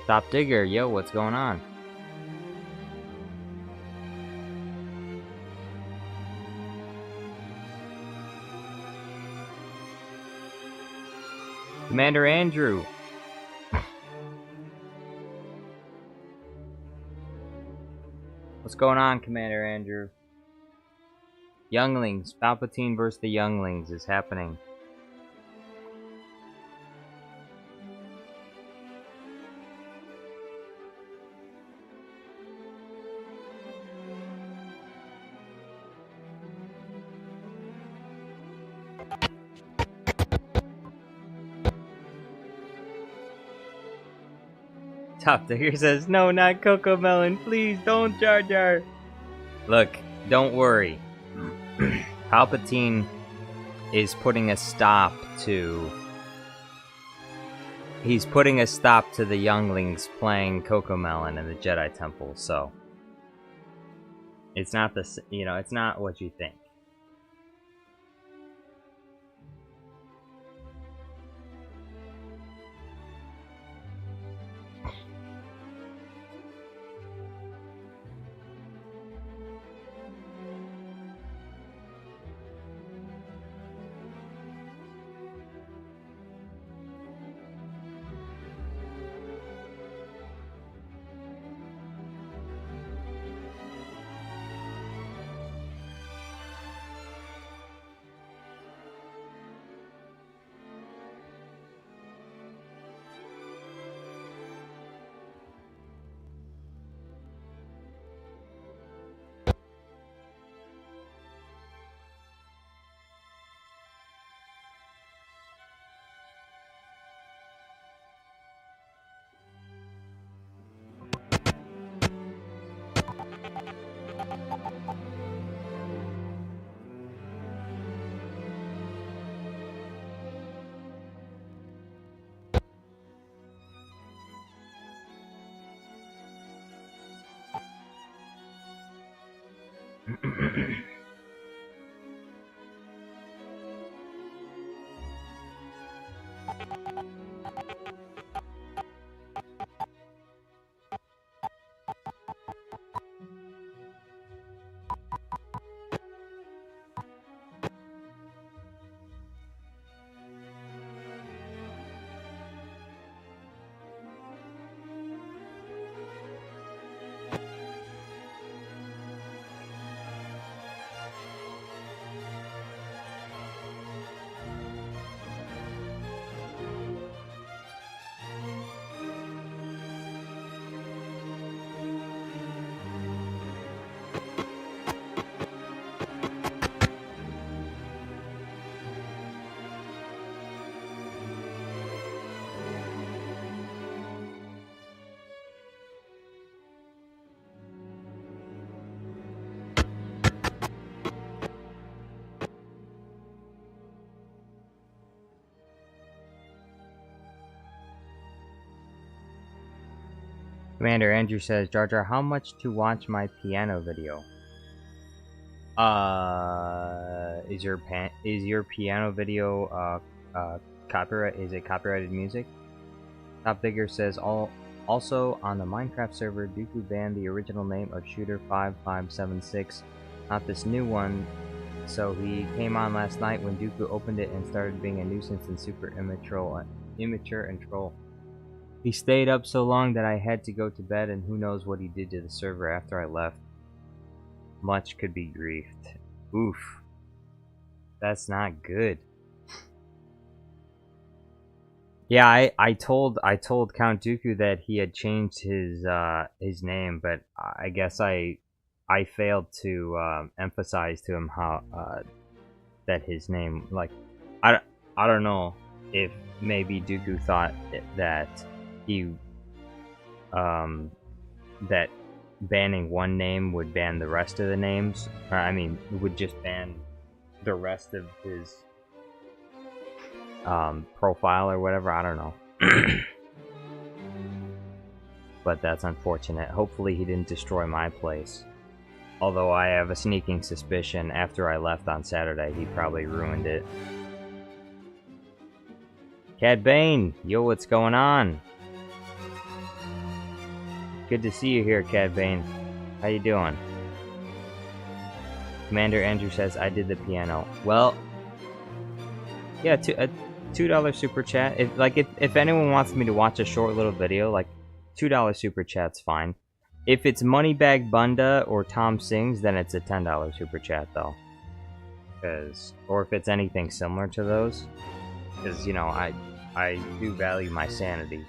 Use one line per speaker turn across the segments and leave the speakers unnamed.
Top Digger, yo, what's going on? Commander Andrew. What's going on, Commander Andrew? Younglings, Palpatine versus the Younglings is happening. Top Digger says, no, not Coco Melon, please don't, Jar Jar. Look, don't worry. Palpatine is putting a stop to... He's putting a stop to the Younglings playing Coco Melon in the Jedi Temple, so... It's not the... You know, it's not what you think. Commander Andrew says, Jar Jar, how much to watch my piano video? Is your piano video copyright? Is it copyrighted music? Top Digger says, also on the Minecraft server, Dooku banned the original name of Shooter 5576, not this new one. So he came on last night when Dooku opened it and started being a nuisance and super immature and troll. He stayed up so long that I had to go to bed, and who knows what he did to the server after I left. Much could be griefed. Oof. That's not good. Yeah, I told Count Dooku that he had changed his name, but I guess I failed to emphasize to him how that his name, like, I don't know if maybe Dooku thought that he that banning one name would ban the rest of the names. I mean, would just ban the rest of his profile or whatever. I don't know. But that's unfortunate. Hopefully he didn't destroy my place. Although I have a sneaking suspicion after I left on Saturday, he probably ruined it. Cad Bane, yo, what's going on? Good to see you here, Cad Bane. How you doing? Commander Andrew says, I did the piano. Well, yeah, a $2 super chat. If anyone wants me to watch a short little video, like $2 super chat's fine. If it's Moneybag Bunda or Tom Sings, then it's a $10 super chat though. Or if it's anything similar to those, because you know I do value my sanity.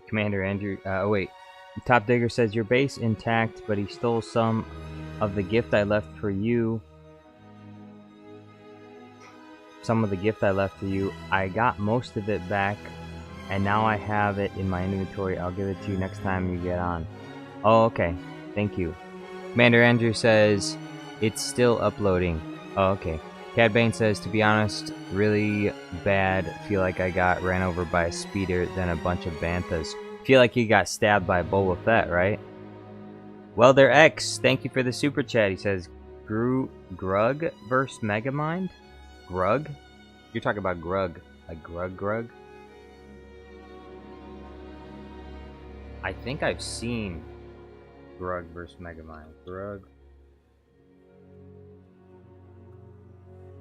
Commander Andrew, wait. Top Digger says, your base intact, but he stole some of the gift I left for you. I got most of it back, and now I have it in my inventory. I'll give it to you next time you get on. Oh, okay. Thank you. Commander Andrew says, it's still uploading. Oh, okay. Cad Bane says, to be honest, really bad. Feel like I got ran over by a speeder, then a bunch of banthas. Feel like he got stabbed by Boba Fett, right? Well, there X, thank you for the super chat. He says, Grug versus Megamind? Grug? You're talking about Grug. Like Grug? I think I've seen Grug versus Megamind. Grug.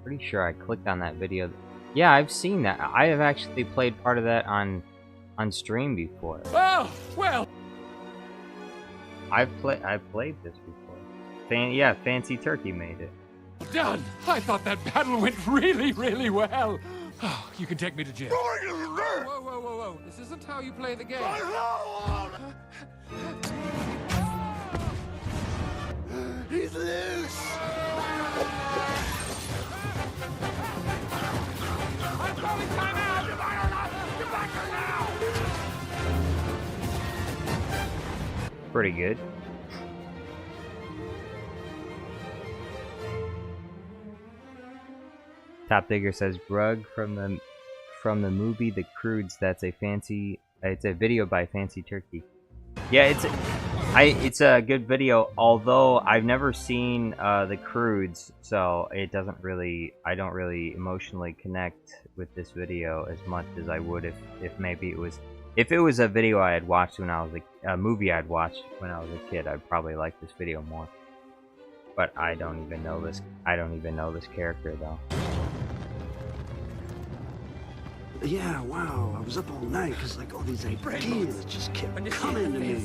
Pretty sure I clicked on that video. Yeah, I've seen that. I have actually played part of that on stream before.
Oh, well.
I've played this before. Yeah, Fancy Turkey made it.
Done. I thought that battle went really, really well. Oh, you can take me to jail. Whoa. This isn't how you play the game.
He's loose.
I'm calling time out. Get back here now.
Pretty good. Top Digger says Grug from the movie The Croods. It's a video by Fancy Turkey. Yeah, it's a good video. Although I've never seen The Croods, so I don't really emotionally connect with this video as much as I would if maybe it was a video I had watched when I was a movie I'd watched when I was a kid. I'd probably like this video more. But I don't even know this character though.
Yeah, wow. I was up all night because like all these ideas just kept coming to me.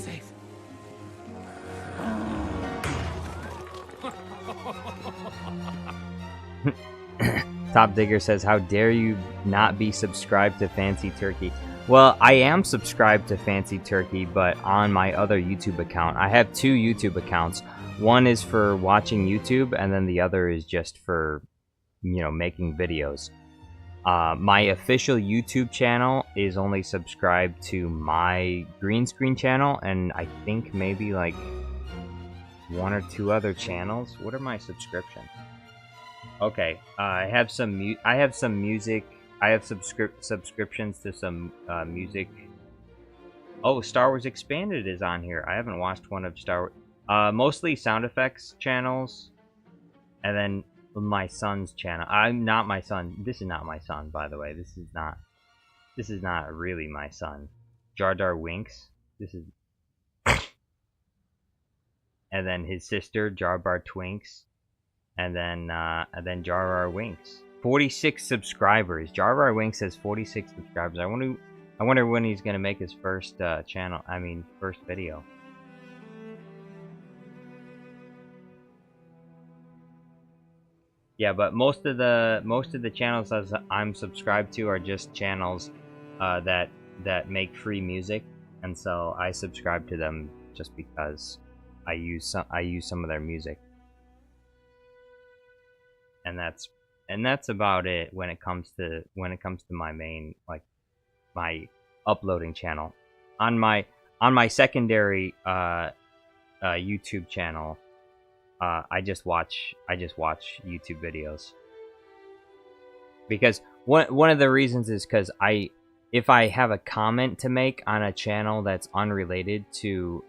Top Digger says, how dare you not be subscribed to Fancy Turkey? Well, I am subscribed to Fancy Turkey, but on my other YouTube account. I have two YouTube accounts. One is for watching YouTube, and then the other is just for, you know, making videos. My official YouTube channel is only subscribed to my green screen channel, and I think maybe like one or two other channels. What are my subscriptions? Okay, I have some music. I have subscriptions to some music. Oh, Star Wars Expanded is on here. I haven't watched one of Star Wars. Mostly sound effects channels, and then my son's channel. I'm not my son. This is not my son, by the way. This is not really my son. Jar Jar Winks. This is and then his sister Jar Bar Twinks, and then Jar Jar Winks. 46 subscribers. Jar Jar Winks has 46 subscribers. I wonder when he's gonna make his first channel. I mean, first video. Yeah, but most of the channels as I'm subscribed to are just channels that make free music, and so I subscribe to them just because I use some of their music, and that's about it when it comes to my main, like, my uploading channel. On my secondary YouTube channel, I just watch YouTube videos, because one of the reasons is because if I have a comment to make on a channel that's unrelated to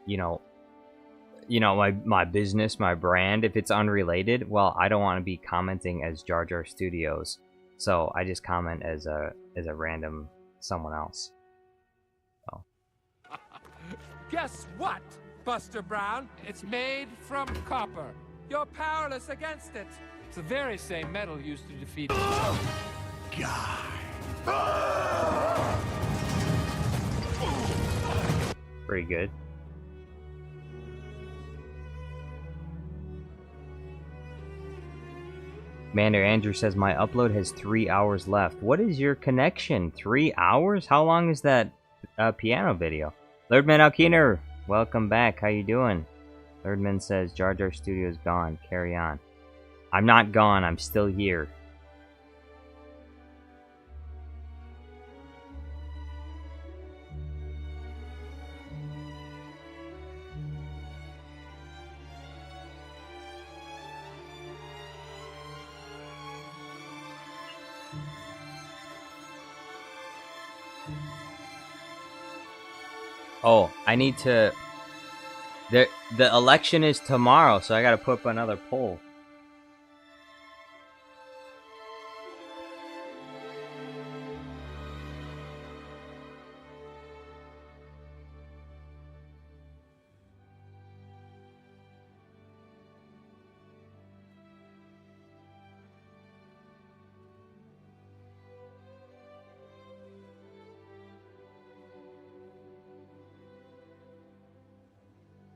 my business, my brand, if it's unrelated, well, I don't want to be commenting as Jar Jar Studios, so I just comment as a random someone else. So.
Guess what, Buster Brown? It's made from copper. You're powerless against it. It's the very same metal used to defeat
God.
Pretty good. Mander Andrew says, my upload has 3 hours left. What is your connection? 3 hours? How long is that piano video? Lordman Alkiner, welcome back. How you doing? Lordman says, Jar Jar Studios gone. Carry on. I'm not gone. I'm still here. Oh, I need to... The election is tomorrow, so I gotta put up another poll.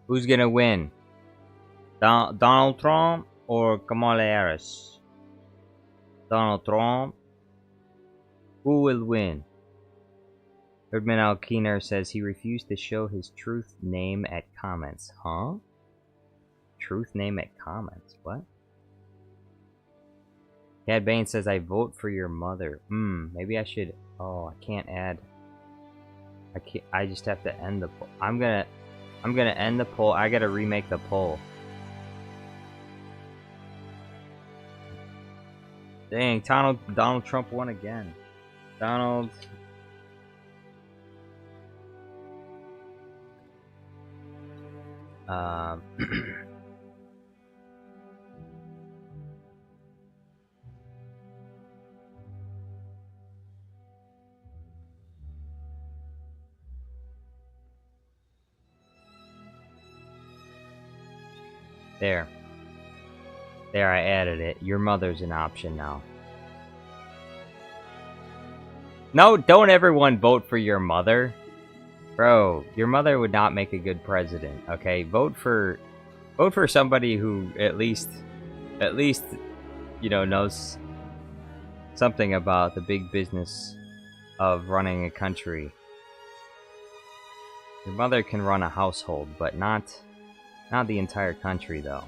Who's gonna win? Donald Trump or Kamala Harris? Donald Trump. Who will win? Erdman Al-Keener says he refused to show his truth name at comments. Huh? Truth name at comments? What? Cad Bane says, I vote for your mother. Maybe I should... Oh, I can't add... I can't... I just have to end the poll. I'm gonna end the poll. I gotta remake the poll. Dang, Donald Trump won again. Donald... There. There, I added it. Your mother's an option now. No, don't everyone vote for your mother. Bro, your mother would not make a good president, okay? Vote for somebody who at least, you know, knows something about the big business of running a country. Your mother can run a household, but not the entire country, though.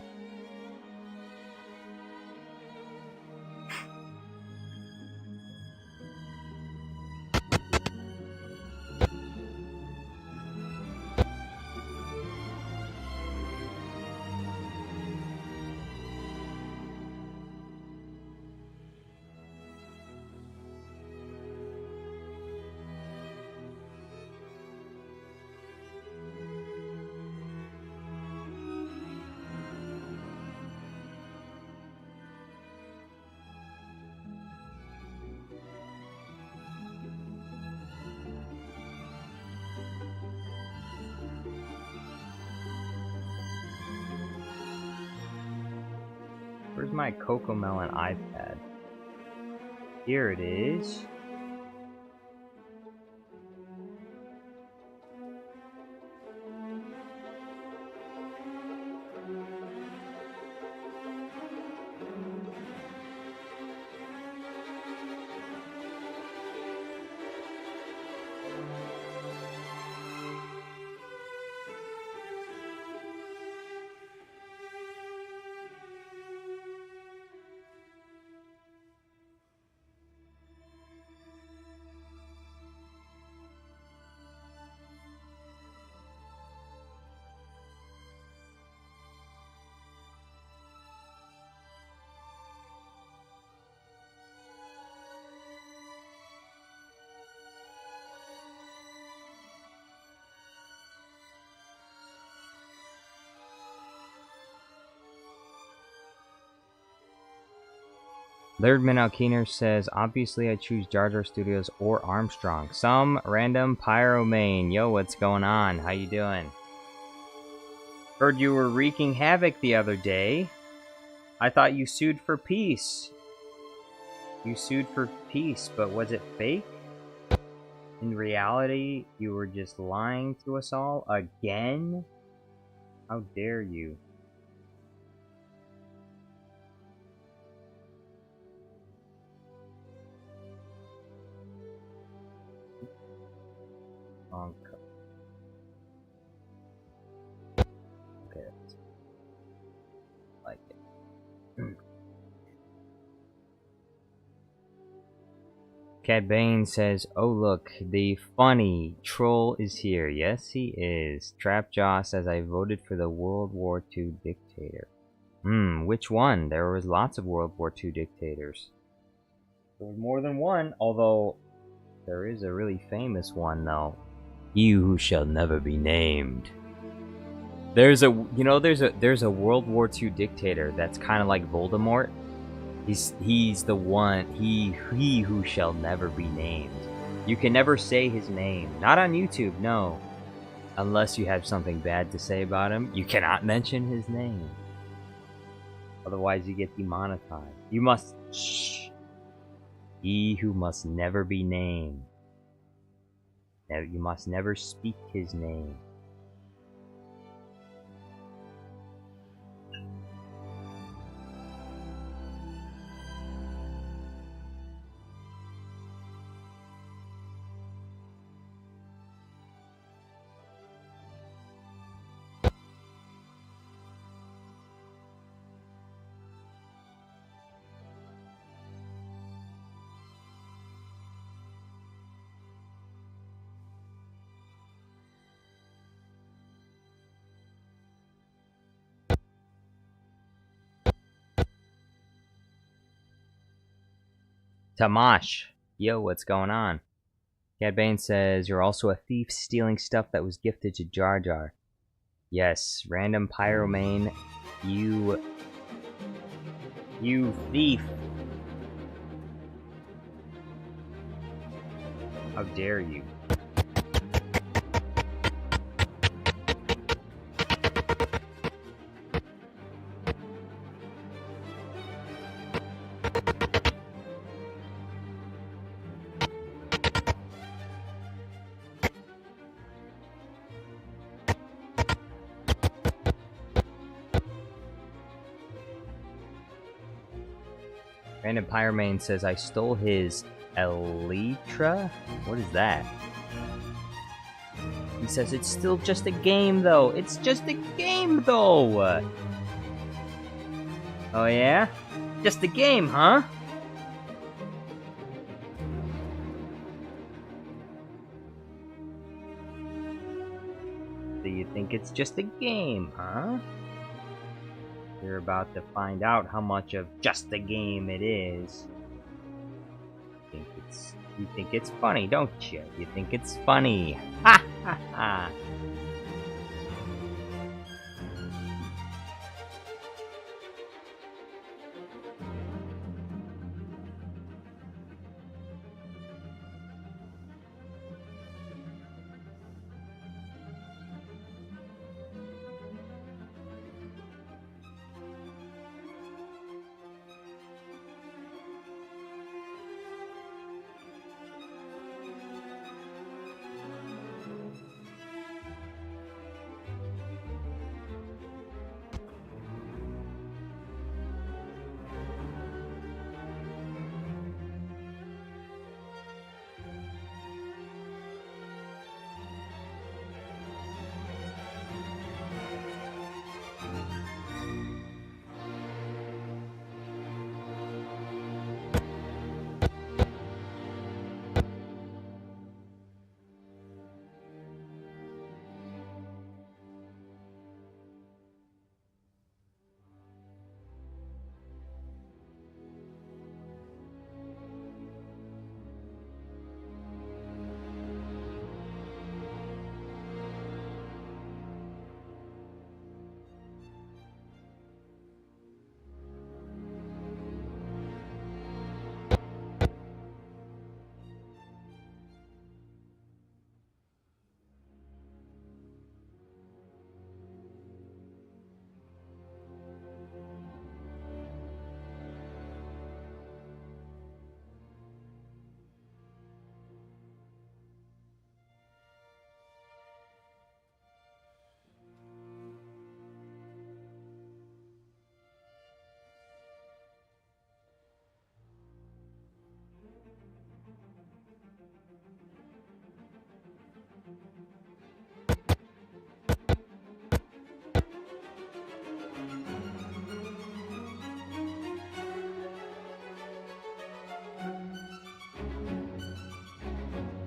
my Cocomelon iPad? Here it is. Lairdman Alkeener says, obviously I choose Jar Jar Studios or Armstrong. Some random pyromane. Yo, what's going on? How you doing? Heard you were wreaking havoc the other day. I thought you sued for peace. You sued for peace, but was it fake? In reality, you were just lying to us all again? How dare you? Okay, like it. Cad Bane says, "Oh look, the funny troll is here." Yes, he is. Trapjaw says, "I voted for the World War II dictator." Which one? There was lots of World War II dictators. There was more than one, although there is a really famous one though. He who shall never be named. There's a World War II dictator that's kind of like Voldemort. He's the one, he who shall never be named. You can never say his name. Not on YouTube, no. Unless you have something bad to say about him, you cannot mention his name. Otherwise you get demonetized. You must shh. He who must never be named. You must never speak his name. Tamash. Yo, what's going on? Cad Bane says, "You're also a thief stealing stuff that was gifted to Jar Jar." Yes, random pyromane. You thief. How dare you? Random Pyromane says, "I stole his Elytra." What is that? He says, "It's still just a game, though. It's just a game, though." Oh, yeah? Just a game, huh? So you think it's just a game, huh? You're about to find out how much of just a game it is. You think it's funny, don't you? You think it's funny. Ha ha ha.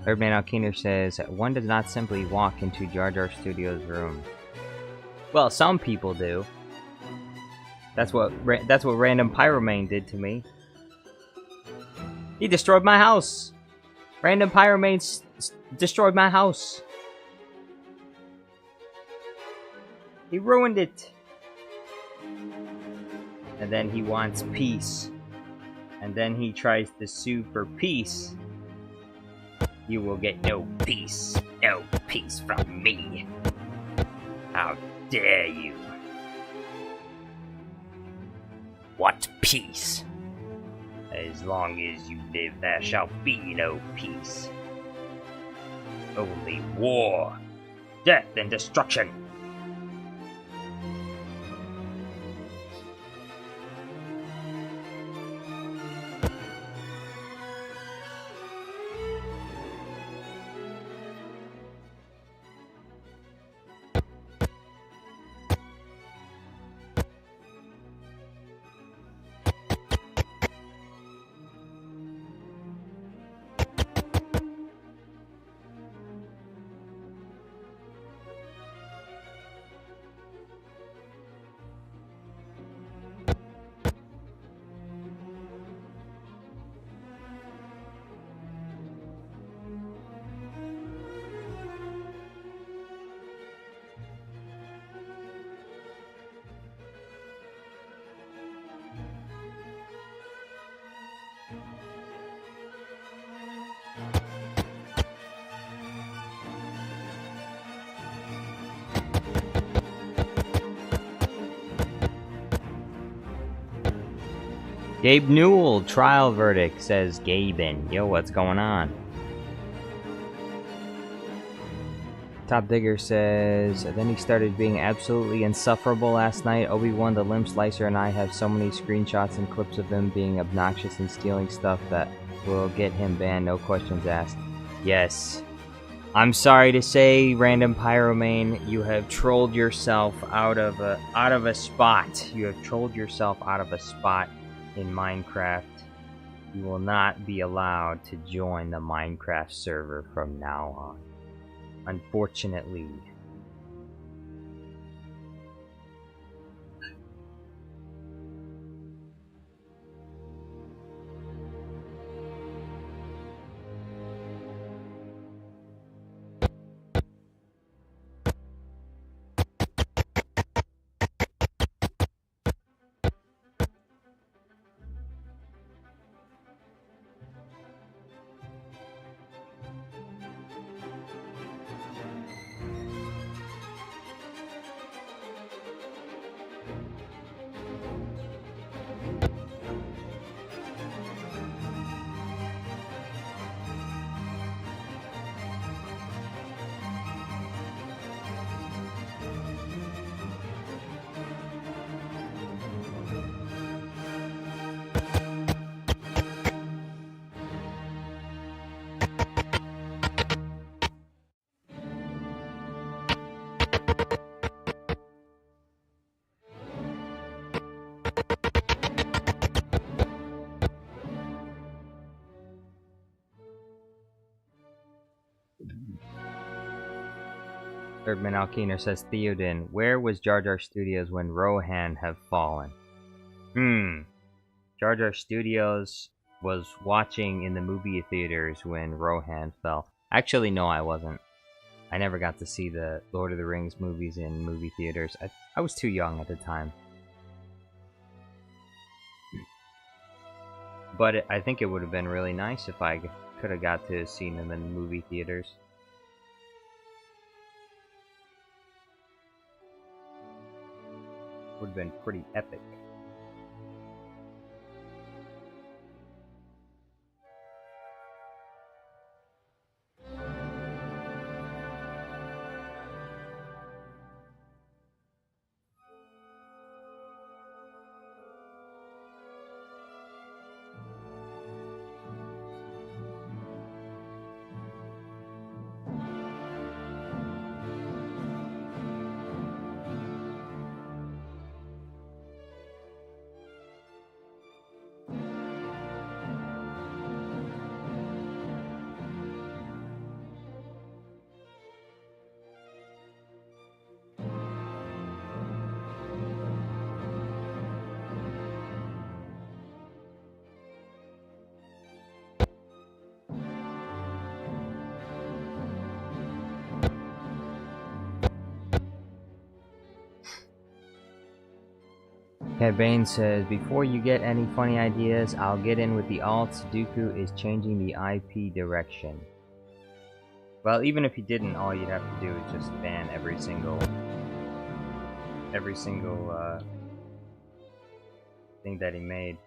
Birdman Alkiner says, one does not simply walk into Jar Jar Studios' room. Well, some people do. That's what Random Pyromane did to me. He destroyed my house. Random Pyromane destroyed my house. He ruined it. And then he wants peace. And then he tries to sue for peace. You will get no peace. No peace from me. How dare you? What peace? As long as you live, there shall be no peace. Only war, death, and destruction. Gabe Newell, trial verdict, says Gaben. Yo, what's going on? Top Digger says, then he started being absolutely insufferable last night. Obi-Wan the Limb Slicer and I have so many screenshots and clips of him being obnoxious and stealing stuff that will get him banned, no questions asked. Yes. I'm sorry to say, Random Pyromane, you have trolled yourself out of a spot. You have trolled yourself out of a spot in Minecraft. You will not be allowed to join the Minecraft server from now on. Unfortunately. Erdman Alkiner says, Theoden, where was Jar Jar Studios when Rohan have fallen? Jar Jar Studios was watching in the movie theaters when Rohan fell. Actually, no, I wasn't. I never got to see the Lord of the Rings movies in movie theaters. I was too young at the time. But I think it would have been really nice if I could have got to see them in movie theaters. Would have been pretty epic. Cat Bane says, before you get any funny ideas, I'll get in with the alts. Dooku is changing the IP direction. Well, even if he didn't, all you'd have to do is just ban every single thing that he made.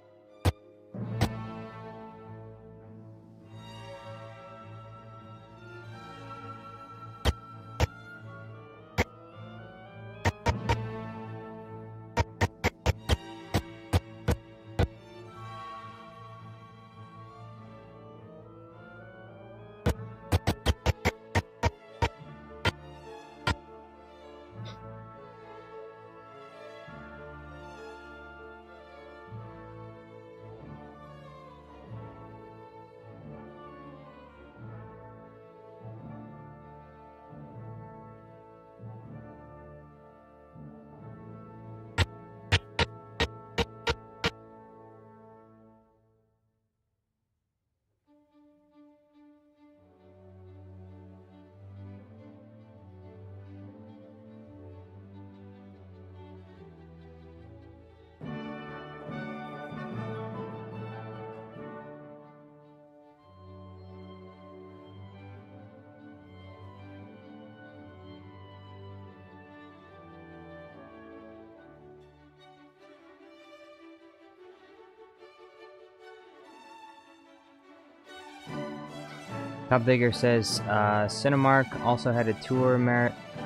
Top Digger says Cinemark also had a tour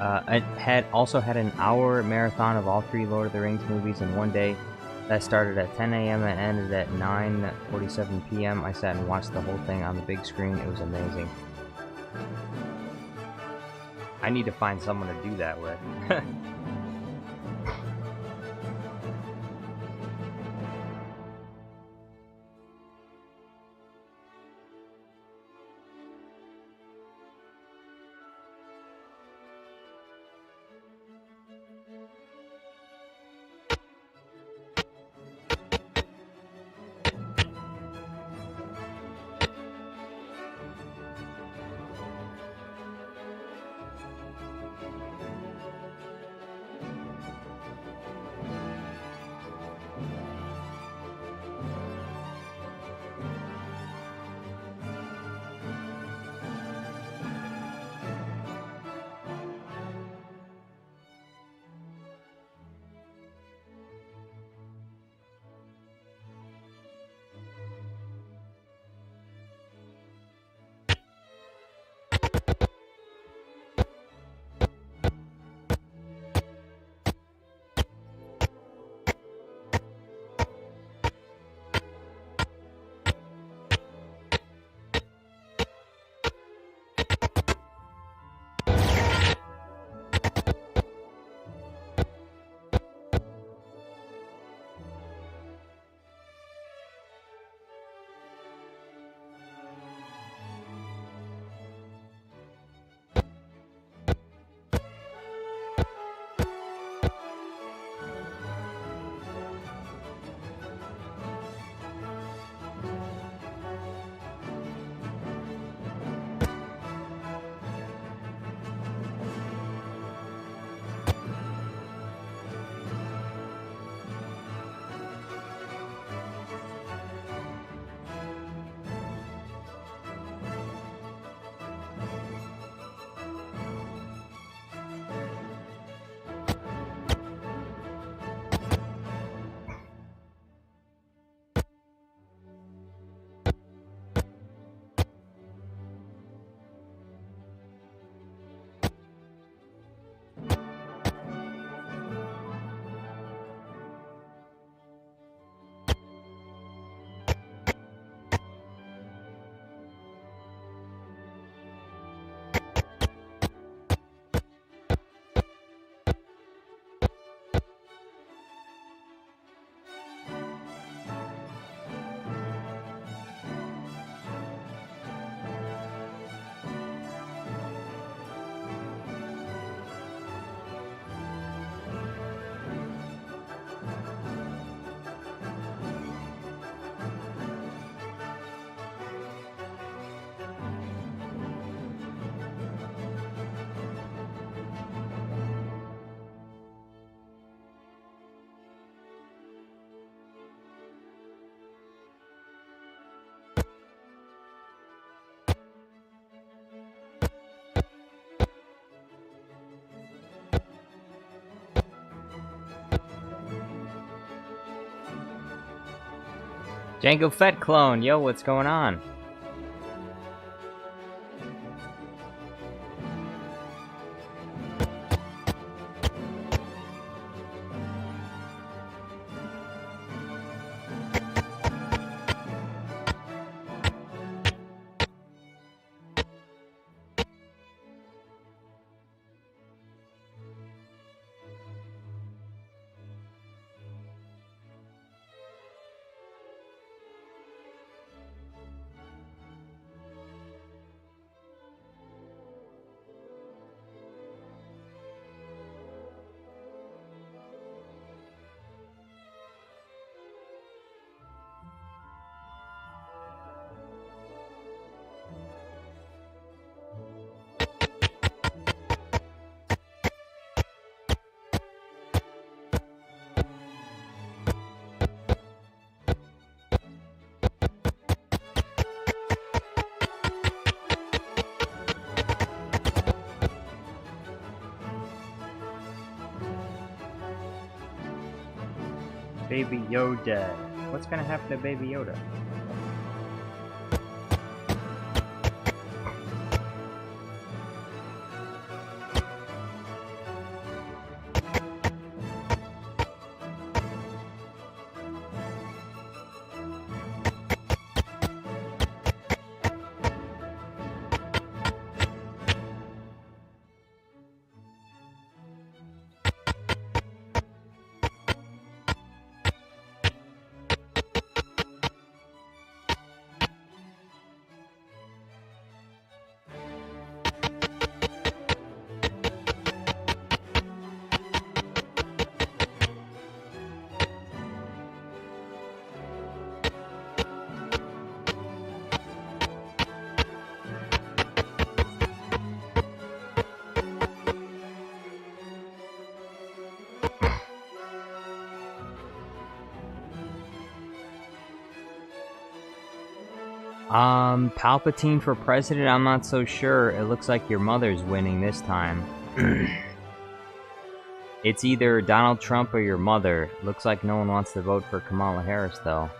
had an hour marathon of all 3 Lord of the Rings movies in one day. That started at 10 a.m. and ended at 9:47 p.m. I sat and watched the whole thing on the big screen. It was amazing. I need to find someone to do that with. Jango Fett clone, yo, what's going on? Baby Yoda. What's gonna happen to Baby Yoda? Palpatine for president? I'm not so sure. It looks like your mother's winning this time. It's either Donald Trump or your mother. Looks like no one wants to vote for Kamala Harris, though.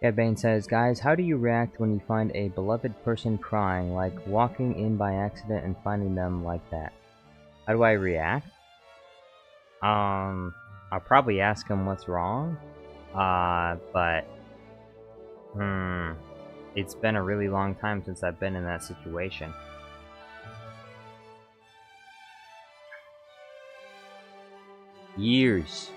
Ed Bain says, guys, how do you react when you find a beloved person crying, like walking in by accident and finding them like that? How do I react? I'll probably ask him what's wrong. But it's been a really long time since I've been in that situation. Years.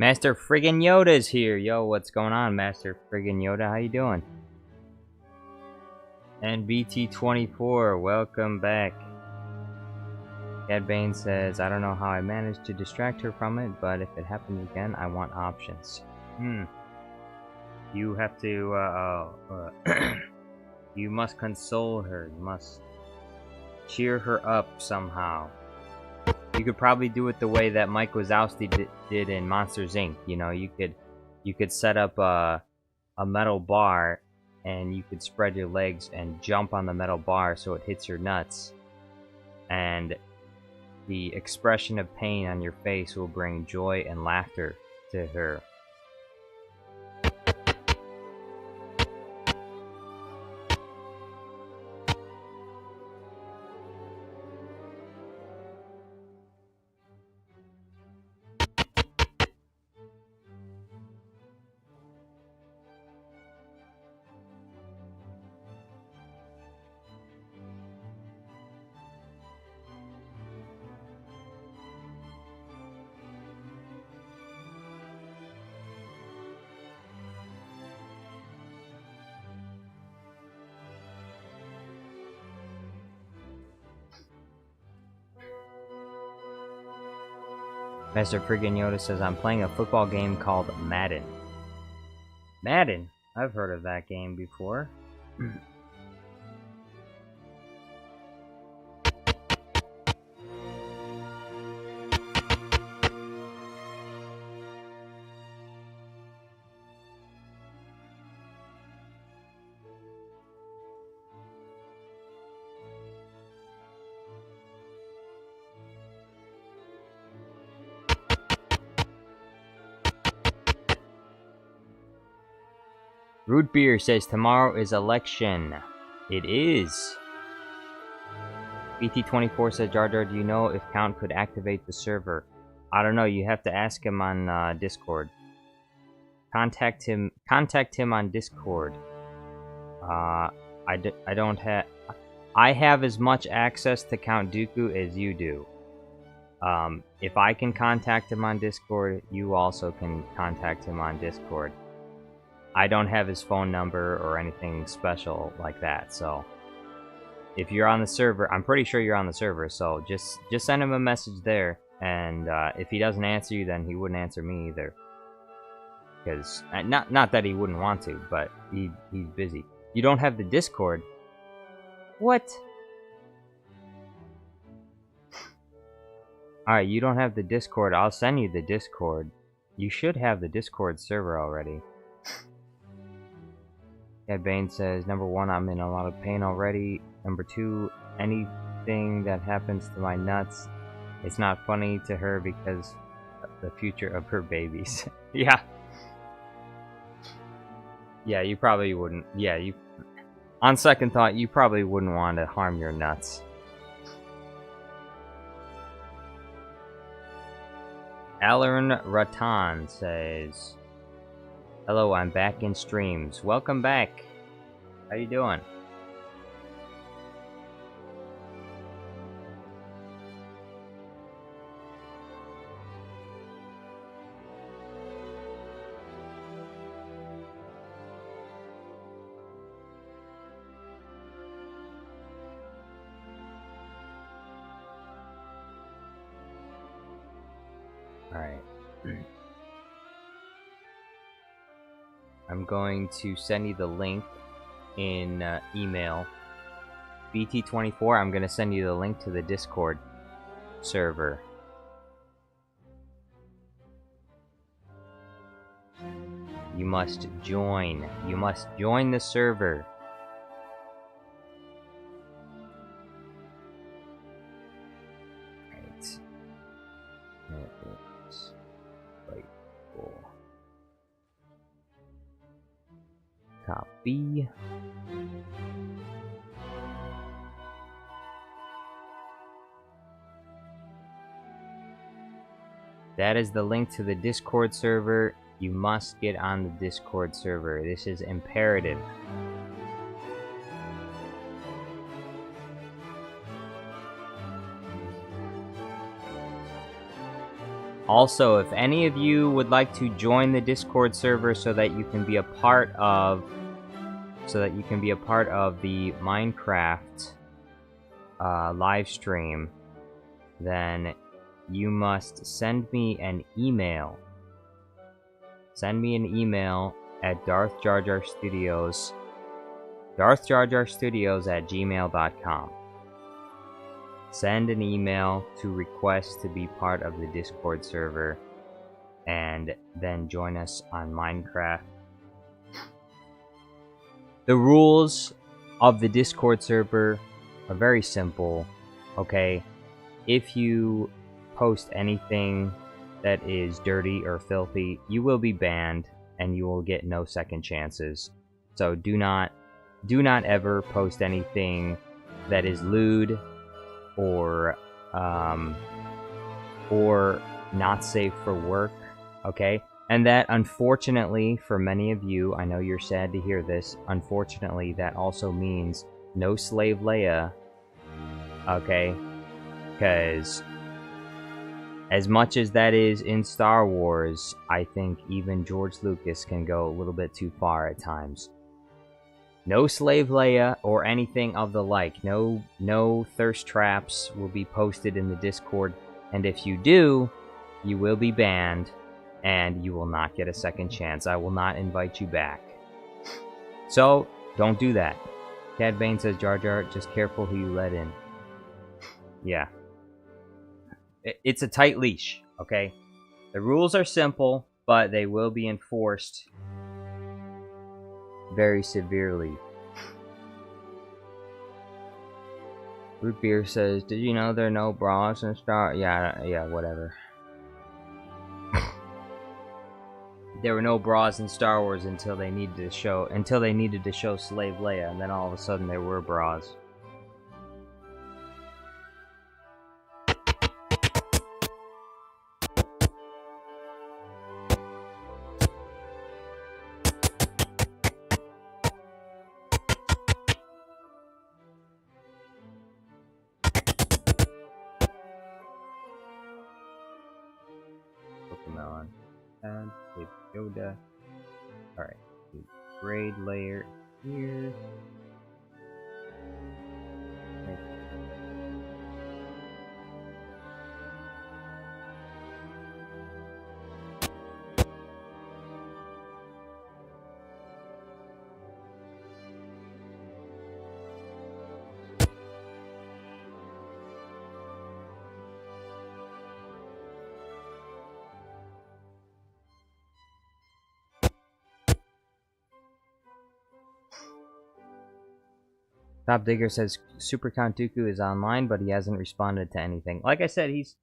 Master friggin' Yoda's here. Yo, what's going on, Master friggin' Yoda? How you doing? And BT24, welcome back. Cad Bane says, I don't know how I managed to distract her from it, but if it happens again, I want options. You have to, you must console her. You must cheer her up somehow. You could probably do it the way that Mike Wazowski did in Monsters Inc. You know, you could set up a metal bar, and you could spread your legs and jump on the metal bar so it hits your nuts. And the expression of pain on your face will bring joy and laughter to her. Master friggin' Yoda says, I'm playing a football game called Madden. Madden? I've heard of that game before. Root Beer says tomorrow is election. It is. BT24 says, Jar Jar, do you know if Count could activate the server? I don't know. You have to ask him on Discord. Contact him on Discord. I don't have. I have as much access to Count Dooku as you do. If I can contact him on Discord, you also can contact him on Discord. I don't have his phone number or anything special like that, so if you're on the server, I'm pretty sure you're on the server, so just send him a message there, and if he doesn't answer you, then he wouldn't answer me either. Because, not that he wouldn't want to, but he's busy. You don't have the Discord? What? Alright, you don't have the Discord. I'll send you the Discord. You should have the Discord server already. Cad Bane says, number 1, I'm in a lot of pain already. Number 2, anything that happens to my nuts, it's not funny to her because of the future of her babies. Yeah. Yeah, you probably wouldn't. Yeah, on second thought, you probably wouldn't want to harm your nuts. Alarin Ratan says, hello, I'm back in streams. Welcome back. How you doing? Alright. I'm going to send you the link in email. BT24, I'm going to send you the link to the Discord server. You must join. You must join the server. Right. Right. Cool. Copy. That is the link to the Discord server. You must get on the Discord server. This is imperative. Also, if any of you would like to join the Discord server so that you can be a part of the Minecraft live stream, then you must send me an email. Send me an email at darthjarjarstudios @gmail.com. Send an email to request to be part of the Discord server, and then join us on Minecraft. The rules of the Discord server are very simple, okay? If you post anything that is dirty or filthy, you will be banned, and you will get no second chances. So do not ever post anything that is lewd or not safe for work, okay? And that, unfortunately, for many of you, I know you're sad to hear this, unfortunately, that also means no Slave Leia, okay? Because as much as that is in Star Wars, I think even George Lucas can go a little bit too far at times. No Slave Leia or anything of the like. No thirst traps will be posted in the Discord, and if you do, you will be banned, and you will not get a second chance. I will not invite you back. So, don't do that. Cad Bane says, Jar Jar, just careful who you let in. Yeah. It's a tight leash, okay? The rules are simple, but they will be enforced very severely. Root Beer says, did you know there are no bras in Star... Yeah, whatever. There were no bras in Star Wars until they needed to show Slave Leia, and then all of a sudden there were bras. Pokemon. And with Yoda. Alright. Grade layer here. Okay. Top Digger says Super Count Dooku is online, but he hasn't responded to anything. Like I said, he's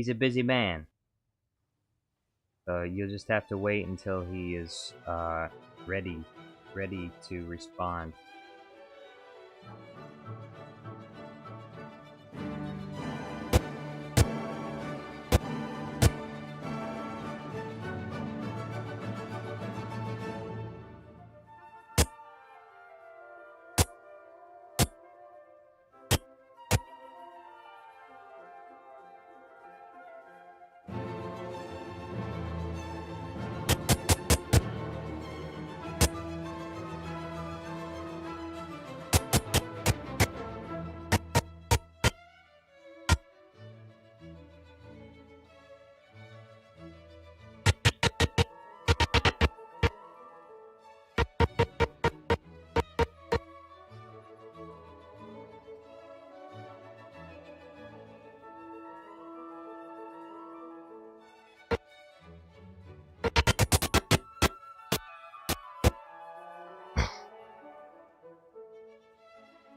a busy man. So you'll just have to wait until he is ready to respond.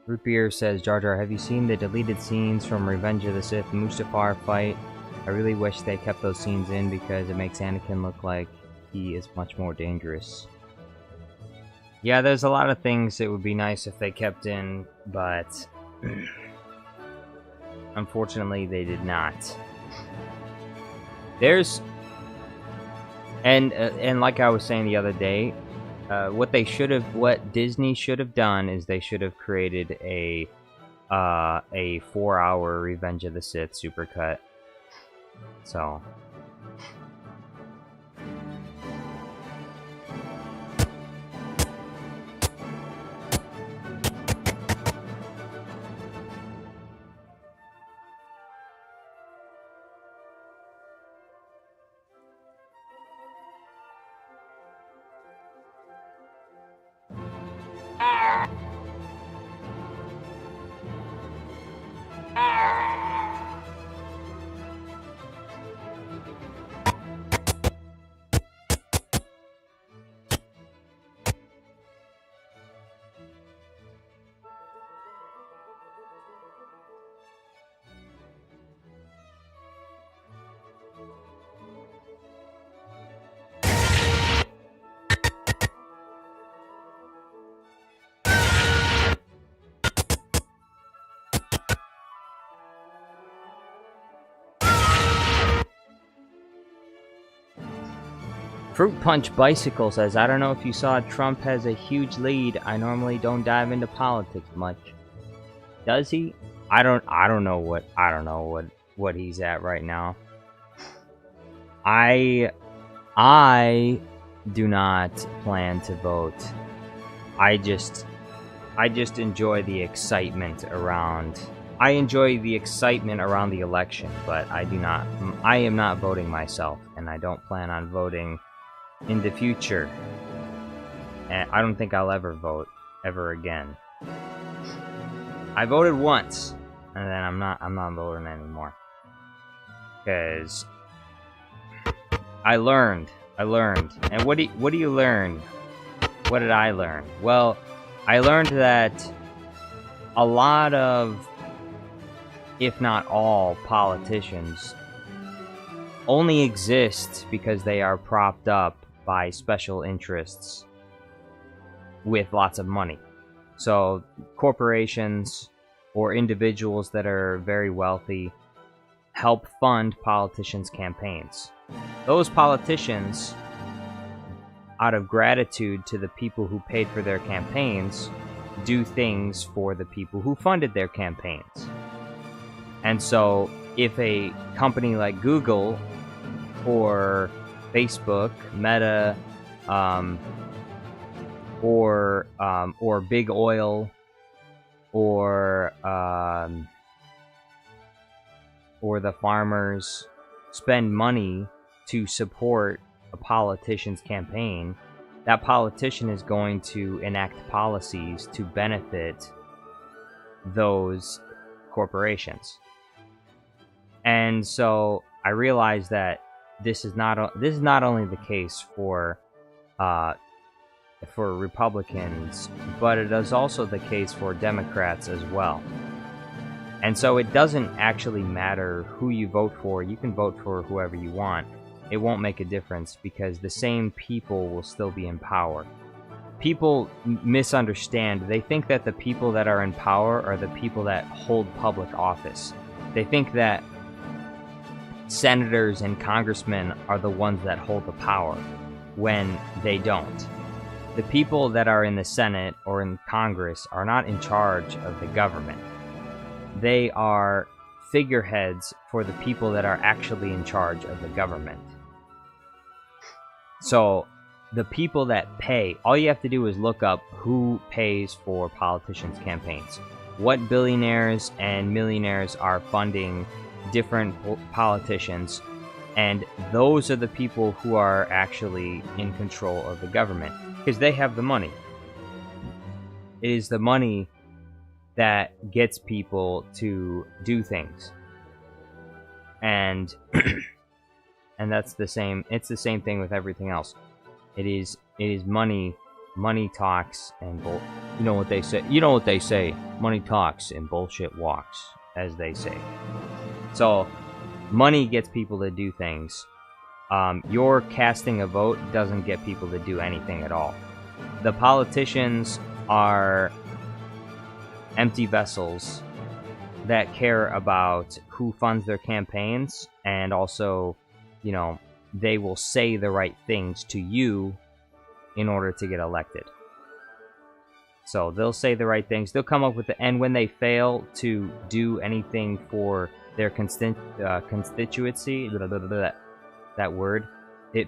Root Beer says, Jar Jar, have you seen the deleted scenes from Revenge of the Sith Mustafar fight? I really wish they kept those scenes in because it makes Anakin look like he is much more dangerous. Yeah, there's a lot of things that would be nice if they kept in, but unfortunately they did not. There's... And like I was saying the other day, what Disney should have done is they should have created a 4-hour Revenge of the Sith supercut. So Fruit Punch Bicycle says, I don't know if you saw Trump has a huge lead. I normally don't dive into politics much. Does he? I don't know what he's at right now. I do not plan to vote. I just enjoy the excitement around. I enjoy the excitement around the election, but I am not voting myself, and I don't plan on voting in the future. And I don't think I'll ever vote ever again. I voted once, and then I'm not voting anymore. Cause I learned. And what do you learn? What did I learn? Well, I learned that a lot of, if not all, politicians only exist because they are propped up by special interests with lots of money. So corporations or individuals that are very wealthy help fund politicians' campaigns. Those politicians, out of gratitude to the people who paid for their campaigns, do things for the people who funded their campaigns. And so if a company like Google or Facebook, Meta, or Big Oil, or the farmers spend money to support a politician's campaign, that politician is going to enact policies to benefit those corporations. And so I realized that this is not only the case for Republicans, but it is also the case for Democrats as well. And so it doesn't actually matter who you vote for. You can vote for whoever you want. It won't make a difference because the same people will still be in power. People misunderstand. They think that the people that are in power are the people that hold public office. They think that senators and congressmen are the ones that hold the power, when they don't. The people that are in the Senate or in Congress are not in charge of the government. They are figureheads for the people that are actually in charge of the government. So the people that pay, all you have to do is look up who pays for politicians' campaigns. What billionaires and millionaires are funding different politicians, and those are the people who are actually in control of the government, because they have the money. It is the money that gets people to do things. And and that's the same, it's the same thing with everything else. It is money talks and you know what they say, money talks and bullshit walks, as they say. So money gets people to do things. Your casting a vote doesn't get people to do anything at all. The politicians are empty vessels that care about who funds their campaigns, and also, you know, they will say the right things to you in order to get elected. So they'll say the right things. They'll come up with and when they fail to do anything for their constituency, that word,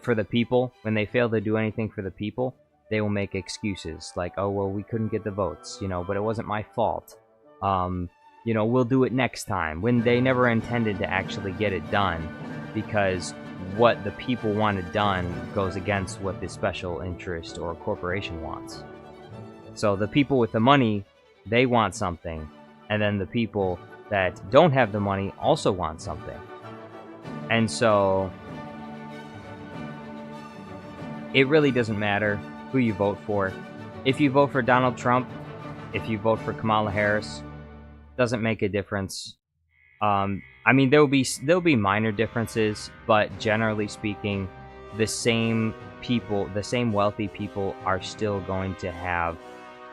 for the people, when they fail to do anything for the people, they will make excuses like, oh, well, we couldn't get the votes, you know, but it wasn't my fault. You know, we'll do it next time, when they never intended to actually get it done, because what the people wanted done goes against what the special interest or corporation wants. So the people with the money, they want something, and then the people that don't have the money also want something. And so it really doesn't matter who you vote for. If you vote for Donald Trump, if you vote for Kamala Harris, doesn't make a difference. I mean, there'll be minor differences, but generally speaking, the same people, the same wealthy people, are still going to have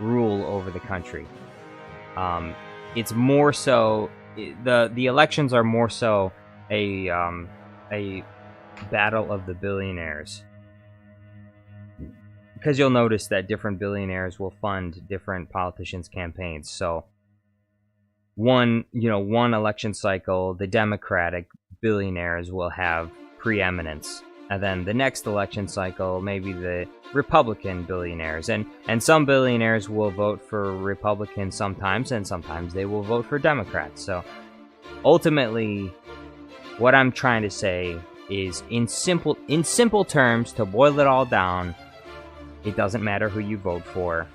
rule over the country. It's more so the elections are more so a battle of the billionaires because you'll notice that different billionaires will fund different politicians' campaigns. So one election cycle, the Democratic billionaires will have preeminence, and then the next election cycle, maybe the Republican billionaires, and some billionaires will vote for Republicans sometimes, and sometimes they will vote for Democrats. So ultimately, what I'm trying to say is, in simple terms, to boil it all down, it doesn't matter who you vote for.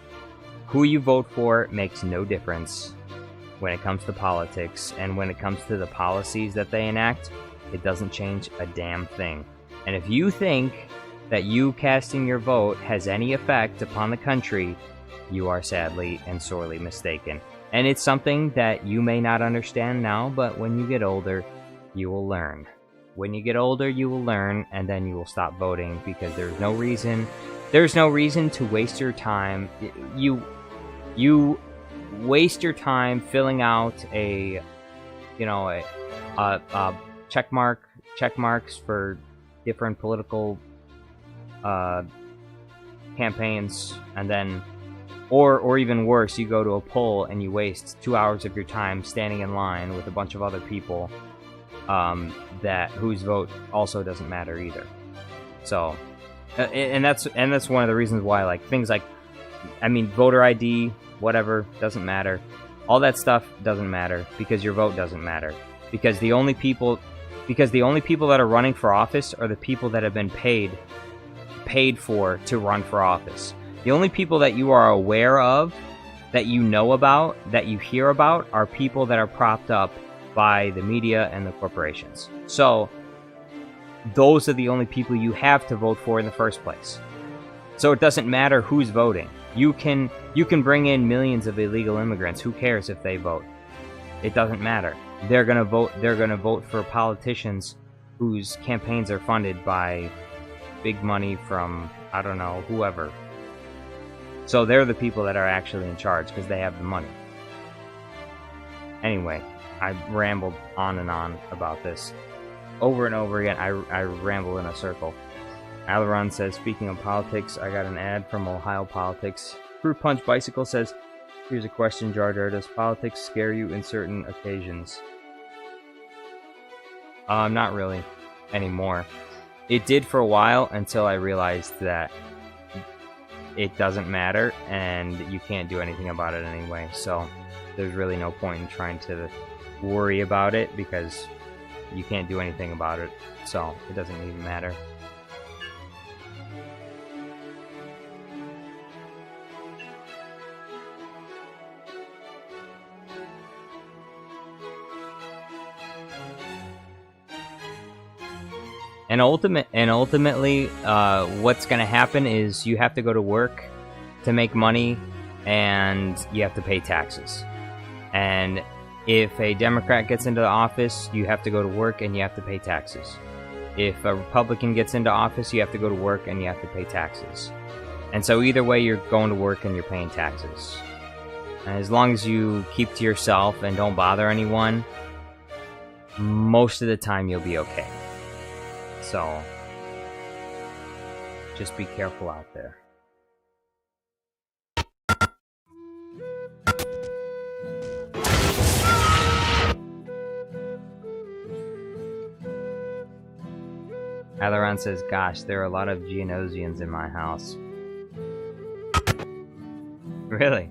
Who you vote for makes no difference when it comes to politics, and when it comes to the policies that they enact, it doesn't change a damn thing. And if you think that you casting your vote has any effect upon the country, you are sadly and sorely mistaken. And it's something that you may not understand now, but when you get older, you will learn. When you get older, you will learn, and then you will stop voting, because there's no reason to waste your time. You waste your time filling out a check marks for different political campaigns, and then or even worse, you go to a poll and you waste 2 hours of your time standing in line with a bunch of other people whose vote also doesn't matter either. So and that's one of the reasons why, like, things like, I mean, voter ID, whatever, doesn't matter. All that stuff doesn't matter, because your vote doesn't matter. Because the only people that are running for office are the people that have been paid for to run for office. The only people that you are aware of, that you know about, that you hear about, are people that are propped up by the media and the corporations. So those are the only people you have to vote for in the first place. So it doesn't matter who's voting. You can bring in millions of illegal immigrants. Who cares if they vote? It doesn't matter. They're gonna vote for politicians whose campaigns are funded by big money from, I don't know, whoever. So they're the people that are actually in charge, because they have the money. Anyway, I rambled on and on about this. Over and over again, I ramble in a circle. Aileron says, speaking of politics, I got an ad from Ohio Politics. Fruit Punch Bicycle says, here's a question, Jar Jar. Does politics scare you in certain occasions? Not really anymore. It did for a while, until I realized that it doesn't matter and you can't do anything about it anyway. So there's really no point in trying to worry about it, because you can't do anything about it. So it doesn't even matter. And ultimately, what's going to happen is you have to go to work to make money, and you have to pay taxes. And if a Democrat gets into the office, you have to go to work and you have to pay taxes. If a Republican gets into office, you have to go to work and you have to pay taxes. And so either way, you're going to work and you're paying taxes. And as long as you keep to yourself and don't bother anyone, most of the time you'll be okay. So, just be careful out there. Aileron says, gosh, there are a lot of Geonosians in my house. Really?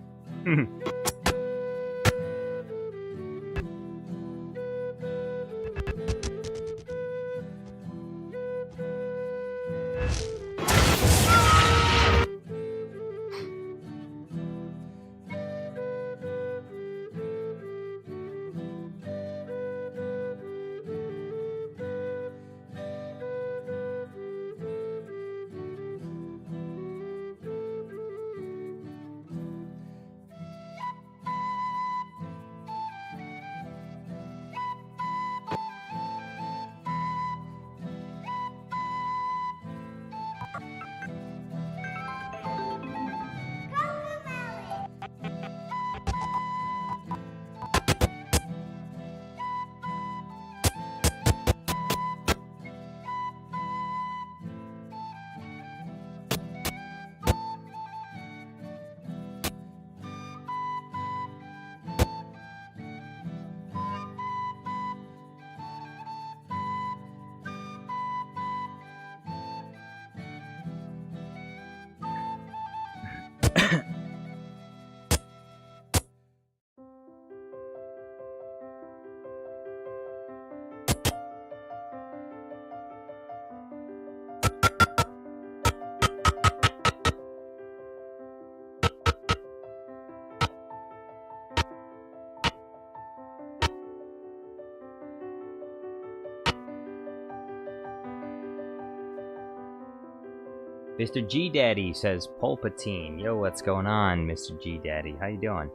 Mr. G Daddy says Palpatine. Yo, what's going on, Mr. G Daddy? How you doing?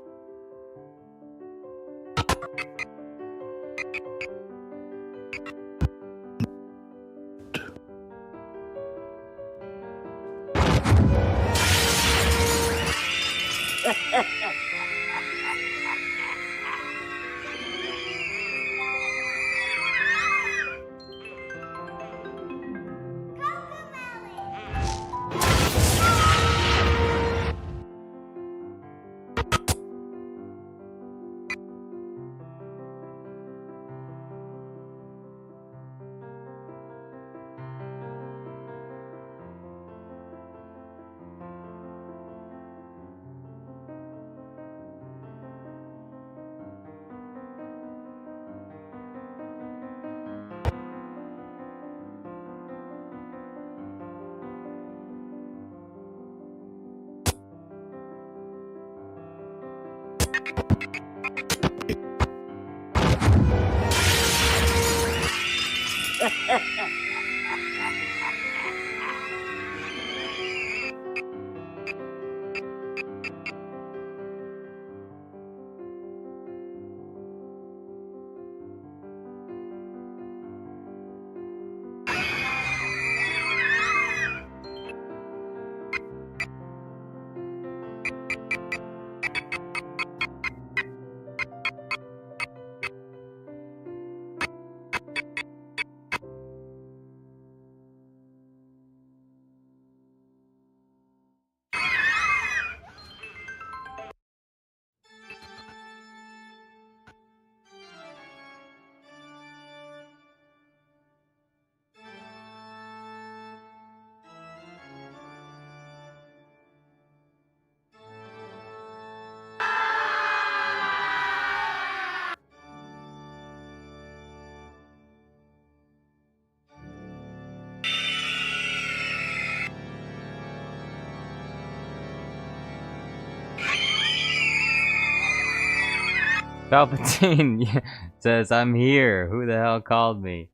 Palpatine says, I'm here. Who the hell called me?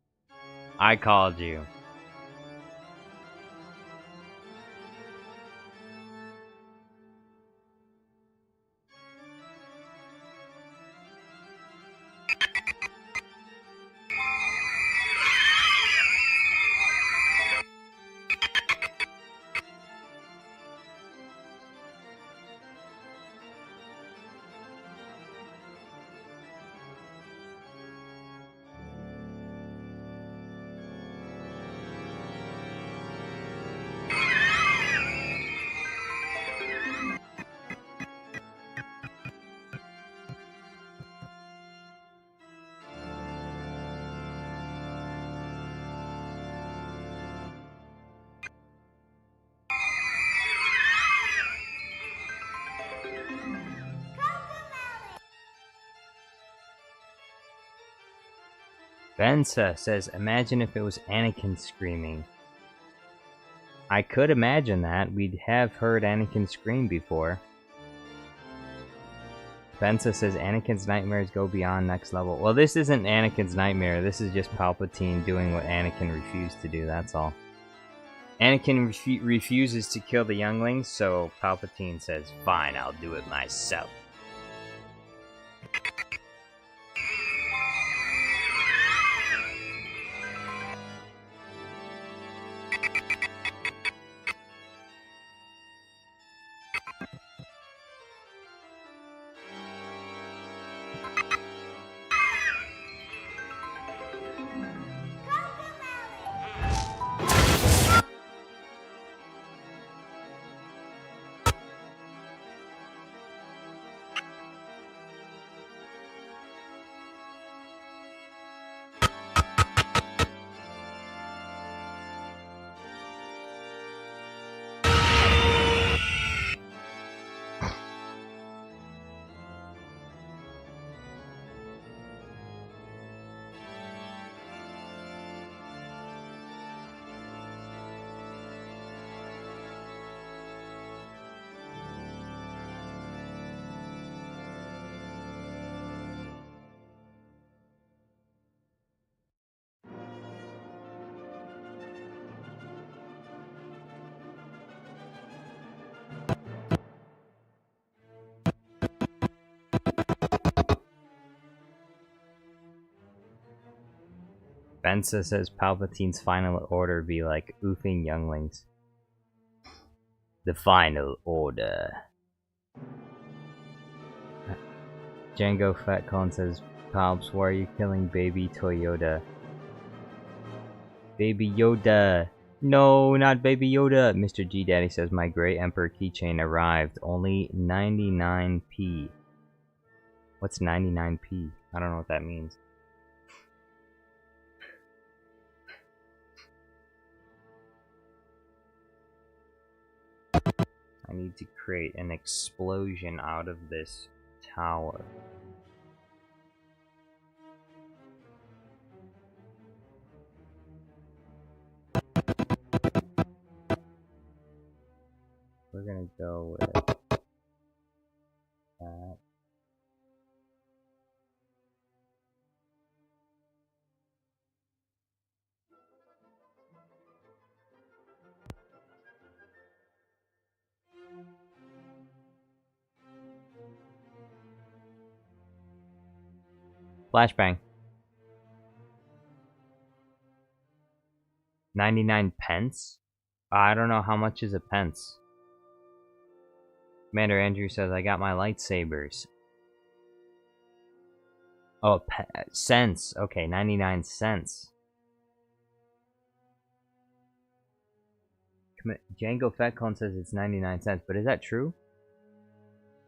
I called you. Bensa says, imagine if it was Anakin screaming. I could imagine that. We'd have heard Anakin scream before. Bensa says, Anakin's nightmares go beyond next level. Well, this isn't Anakin's nightmare. This is just Palpatine doing what Anakin refused to do, that's all. Anakin refuses to kill the younglings, so Palpatine says, fine, I'll do it myself. Bensa says Palpatine's final order be like oofing younglings. The final order. Django Fatcon says, Palps, why are you killing baby Toyota? Baby Yoda! No, not Baby Yoda! Mr. G Daddy says, my Grey Emperor keychain arrived. Only 99p. What's 99p? I don't know what that means. I need to create an explosion out of this tower. We're gonna go with that. Flashbang. 99 pence? I don't know how much is a pence. Commander Andrew says, I got my lightsabers. Oh, cents. Okay, 99 cents. Django Fatcon says it's 99 cents, but is that true?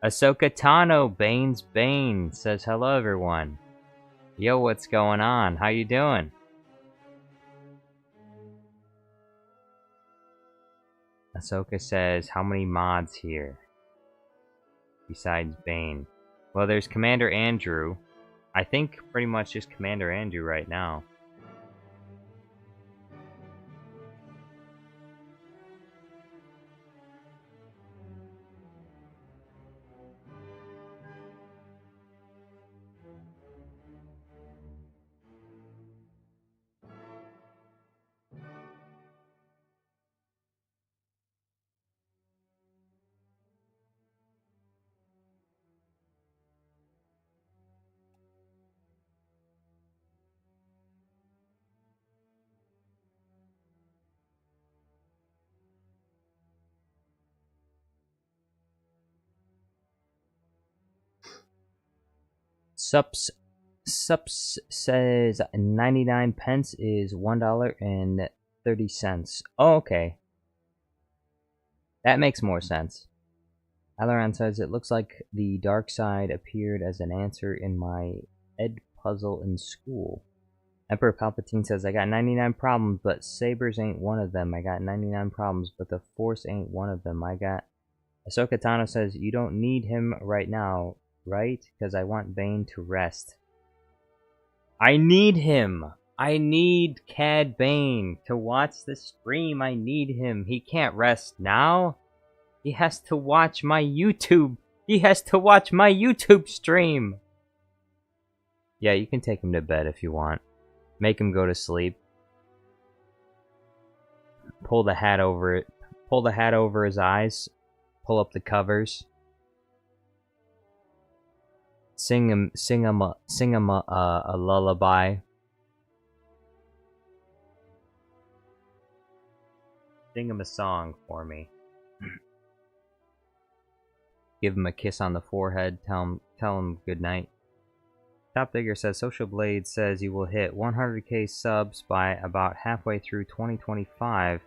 Ahsoka Tano, Bane's Bane, says hello everyone. Yo, what's going on? How you doing? Ahsoka says, how many mods here? Besides Bane. Well, there's Commander Andrew. I think pretty much just Commander Andrew right now. Sups says 99 pence is $1.30. Oh, okay. That makes more sense. Alaran says, it looks like the dark side appeared as an answer in my ed puzzle in school. Emperor Palpatine says, I got 99 problems, but sabers ain't one of them. I got 99 problems, but the Force ain't one of them. I got... Ahsoka Tano says, you don't need him right now, right? Because I want Bane to rest. I need him! I need Cad Bane to watch the stream. I need him. He can't rest now. He has to watch my YouTube. He has to watch my YouTube stream. Yeah, you can take him to bed if you want. Make him go to sleep. Pull the hat over it. Pull the hat over his eyes. Pull up the covers. Sing him a lullaby. Sing him a song for me. Give him a kiss on the forehead. Tell him good night. Top Digger says Social Blade says you will hit 100k subs by about halfway through 2025.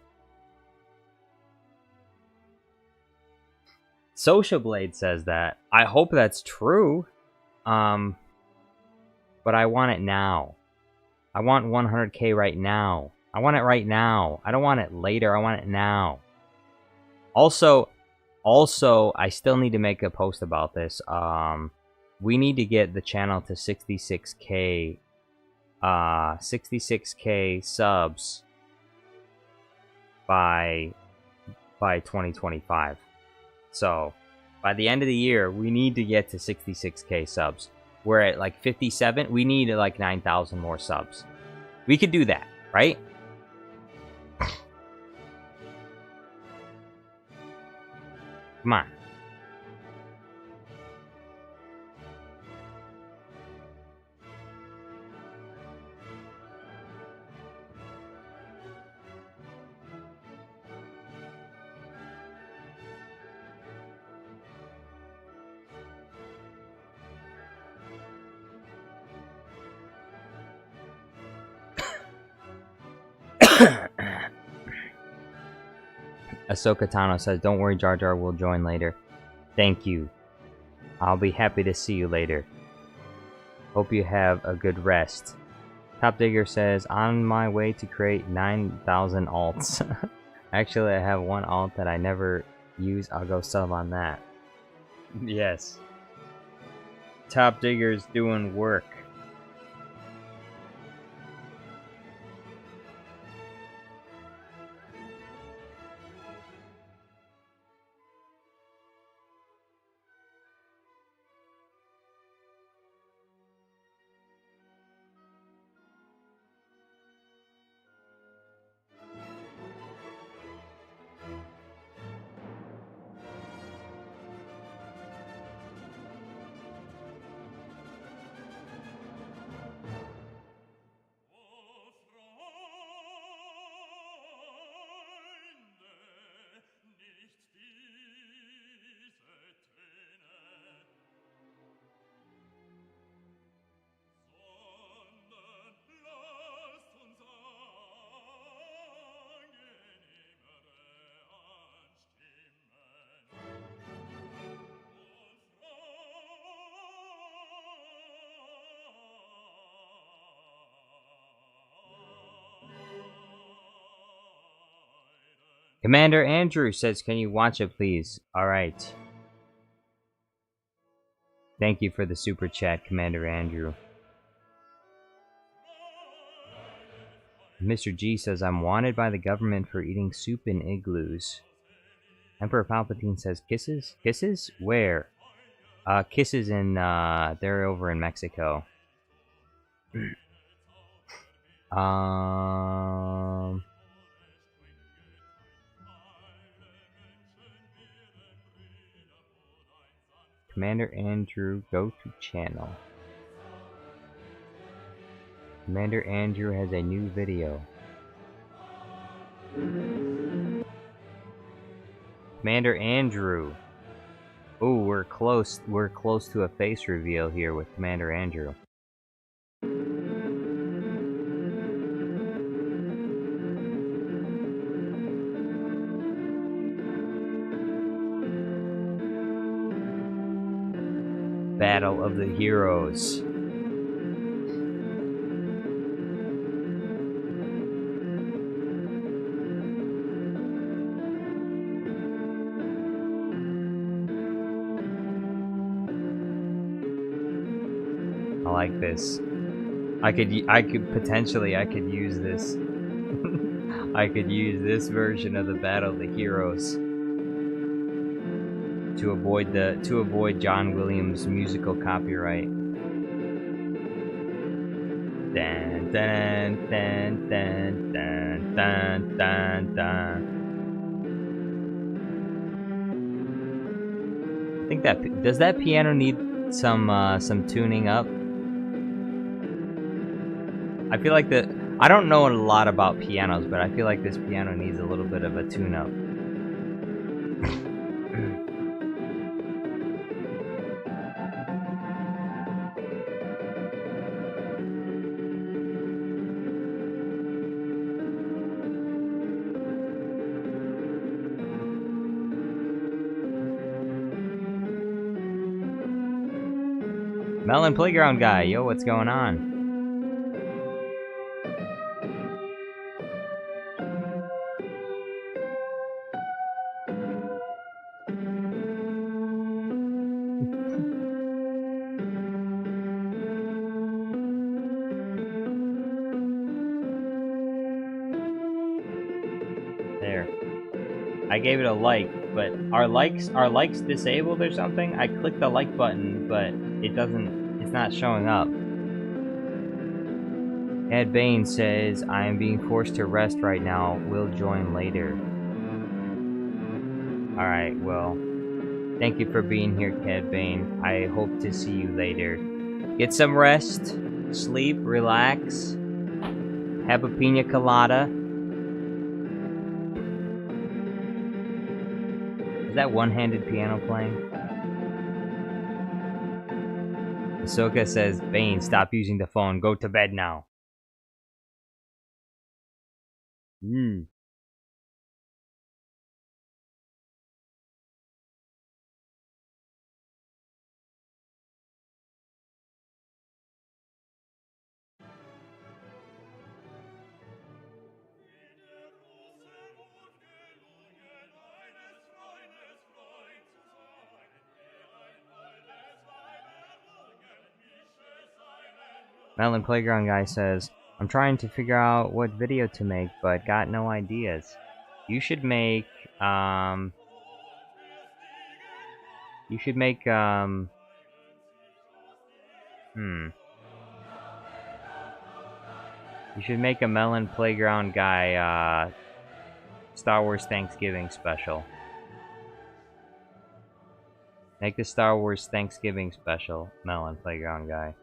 Social Blade says that. I hope that's true. But I want it now. I want 100k right now. I want it right now. I don't want it later. I want it now. Also, I still need to make a post about this. We need to get the channel to 66k 66k subs by 2025. So, by the end of the year, we need to get to 66k subs. We're at like 57. We need like 9,000 more subs. We could do that, right? Come on. Ahsoka Tano says, don't worry, Jar Jar will join later. Thank you. I'll be happy to see you later. Hope you have a good rest. Top Digger says, on my way to create 9,000 alts. Actually, I have one alt that I never use. I'll go sub on that. Yes. Top Digger's doing work. Commander Andrew says, can you watch it, please? Alright. Thank you for the super chat, Commander Andrew. Mr. G says, I'm wanted by the government for eating soup in igloos. Emperor Palpatine says, kisses? Kisses? Where? Kisses in, they're over in Mexico. Commander Andrew, go to channel. Commander Andrew has a new video. Commander Andrew. Ooh, we're close to a face reveal here with Commander Andrew. Battle of the Heroes. I like this. I could potentially use this. I could use this version of the Battle of the Heroes to avoid John Williams' musical copyright. Dun dun dun dun dun dun dun dun. I think does that piano need some tuning up? I feel like I don't know a lot about pianos, but I feel like this piano needs a little bit of a tune-up. Melon Playground guy, yo, what's going on? There. I gave it a like, but are likes disabled or something? I clicked the like button, but it's not showing up. Ed Bain says, I am being forced to rest right now. Will join later. Alright, well, thank you for being here, Ed Bain. I hope to see you later. Get some rest, sleep, relax, have a pina colada. Is that one-handed piano playing? Ahsoka says, Bane, stop using the phone. Go to bed now. Melon Playground Guy says, I'm trying to figure out what video to make, but got no ideas. You should make, You should make, You should make a Melon Playground Guy, Star Wars Thanksgiving special. Make the Star Wars Thanksgiving special, Melon Playground Guy.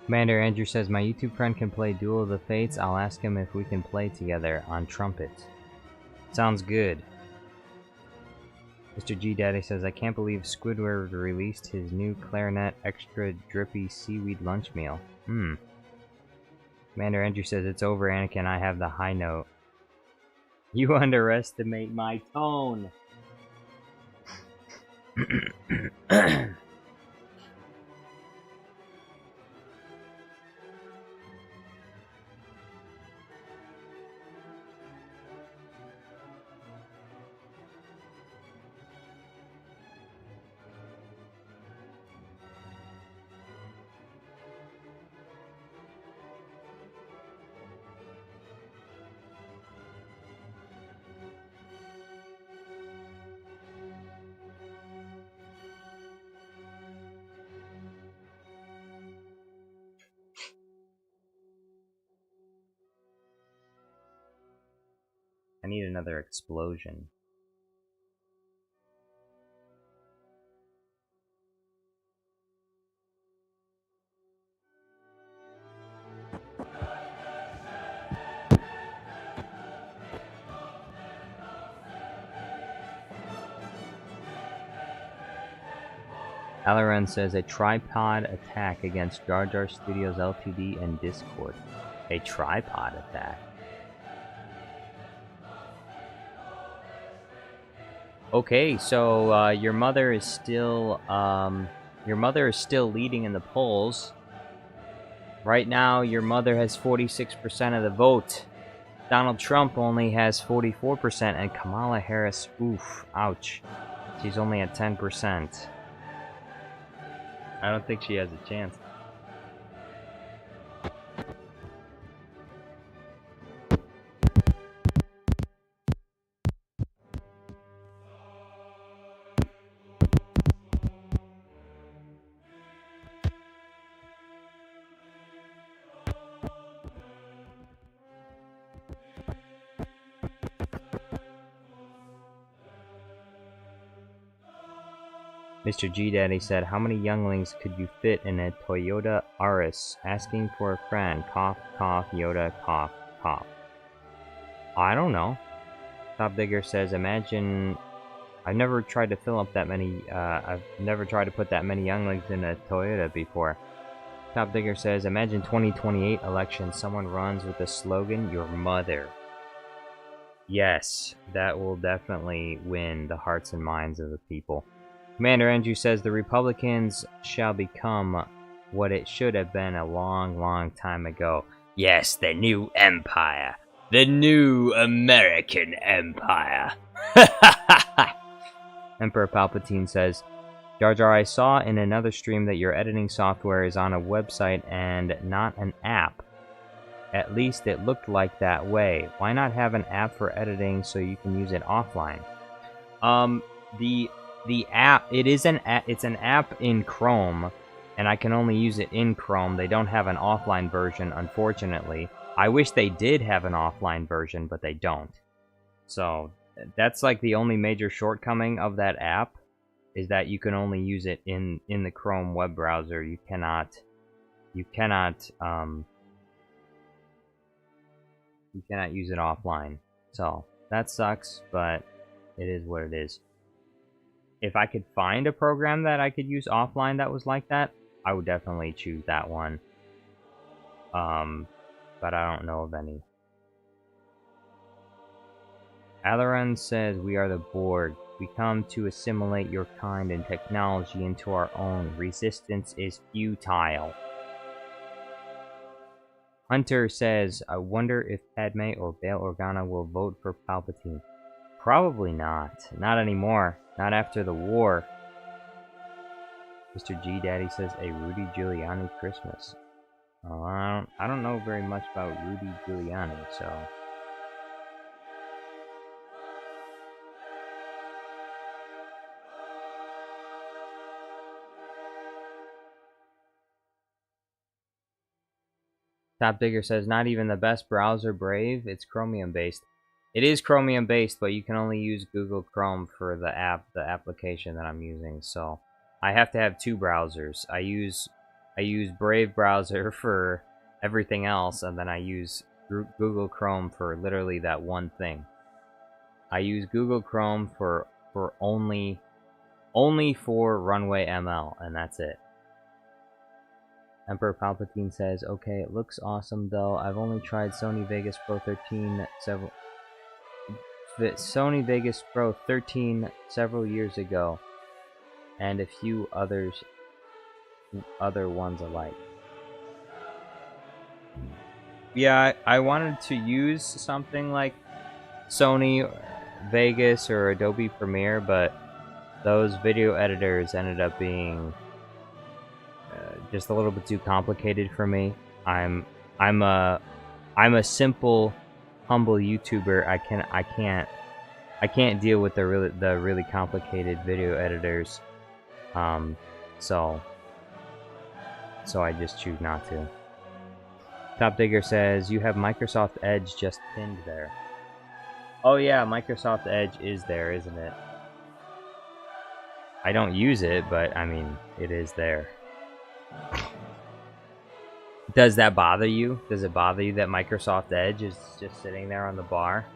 Commander Andrew says, my YouTube friend can play Duel of the Fates. I'll ask him if we can play together on trumpet. Sounds good. Mr. G Daddy says, I can't believe Squidward released his new clarinet extra drippy seaweed lunch meal. Commander Andrew says, it's over, Anakin. I have the high note. You underestimate my tone. I need another explosion. Alaran says a tripod attack against Jar Jar Studios Ltd and Discord. A tripod attack. Okay, so your mother is still leading in the polls. Right now, your mother has 46% of the vote. Donald Trump only has 44%, and Kamala Harris, oof, ouch, she's only at 10%. I don't think she has a chance. Mr. G Daddy said, how many younglings could you fit in a Toyota Aris? Asking for a friend. Cough, cough, Yoda, cough, cough. I don't know. Top Digger says, imagine... I've never tried to fill up that many, I've never tried to put that many younglings in a Toyota before. Top Digger says, imagine 2028 election, someone runs with the slogan, your mother. Yes, that will definitely win the hearts and minds of the people. Commander Andrew says, the Republicans shall become what it should have been a long, long time ago. Yes, the new empire. The new American empire. Emperor Palpatine says, Jar Jar, I saw in another stream that your editing software is on a website and not an app. At least it looked like that way. Why not have an app for editing so you can use it offline? The app, it's an app in Chrome, and I can only use it in Chrome. They don't have an offline version, unfortunately. I wish they did have an offline version, but they don't. So, that's like the only major shortcoming of that app, is that you can only use it in the Chrome web browser. You cannot use it offline. So, that sucks, but it is what it is. If I could find a program that I could use offline that was like that, I would definitely choose that one. But I don't know of any. Alaran says, we are the Borg. We come to assimilate your kind and technology into our own. Resistance is futile. Hunter says, I wonder if Padme or Bail Organa will vote for Palpatine. Probably not. Not anymore. Not after the war. Mr. G Daddy says, a Rudy Giuliani Christmas. Oh, I don't know very much about Rudy Giuliani, so... Top Digger says, not even the best browser, Brave. It's Chromium based. It is Chromium based, but you can only use Google Chrome for the application that I'm using. So I have to have two browsers. I use Brave browser for everything else, and then I use Google Chrome for literally that one thing. I use Google Chrome for only for Runway ML, and that's it. Emperor Palpatine says, okay, it looks awesome though. I've only tried Sony Vegas Pro 13 several years ago, and a few other ones alike. Yeah, I wanted to use something like Sony Vegas or Adobe Premiere, but those video editors ended up being just a little bit too complicated for me. I'm a simple, humble YouTuber. I can't deal with the really complicated video editors. So I just choose not to. Top Digger says, you have Microsoft Edge just pinned there. Oh yeah, Microsoft Edge is there, isn't it? I don't use it, but I mean, it is there. Does that bother you? Does it bother you that Microsoft Edge is just sitting there on the bar?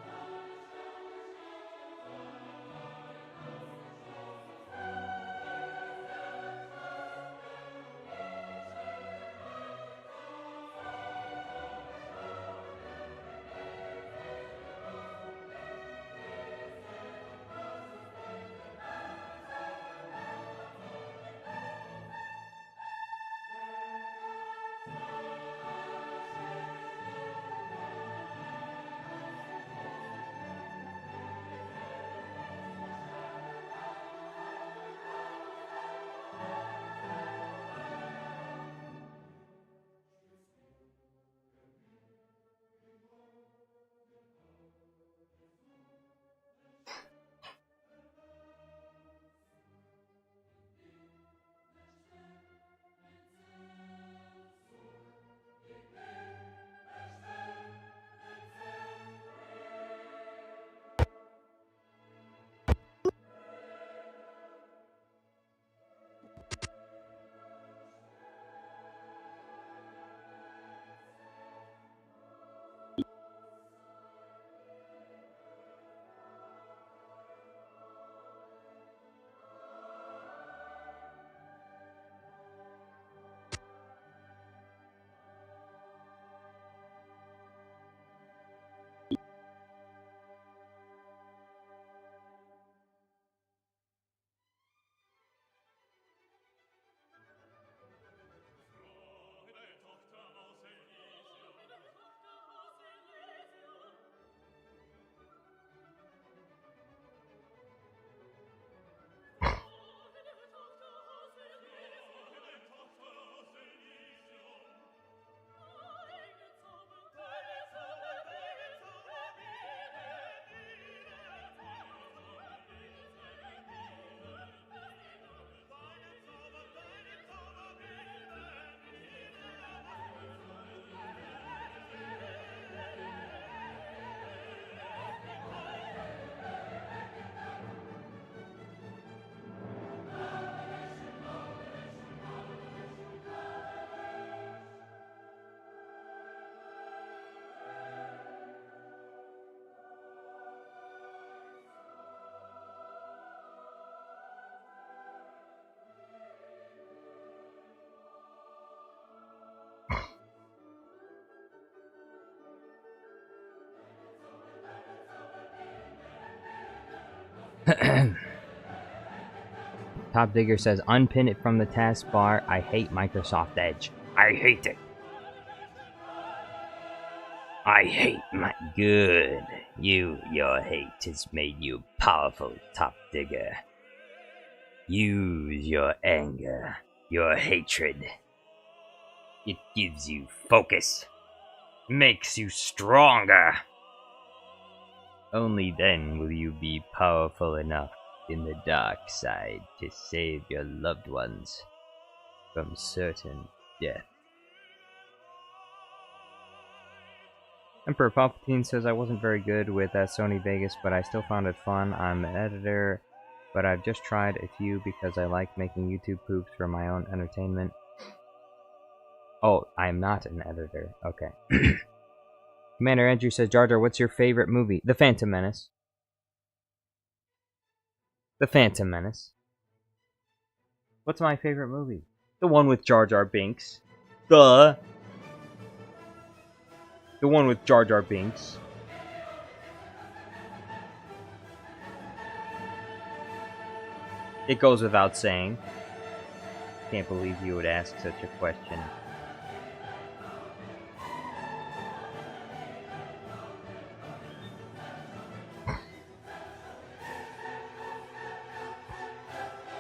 Top Digger says, unpin it from the taskbar. I hate Microsoft Edge. I hate it. I hate my... Good. Your hate has made you powerful, Top Digger. Use your anger, your hatred. It gives you focus. Makes you stronger. Only then will you be powerful enough in the dark side to save your loved ones from certain death. Emperor Palpatine says, I wasn't very good with Sony Vegas, but I still found it fun. I'm an editor, but I've just tried a few because I like making YouTube poops for my own entertainment. Oh, I'm not an editor. Okay. Commander Andrew says, Jar Jar, what's your favorite movie? The Phantom Menace. The Phantom Menace. What's my favorite movie? The one with Jar Jar Binks. The one with Jar Jar Binks. It goes without saying. Can't believe you would ask such a question.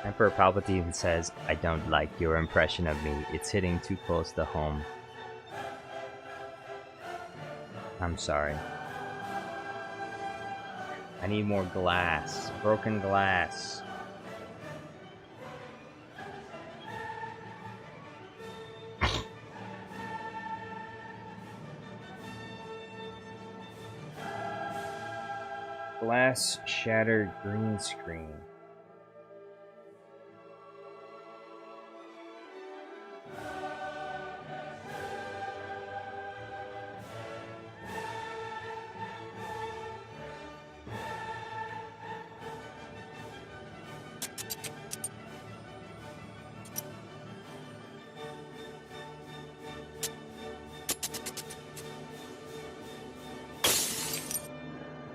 Emperor Palpatine says, I don't like your impression of me. It's hitting too close to home. I'm sorry. I need more glass. Broken glass. Glass shattered green screen.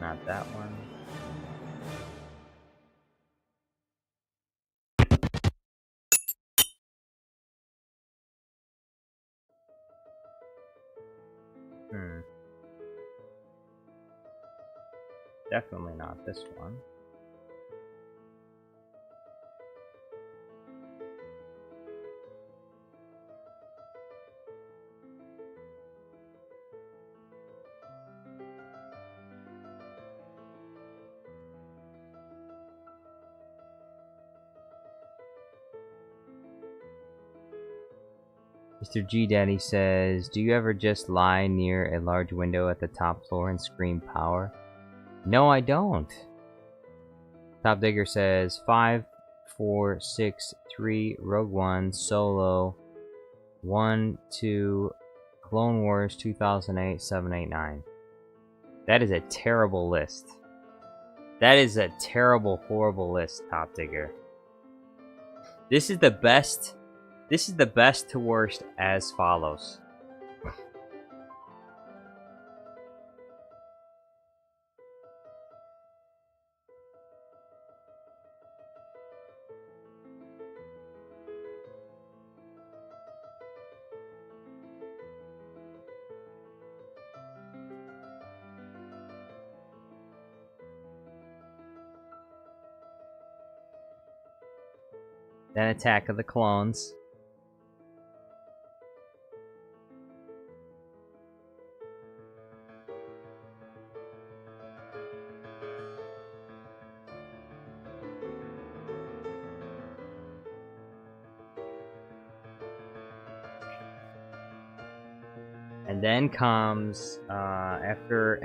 Not that one. Definitely not this one. Mr. G Daddy says, do you ever just lie near a large window at the top floor and scream power? No, I don't. Top Digger says, 5, 4, 6, 3, Rogue One, Solo, 1, 2, Clone Wars 2008, 7, 8, 9. That is a terrible list. That is a terrible, horrible list, Top Digger. This is the best. This is the best to worst as follows. Then Attack of the Clones. And then comes after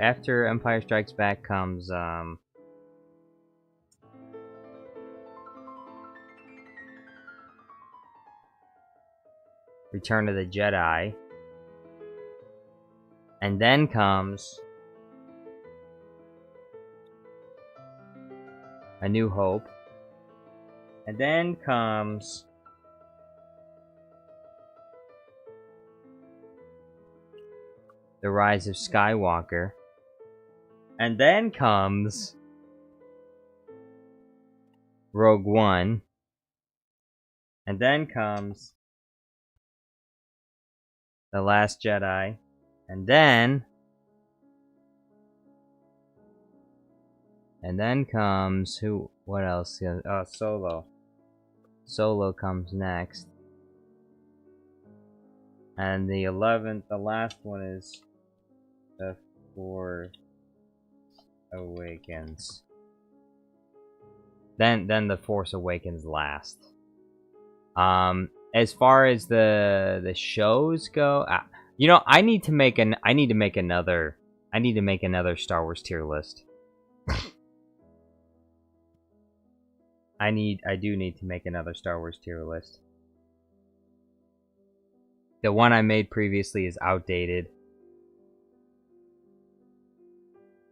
Empire Strikes Back comes Return of the Jedi. And then comes A New Hope. And then comes The Rise of Skywalker. And then comes Rogue One. And then comes The Last Jedi. And then comes what else? Oh, Solo. Solo comes next. And the 11th, the last one is The Force Awakens. Then The Force Awakens last. As far as the shows go, you know, I need to make another Star Wars tier list. I do need to make another Star Wars tier list. The one I made previously is outdated.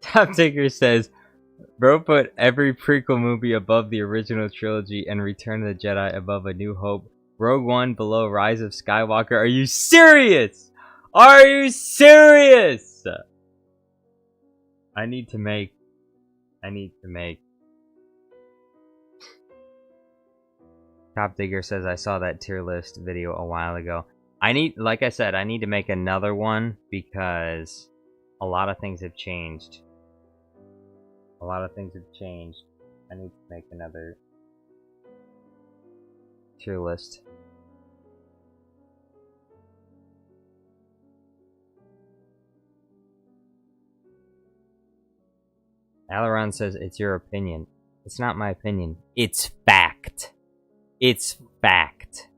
Top Ticker says, bro put every prequel movie above the original trilogy and Return of the Jedi above A New Hope. Rogue One below Rise of Skywalker. Are you serious? Are you serious? I need to make... Top Digger says, I saw that tier list video a while ago. Like I said, I need to make another one because a lot of things have changed. I need to make another tier list. Alaron says, it's your opinion. It's not my opinion. It's fact. It's fact.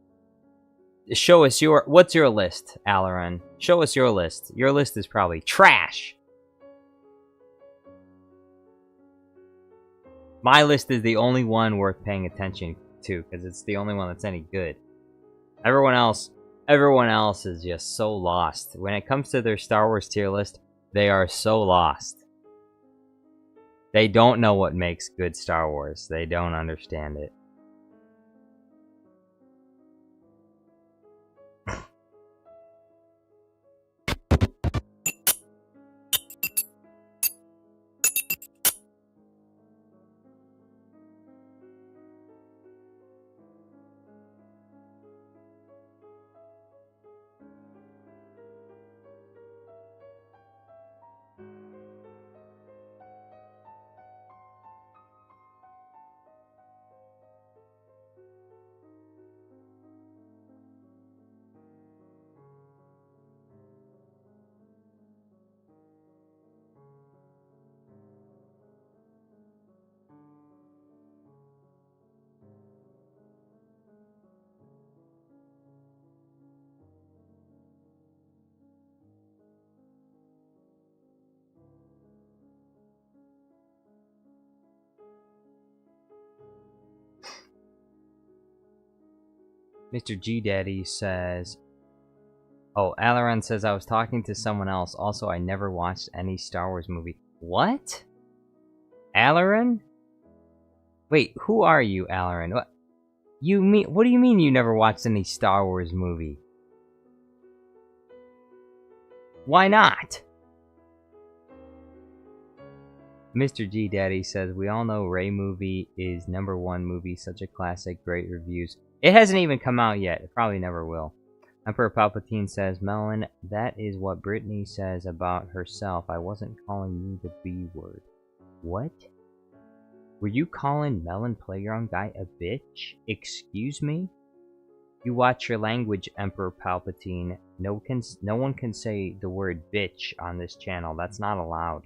Show us what's your list, Alaron? Show us your list. Your list is probably trash. My list is the only one worth paying attention to, because it's the only one that's any good. Everyone else is just so lost. When it comes to their Star Wars tier list, they are so lost. They don't know what makes good Star Wars. They don't understand it. Mr. G Daddy says, oh, Alaron says, I was talking to someone else. Also, I never watched any Star Wars movie. What? Alaron? Wait, who are you, Alaron? What do you mean you never watched any Star Wars movie? Why not? Mr. G Daddy says, we all know Rey movie is #1 movie, such a classic, great reviews. It hasn't even come out yet. It probably never will. Emperor Palpatine says, Melon, that is what Brittany says about herself. I wasn't calling you the B word. What? Were you calling Melon Playground Guy a bitch? Excuse me? You watch your language, Emperor Palpatine. No one can say the word bitch on this channel. That's not allowed.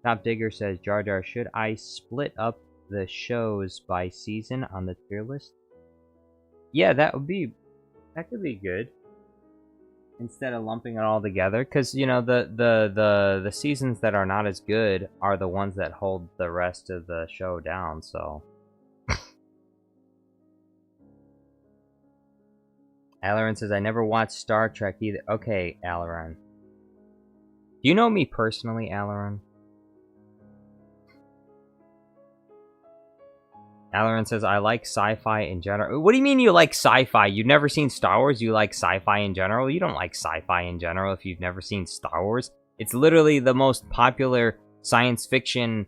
Top Digger says, Jar Jar, should I split up the shows by season on the tier list? Yeah, that could be good. Instead of lumping it all together, because you know the seasons that are not as good are the ones that hold the rest of the show down. So, Alaron says, I never watched Star Trek either. Okay, Alaron. Do you know me personally, Alaron? Alaron says, I like sci-fi in general. What do you mean you like sci-fi? You've never seen Star Wars? You like sci-fi in general? You don't like sci-fi in general if you've never seen Star Wars. It's literally the most popular science fiction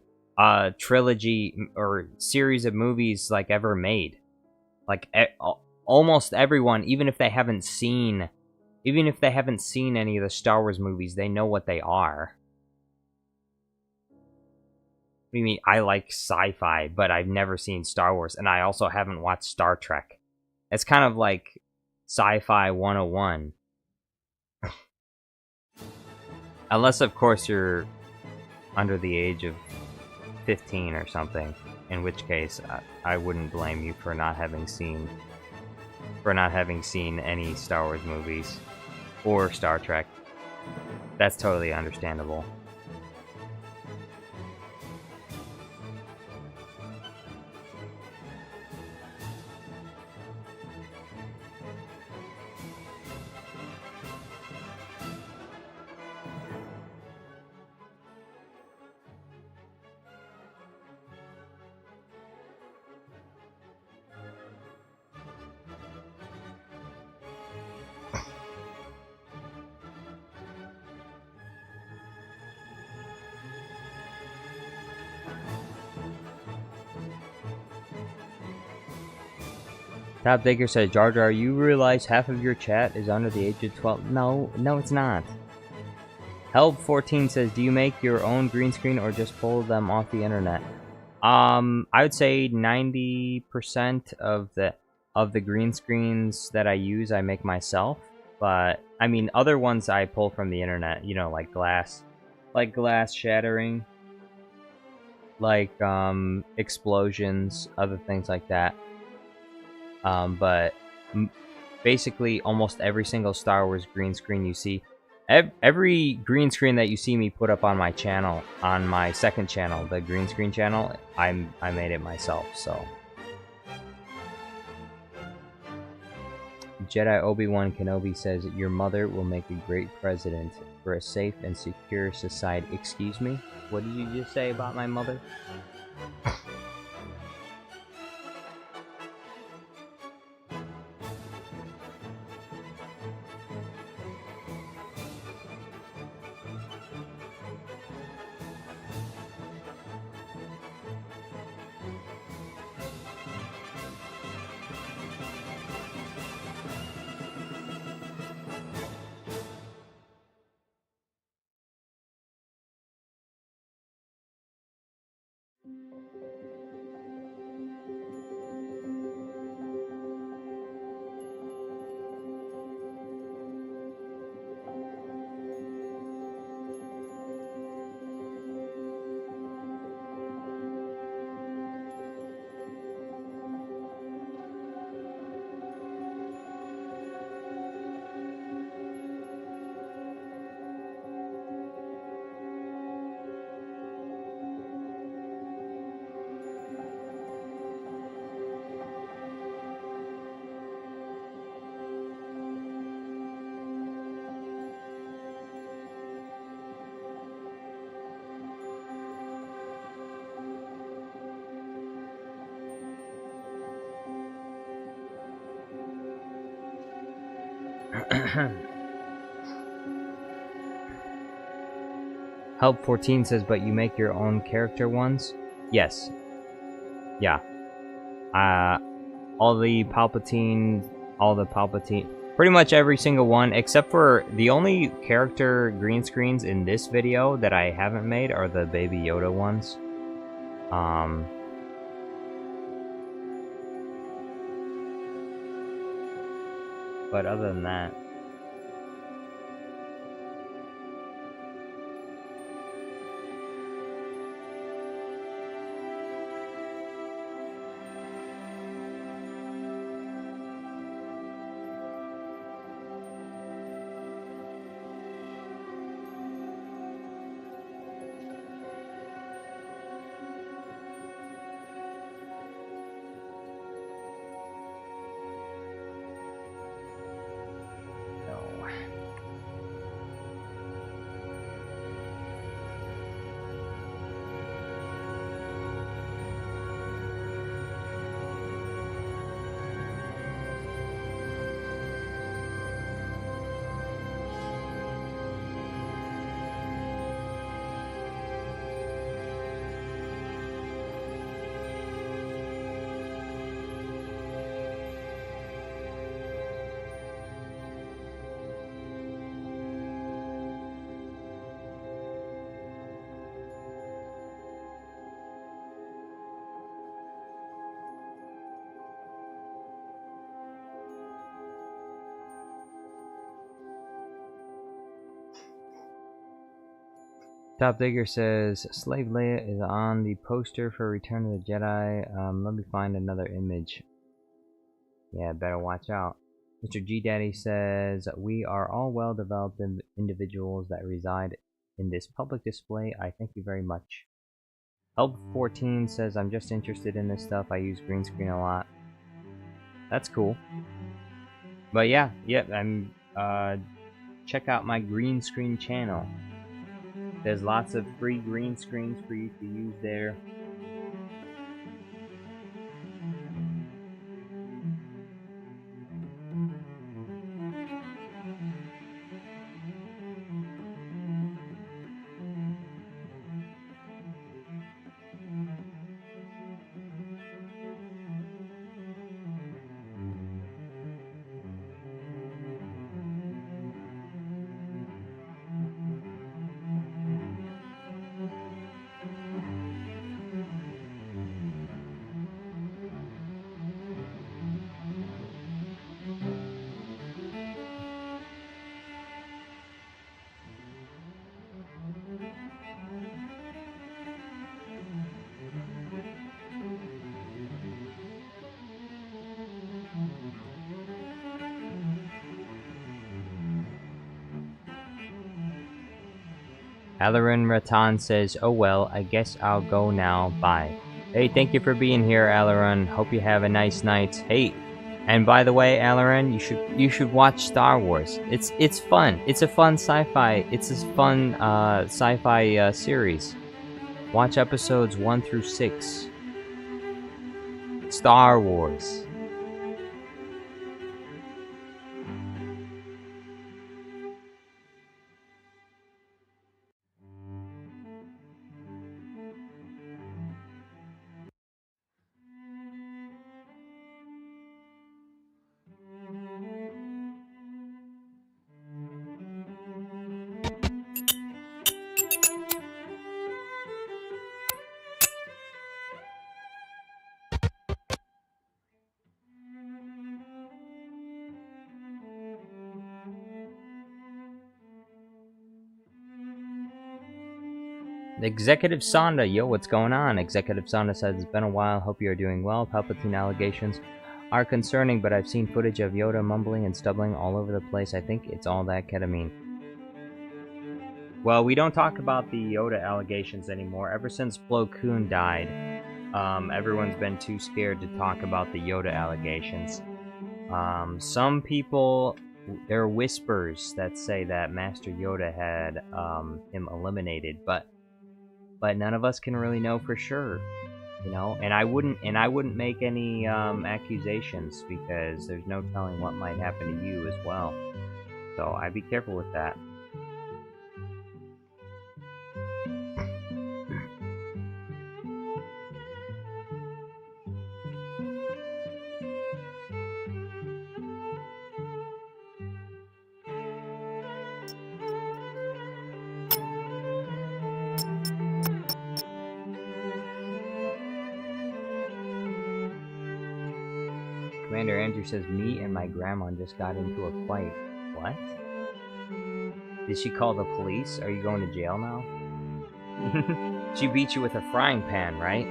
trilogy or series of movies like ever made. Like almost everyone, even if they haven't seen any of the Star Wars movies, they know what they are. What do you mean? I like sci-fi, but I've never seen Star Wars, and I also haven't watched Star Trek. It's kind of like sci-fi 101. Unless, of course, you're under the age of 15 or something, in which case I wouldn't blame you for not having seen any Star Wars movies or Star Trek. That's totally understandable. Top Digger says, Jar Jar, you realize half of your chat is under the age of 12? No, it's not. Help 14 says, do you make your own green screen or just pull them off the internet? I would say 90% of the green screens that I use I make myself, but I mean other ones I pull from the internet, you know, like glass shattering, like explosions, other things like that. But basically almost every single Star Wars green screen you see, every green screen that you see me put up on my channel, on my second channel, the green screen channel, I made it myself, so. Jedi Obi-Wan Kenobi says, your mother will make a great president for a safe and secure society. Excuse me? What did you just say about my mother? Help 14 says, but you make your own character ones? Yes. Yeah. All the Palpatine, pretty much every single one, except for the only character green screens in this video that I haven't made are the Baby Yoda ones. But other than that, Top Digger says Slave Leia is on the poster for Return of the Jedi. Let me find another image. Yeah, better watch out. Mr. G Daddy says we are all well-developed individuals that reside in this public display. I thank you very much. Help 14 says I'm just interested in this stuff. I use green screen a lot. That's cool. But yeah, I'm check out my green screen channel. There's lots of free green screens for you to use there. Alarin Ratan says, oh well, I guess I'll go now, bye. Hey, thank you for being here, Alarin. Hope you have a nice night. Hey, and by the way, Alarin, you should watch Star Wars. It's fun. It's a fun sci-fi. It's a fun sci-fi series. Watch episodes 1 through 6. Star Wars. Executive Sonda, yo, what's going on? Executive Sonda says, it's been a while, hope you are doing well. Palpatine allegations are concerning, but I've seen footage of Yoda mumbling and stumbling all over the place. I think it's all that ketamine. Well, we don't talk about the Yoda allegations anymore. Ever since Plo Koon died, everyone's been too scared to talk about the Yoda allegations. Some people, there are whispers that say that Master Yoda had him eliminated, but none of us can really know for sure, you know. And I wouldn't make any accusations because there's no telling what might happen to you as well. So I'd be careful with that. Commander Andrew says, me and my grandma just got into a fight. What? Did she call the police? Are you going to jail now? She beat you with a frying pan, right?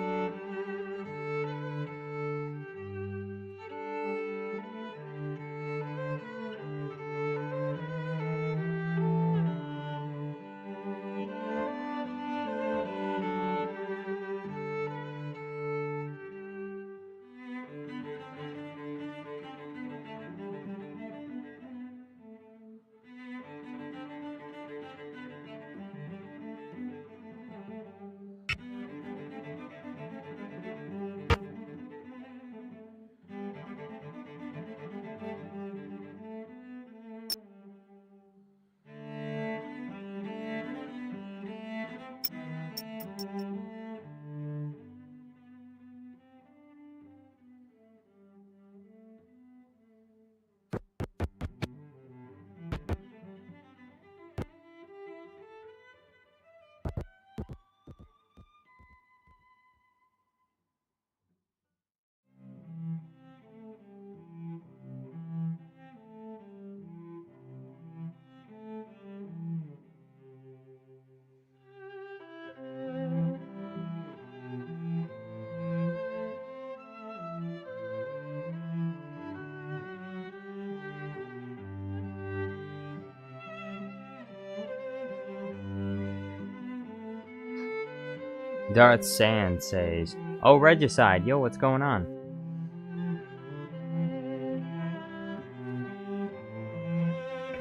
Darth Sand says, "Oh, Regicide, yo, what's going on?"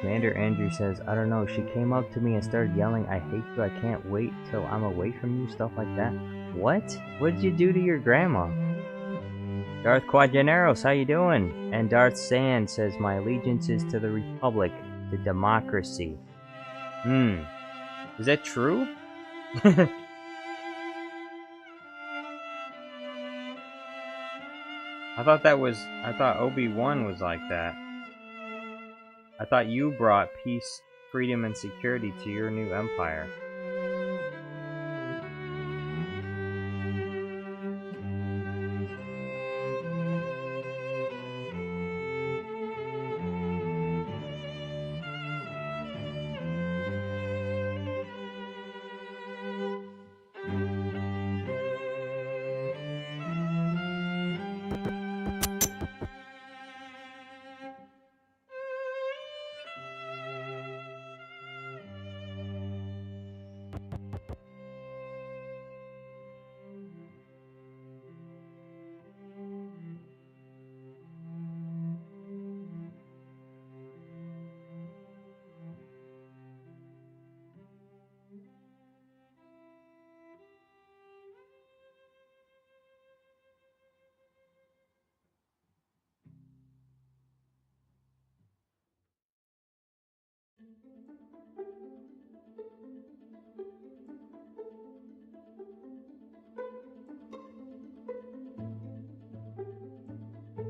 Commander Andrew says, "I don't know, she came up to me and started yelling, 'I hate you, I can't wait till I'm away from you,' stuff like that." What? What did you do to your grandma? Darth Quadraneros, how you doing? And Darth Sand says, "My allegiance is to the Republic, to democracy." Is that true? I thought Obi-Wan was like that. I thought you brought peace, freedom, and security to your new empire.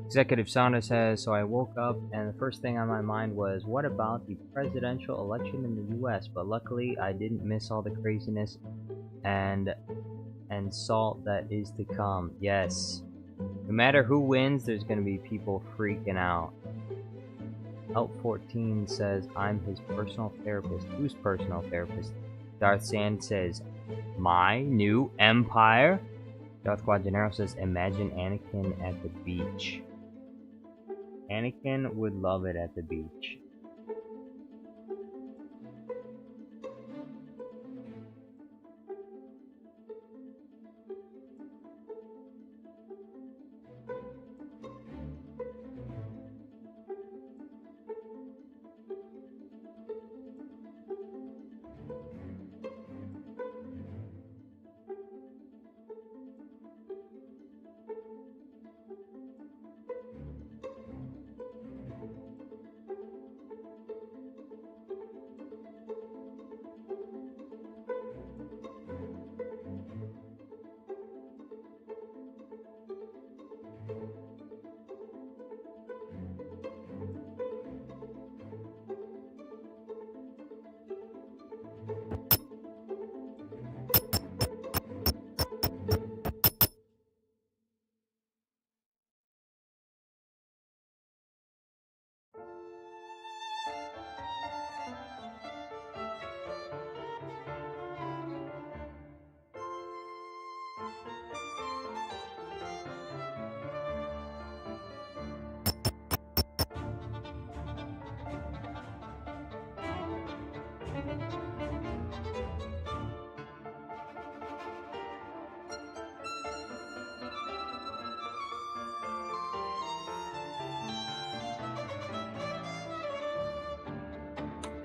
Executive Sauna says, "So I woke up and the first thing on my mind was, what about the presidential election in the US? But luckily I didn't miss all the craziness and salt that is to come." Yes. No matter who wins, there's gonna be people freaking out. Help 14 says, "I'm his personal therapist." Who's personal therapist? Darth Sand says, "My new empire?" Darth Quadraro says, "Imagine Anakin at the beach." Anakin would love it at the beach.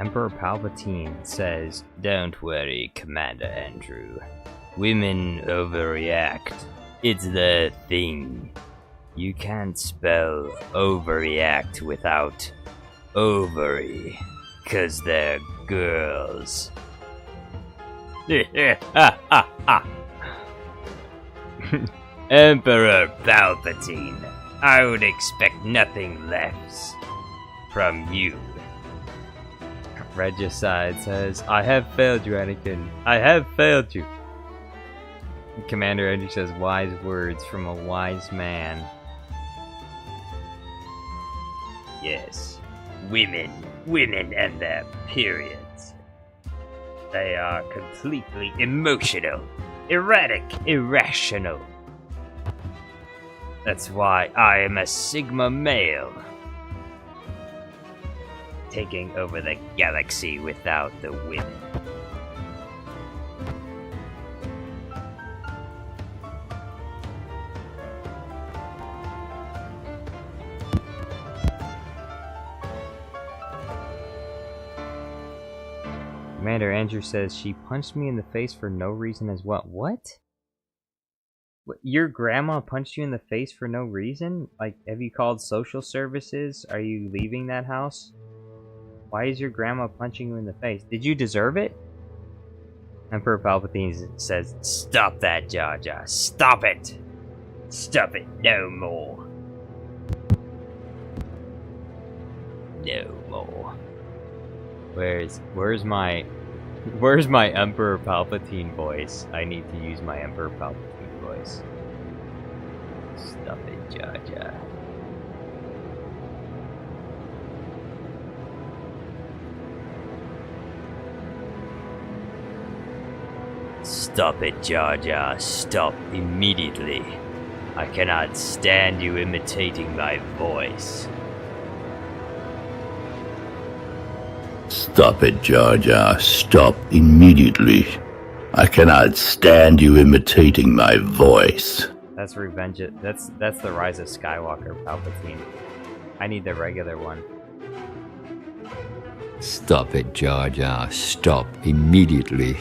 Emperor Palpatine says, "Don't worry, Commander Andrew. Women overreact. It's their thing. You can't spell overreact without ovary, 'cause they're girls." Emperor Palpatine, I would expect nothing less from you. Regicide says, "I have failed you, Anakin. I have failed you." Commander Andrew says, "Wise words from a wise man." Yes. Women and their periods. They are completely emotional, erratic, irrational. That's why I am a Sigma male, taking over the galaxy without the women. Commander Andrew says she punched me in the face for no reason as well. What? Your grandma punched you in the face for no reason? Like, have you called social services? Are you leaving that house? Why is your grandma punching you in the face? Did you deserve it? Emperor Palpatine says, "Stop that, Jar Jar. Stop it! Stop it no more. No more." Where's my Emperor Palpatine voice? I need to use my Emperor Palpatine voice. Stop it, Jar Jar. Stop it, Jar Jar. Stop immediately. I cannot stand you imitating my voice.
Stop it, Jar Jar. Stop immediately. I cannot stand you imitating my voice.
That's Revenge. That's the Rise of Skywalker Palpatine. I need the regular one.
Stop it, Jar Jar. Stop immediately.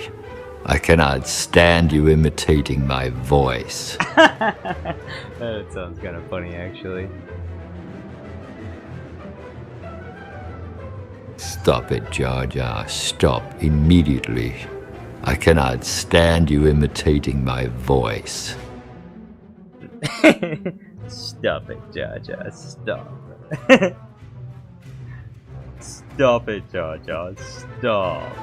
I cannot stand you imitating my voice.
That sounds kind of funny, actually.
Stop it, Jar Jar. Stop immediately. I cannot stand you imitating my voice.
Stop it, Jar Jar. Stop. Stop it, Jar Jar. Stop.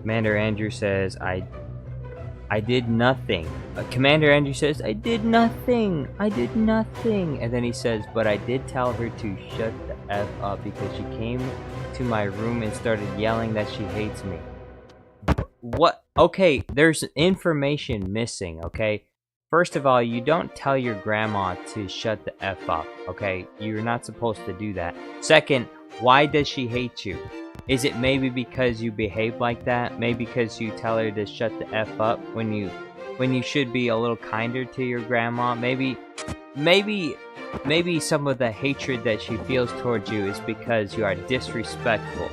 Commander Andrew says, I did nothing. Commander Andrew says, I did nothing. I did nothing. And then he says, but I did tell her to shut the F up because she came to my room and started yelling that she hates me. What? Okay, there's information missing, okay? First of all, you don't tell your grandma to shut the F up, okay? You're not supposed to do that. Second, why does she hate you? Is it maybe because you behave like that? Maybe because you tell her to shut the F up when you should be a little kinder to your grandma? Maybe some of the hatred that she feels towards you is because you are disrespectful.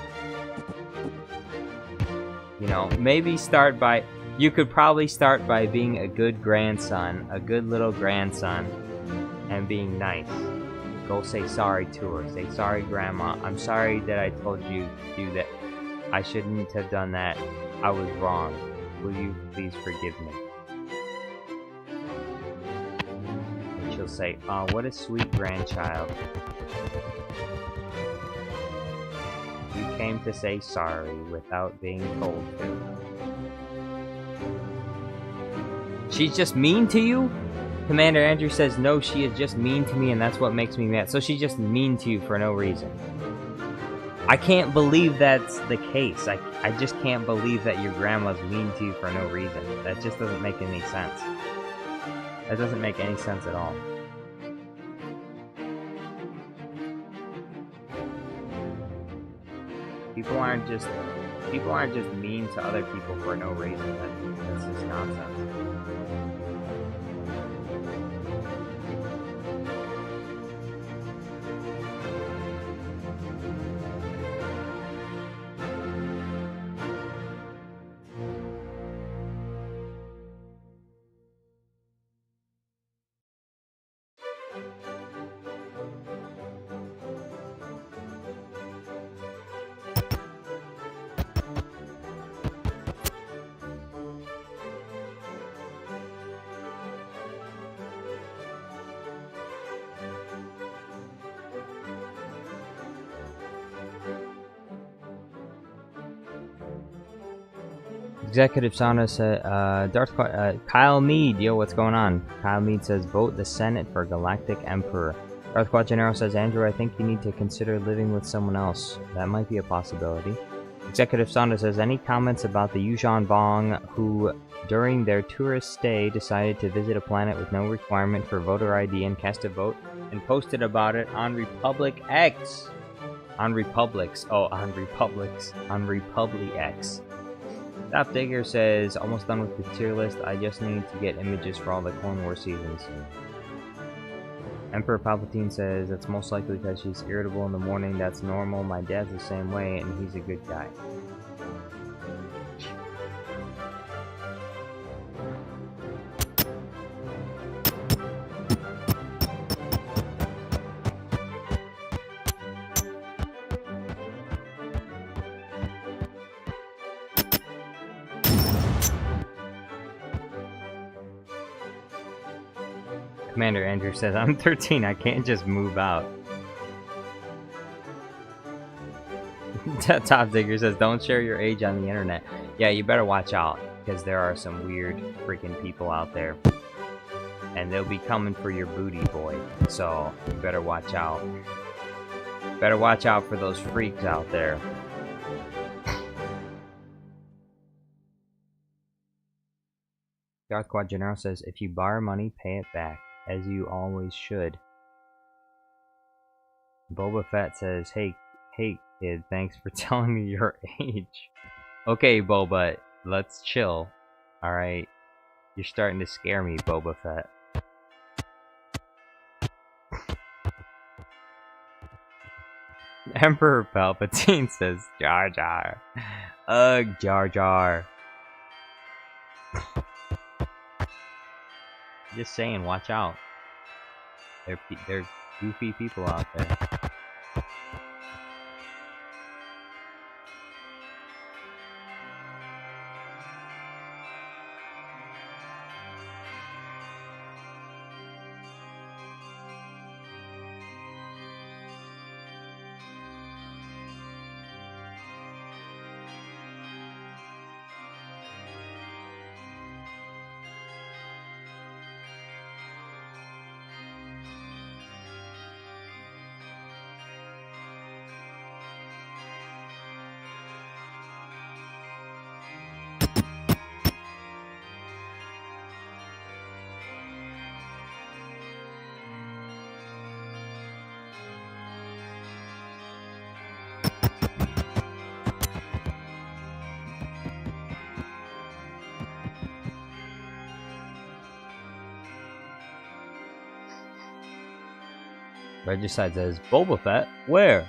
You know, you could probably start by being a good grandson, a good little grandson, and being nice. Go say sorry to her. Say, sorry, Grandma. I'm sorry that I told you to do that. I shouldn't have done that. I was wrong. Will you please forgive me? And she'll say, oh, what a sweet grandchild. You came to say sorry without being told to. She's just mean to you? Commander Andrew says, no, she is just mean to me and that's what makes me mad. So she's just mean to you for no reason. I can't believe that's the case. I just can't believe that your grandma's mean to you for no reason. That just doesn't make any sense. That doesn't make any sense at all. People aren't just mean to other people for no reason. That's just nonsense. Executive Sauna said, Kyle Mead, yo, what's going on? Kyle Mead says, vote the Senate for Galactic Emperor. Darth Quad Gennaro says, Andrew, I think you need to consider living with someone else. That might be a possibility. Executive Sauna says, any comments about the Yuuzhan Vong who, during their tourist stay, decided to visit a planet with no requirement for voter ID and cast a vote, and posted about it on Republic X? On Republics. Oh, on Republics. On Republic X. Top Digger says, almost done with the tier list. I just need to get images for all the Clone Wars seasons. Emperor Palpatine says, that's most likely because she's irritable in the morning. That's normal. My dad's the same way, and he's a good guy. Commander Andrew says, I'm 13, I can't just move out. Top Digger says, don't share your age on the internet. Yeah, you better watch out, because there are some weird freaking people out there. And they'll be coming for your booty, boy. So, you better watch out. Better watch out for those freaks out there. Darth Quad General says, if you borrow money, pay it back. As you always should. Boba Fett says, hey kid, thanks for telling me your age. Okay, Boba, let's chill. Alright. You're starting to scare me, Boba Fett. Emperor Palpatine says, Jar Jar. Ugh, Jar Jar. Just saying, watch out. They're goofy people out there. Regicide says, Boba Fett? Where?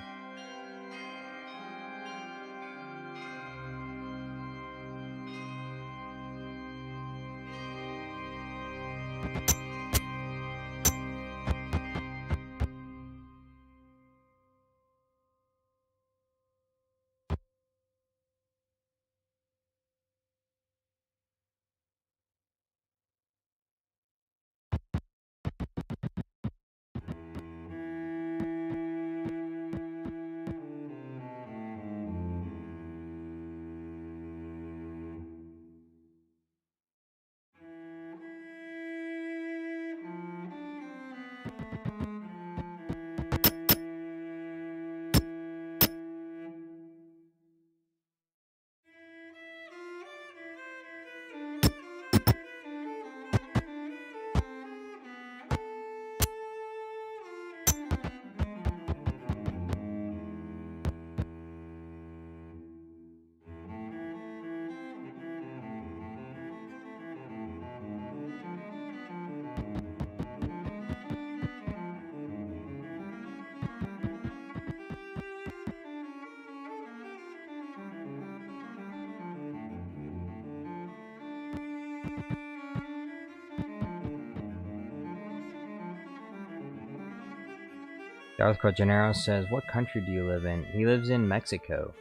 Darth Gennaro says, what country do you live in? He lives in Mexico.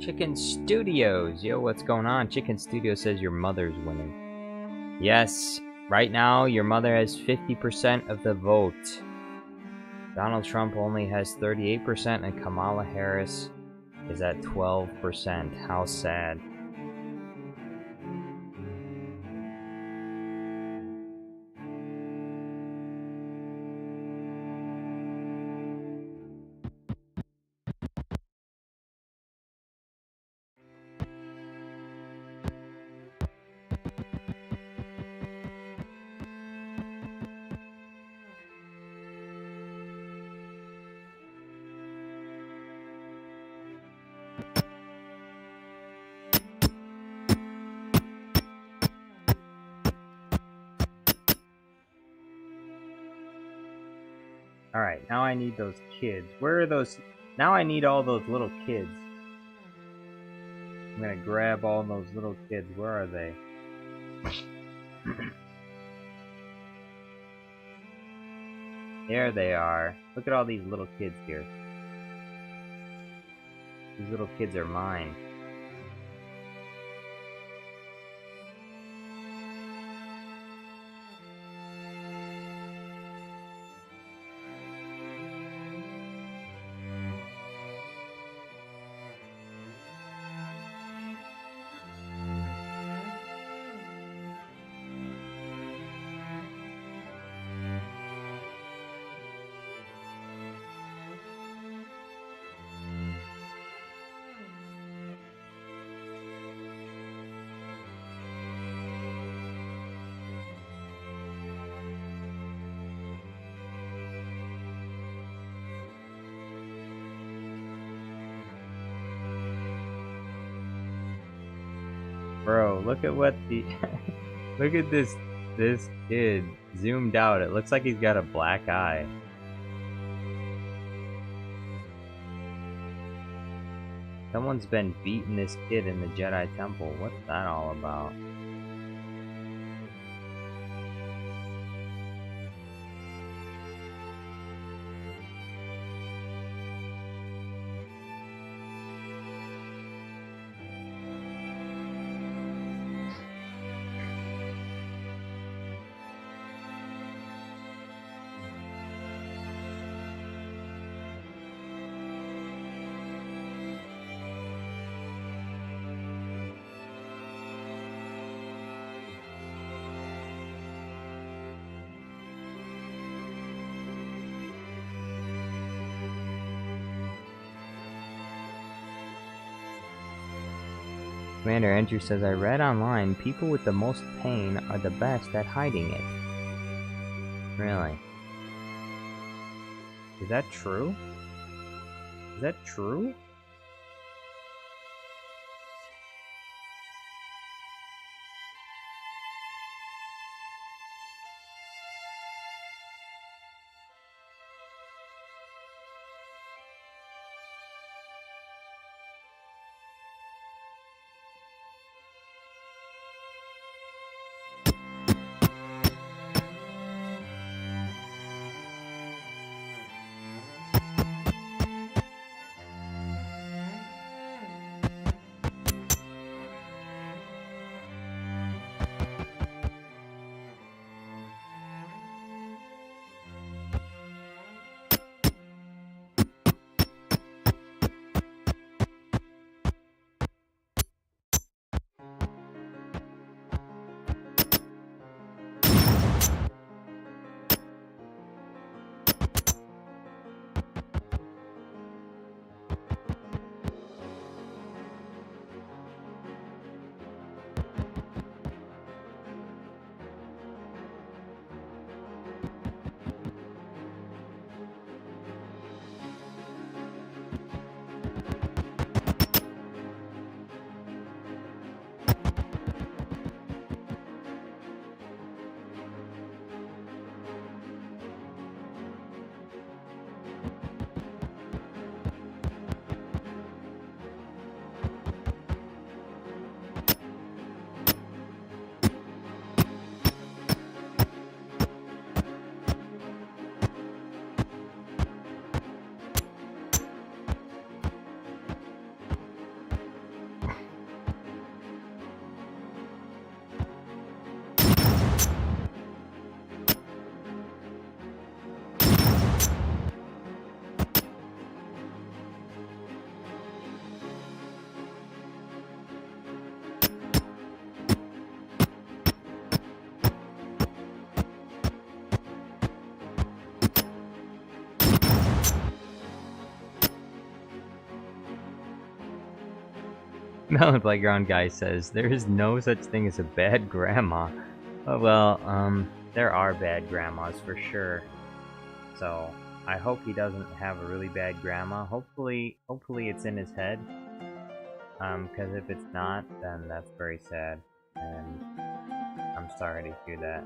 Chicken Studios. Yo, what's going on? Chicken Studios says your mother's winning. Yes, right now your mother has 50% of the vote. Donald Trump only has 38% and Kamala Harris is at 12%. How sad. Alright, now I need those kids. Where are those? Now I need all those little kids. I'm gonna grab all those little kids. Where are they? There they are. Look at all these little kids here. These little kids are mine. Bro, look at what the look at this kid zoomed out. It looks like he's got a black eye. Someone's been beating this kid in the Jedi Temple. What's that all about? Commander Andrew says, I read online, people with the most pain are the best at hiding it. Really? Is that true? Is that true? Melon Playground Guy says, there is no such thing as a bad grandma. Oh, well, there are bad grandmas for sure. So, I hope he doesn't have a really bad grandma. Hopefully it's in his head. Because if it's not, then that's very sad. And I'm sorry to hear that.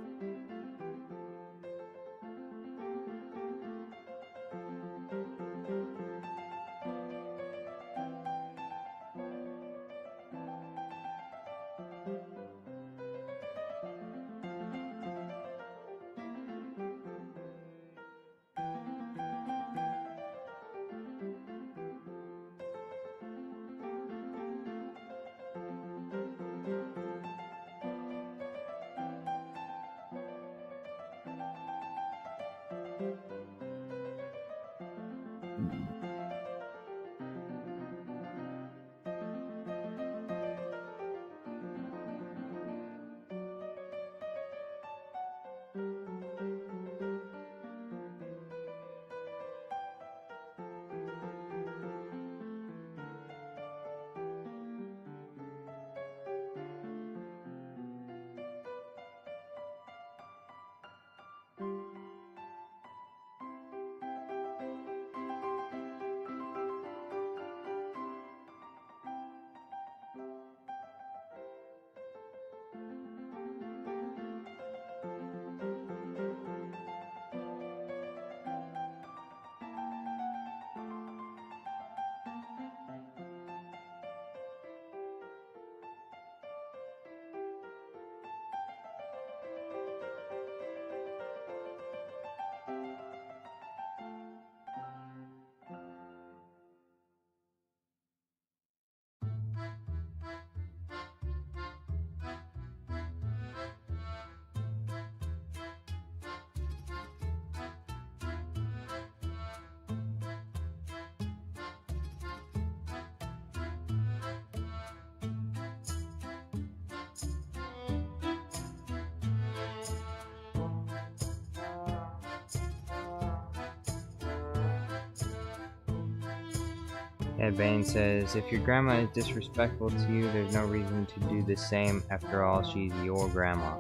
Ed Bain says, if your grandma is disrespectful to you, there's no reason to do the same. After all, she's your grandma.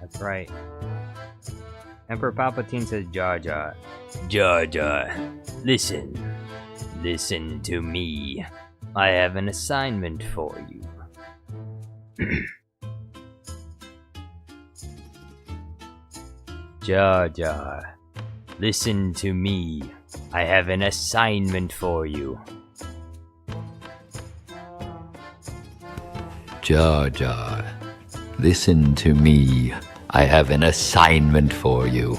That's right. Emperor Palpatine says, Jar Jar. Jar Jar, listen. Listen to me. I have an assignment for you. Jar Jar, listen to me. I have an assignment for you.
Jar Jar, listen to me. I have an assignment for you.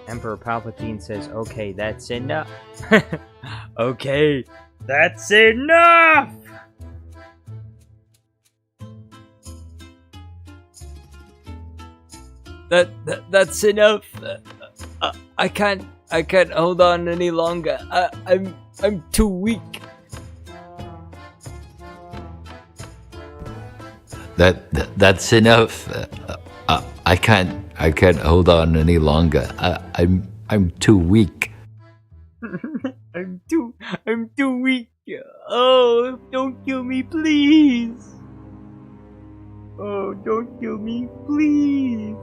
Emperor Palpatine says, okay, that's enough. Okay, that's enough! That's enough. I can't hold on any longer. I'm too weak.
That's enough. I can't hold on any longer. I'm too weak.
I'm too weak. Oh, don't kill me, please. Oh, don't kill me, please.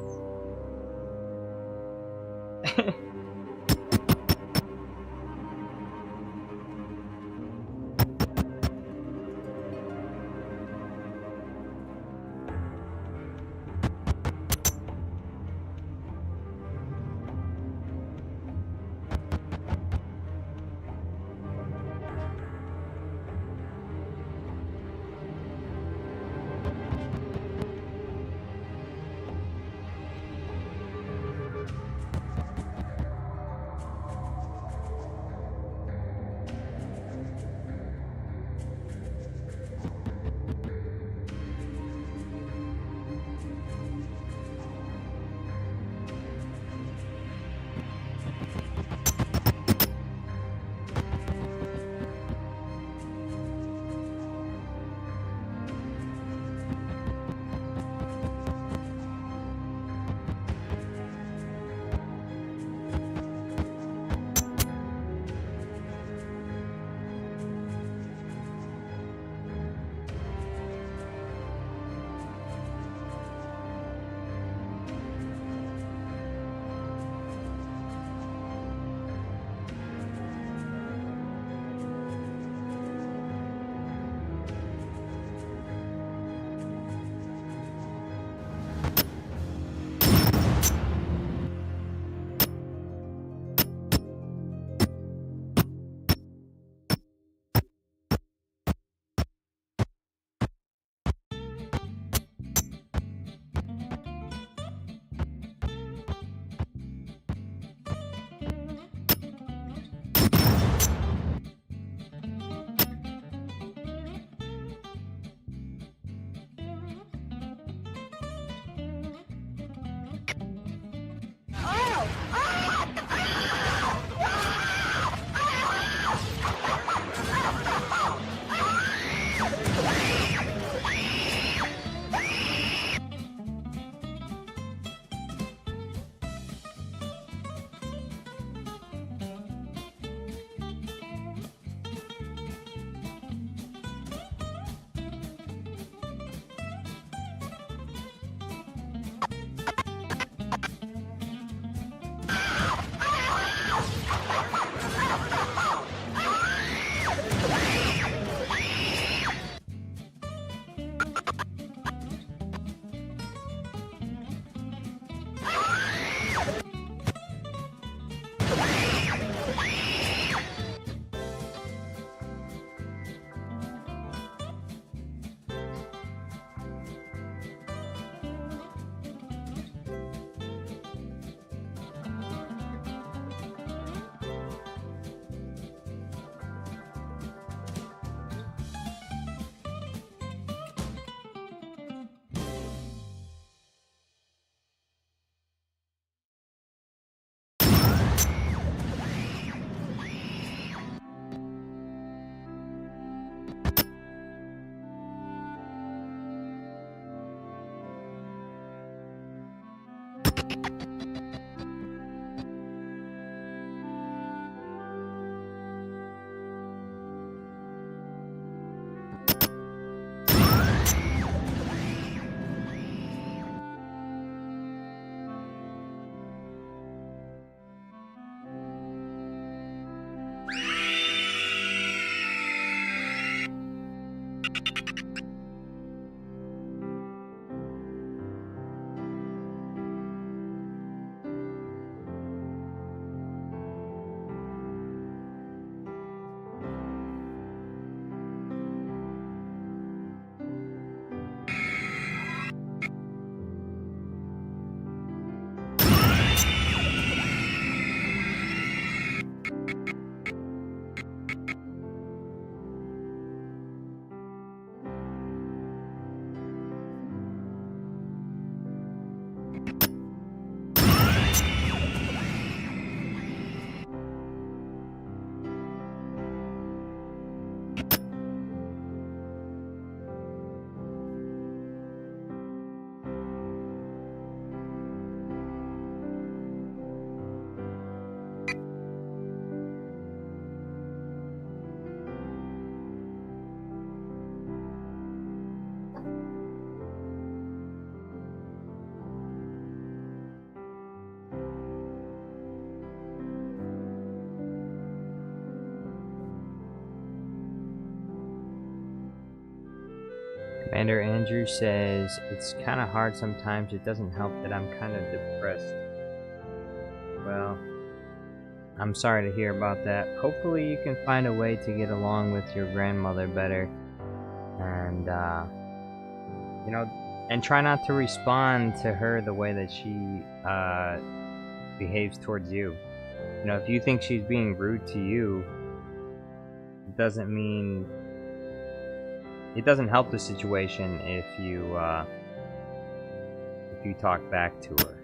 Commander Andrew says, it's kind of hard sometimes. It doesn't help that I'm kind of depressed. Well, I'm sorry to hear about that. Hopefully you can find a way to get along with your grandmother better. And, you know, and try not to respond to her the way that she behaves towards you. You know, if you think she's being rude to you, it doesn't mean... It doesn't help the situation if you talk back to her.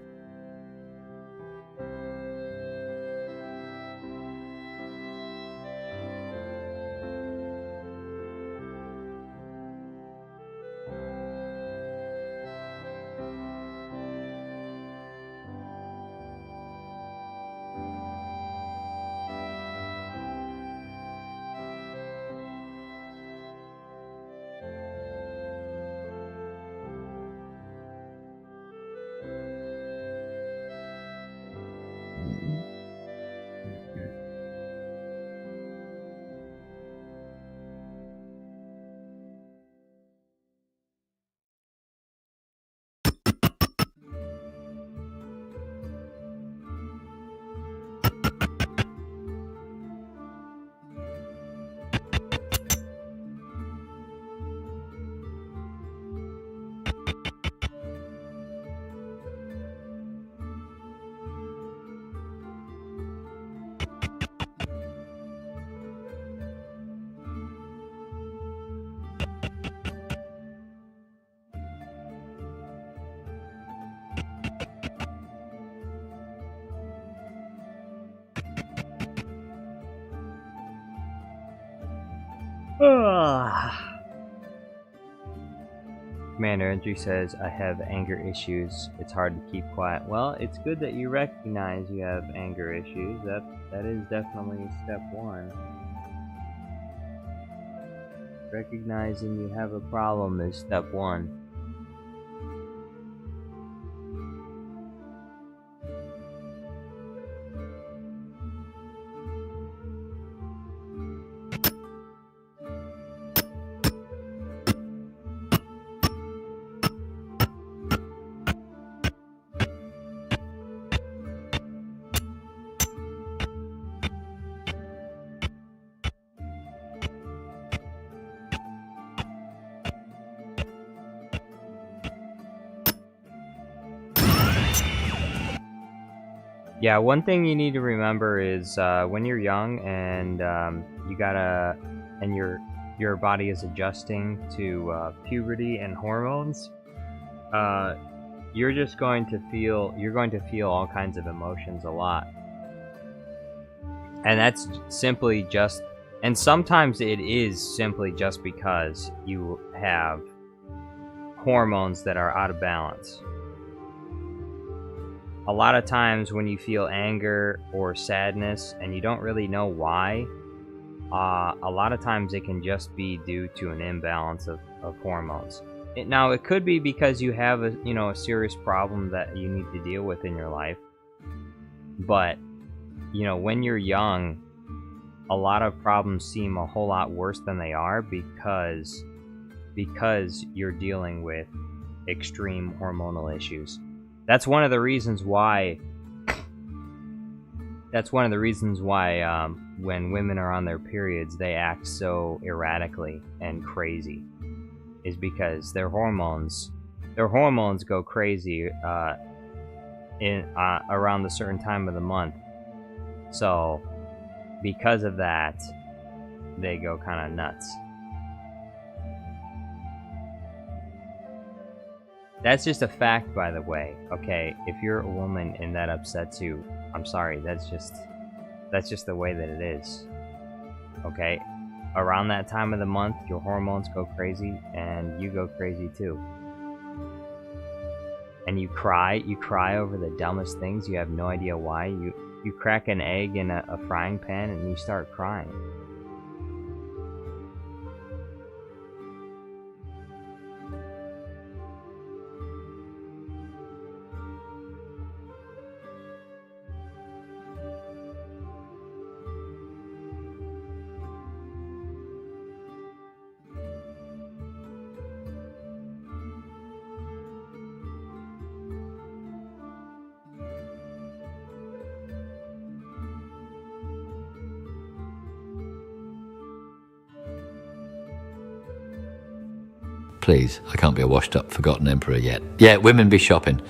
Commander Andrew says, I have anger issues. It's hard to keep quiet. Well, it's good that you recognize you have anger issues. That is definitely step one. Recognizing you have a problem is step one. Yeah, one thing you need to remember is when you're young and your body is adjusting to puberty and hormones, you're going to feel all kinds of emotions a lot, and that's simply just, and sometimes it is simply just because you have hormones that are out of balance. A lot of times when you feel anger or sadness and you don't really know why, a lot of times it can just be due to an imbalance of hormones. Now, it could be because you have a serious problem that you need to deal with in your life. But, when you're young, a lot of problems seem a whole lot worse than they are because you're dealing with extreme hormonal issues. That's one of the reasons why when women are on their periods, they act so erratically and crazy, is because their hormones go crazy around the certain time of the month. So because of that, they go kind of nuts. That's just a fact, by the way. Okay, if you're a woman and that upsets you, I'm sorry. That's just the way that it is. Okay, around that time of the month, your hormones go crazy, and you go crazy too. And you cry over the dumbest things. You have no idea why. You crack an egg in a frying pan, and you start crying.
Please, I can't be a washed-up, forgotten emperor yet. Yeah, women be shopping.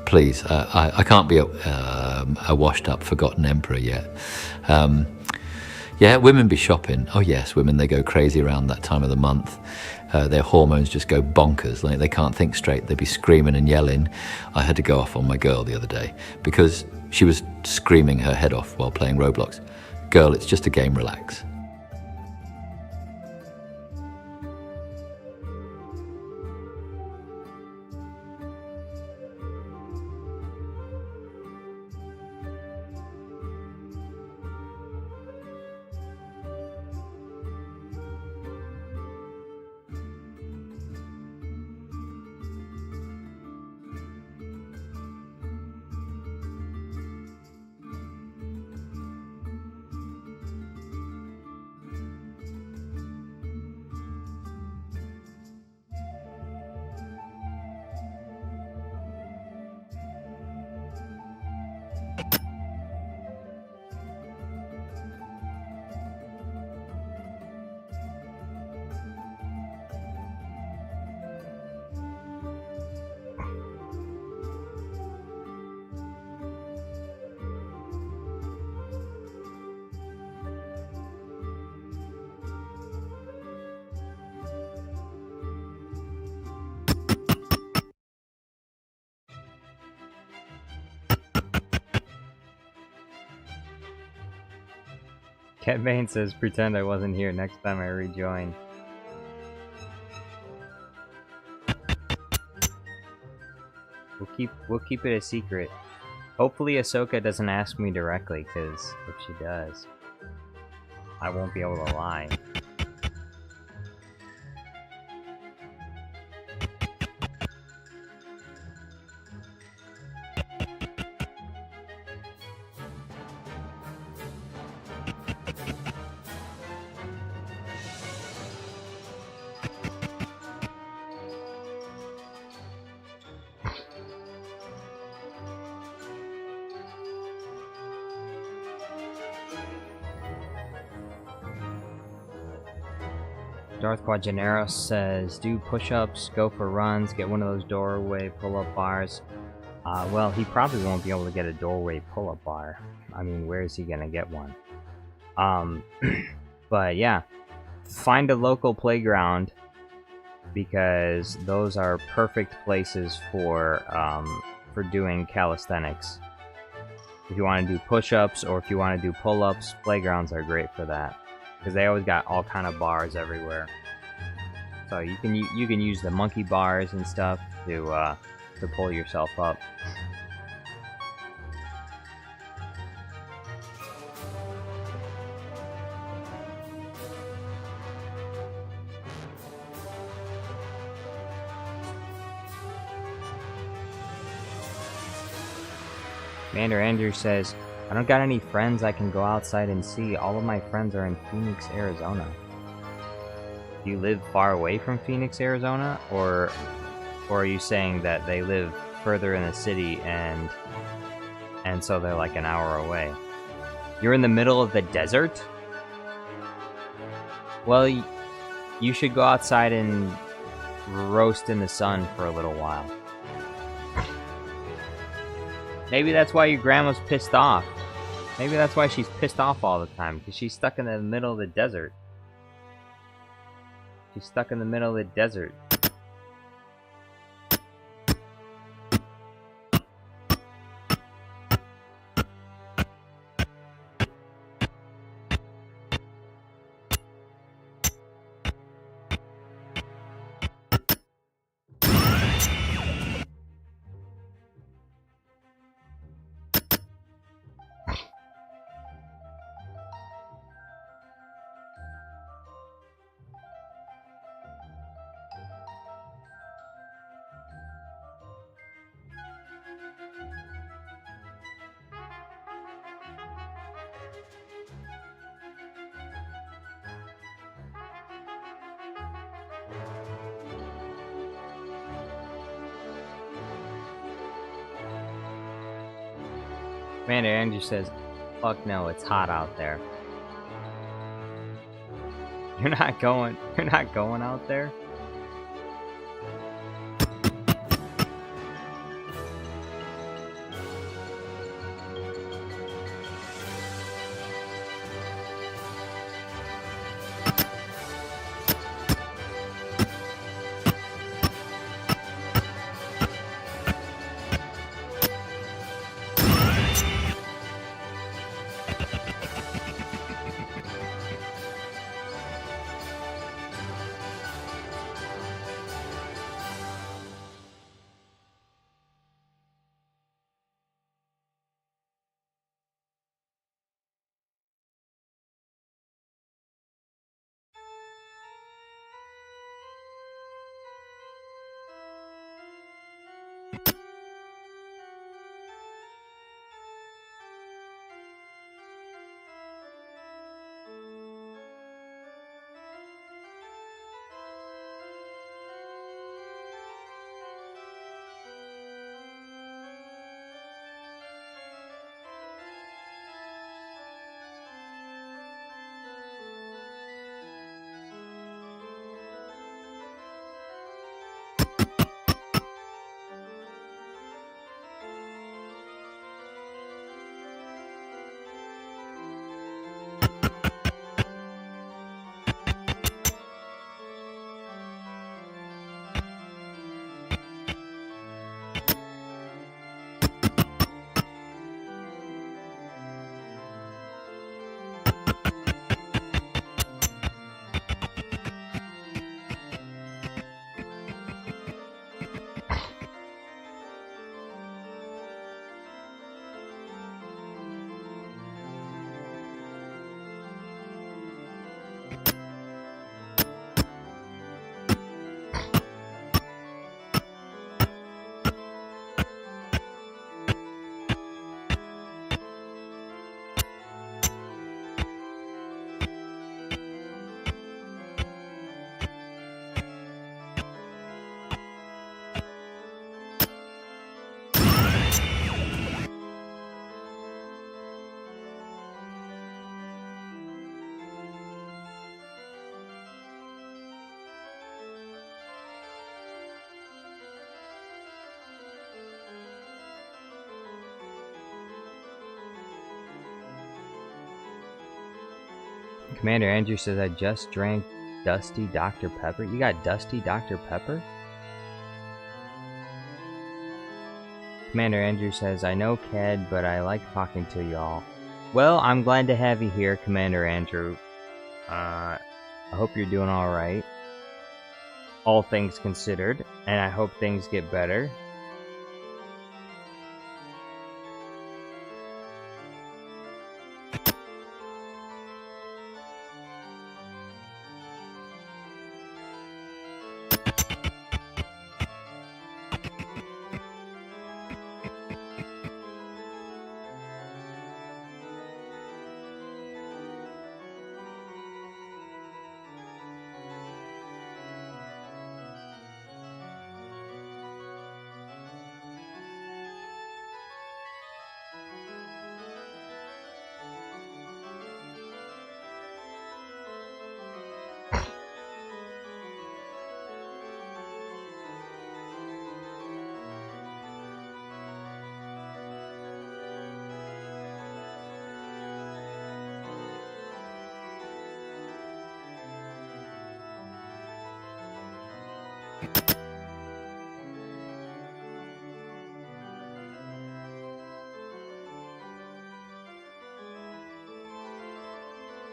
Please, I can't be a washed-up, forgotten emperor yet. Yeah, women be shopping. Oh yes, women, they go crazy around that time of the month. Their hormones just go bonkers. Like, they can't think straight. They'd be screaming and yelling. I had to go off on my girl the other day because she was screaming her head off while playing Roblox. Girl, it's just a game, relax.
Cat Bane says, pretend I wasn't here next time I rejoin. We'll keep it a secret. Hopefully Ahsoka doesn't ask me directly, because if she does, I won't be able to lie. Darth Quajanero says, do push-ups, go for runs, get one of those doorway pull-up bars. Well, he probably won't be able to get a doorway pull-up bar. I mean, where is he gonna get one? But yeah, find a local playground, because those are perfect places for doing calisthenics. If you want to do push-ups or if you want to do pull-ups, playgrounds are great for that, because they always got all kind of bars everywhere. So you can use the monkey bars and stuff to pull yourself up. Commander Andrew says, I don't got any friends I can go outside and see. All of my friends are in Phoenix, Arizona. Do you live far away from Phoenix, Arizona? Or are you saying that they live further in the city and so they're like an hour away? You're in the middle of the desert? Well, you should go outside and roast in the sun for a little while. Maybe that's why your grandma's pissed off. Maybe that's why she's pissed off all the time, because she's stuck in the middle of the desert. She's stuck in the middle of the desert. Commander Andrew says, fuck no, it's hot out there. You're not going out there? Commander Andrew says, I just drank Dusty Dr. Pepper. You got Dusty Dr. Pepper? Commander Andrew says, I know Ked, but I like talking to y'all. Well, I'm glad to have you here, Commander Andrew. I hope you're doing alright. All things considered, and I hope things get better.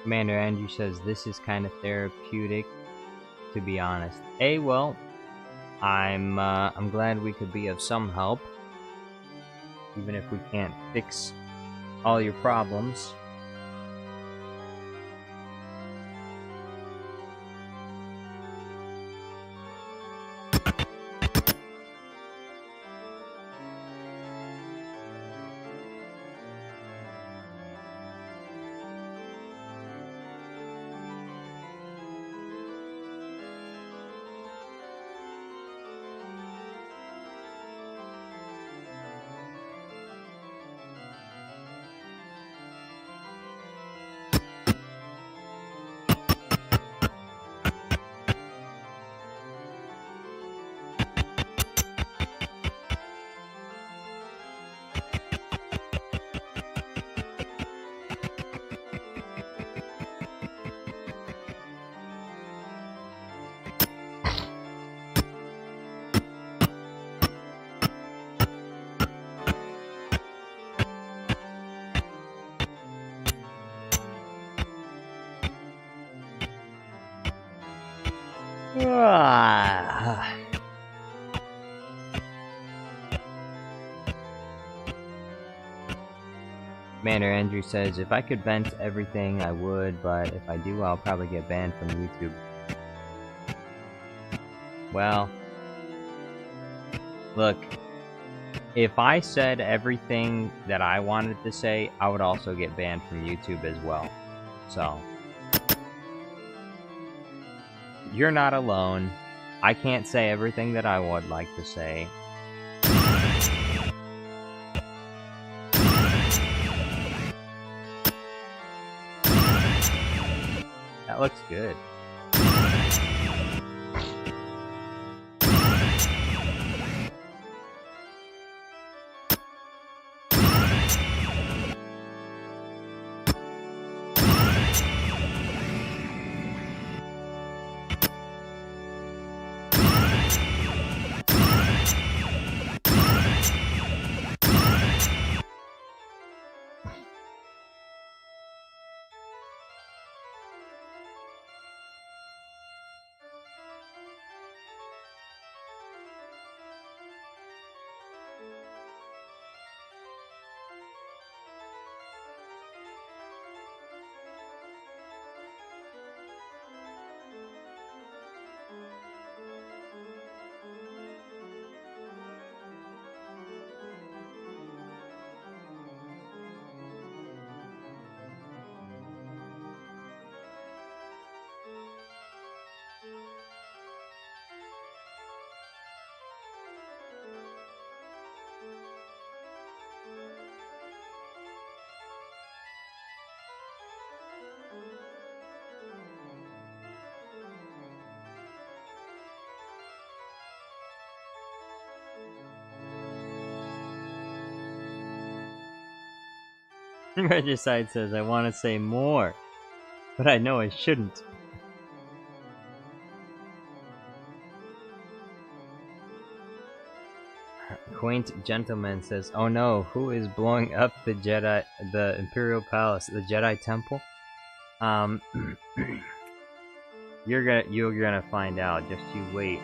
Commander Andrew says this is kind of therapeutic, to be honest. Well, I'm glad we could be of some help, even if we can't fix all your problems. Ah. Commander Andrew says, if I could vent everything, I would, but if I do, I'll probably get banned from YouTube. Well, look, if I said everything that I wanted to say, I would also get banned from YouTube as well. So, you're not alone. I can't say everything that I would like to say. That looks good. Regicide says, I want to say more, but I know I shouldn't. Quaint Gentleman says, oh no, who is blowing up the Imperial Palace, the Jedi Temple? You're gonna find out, just you wait.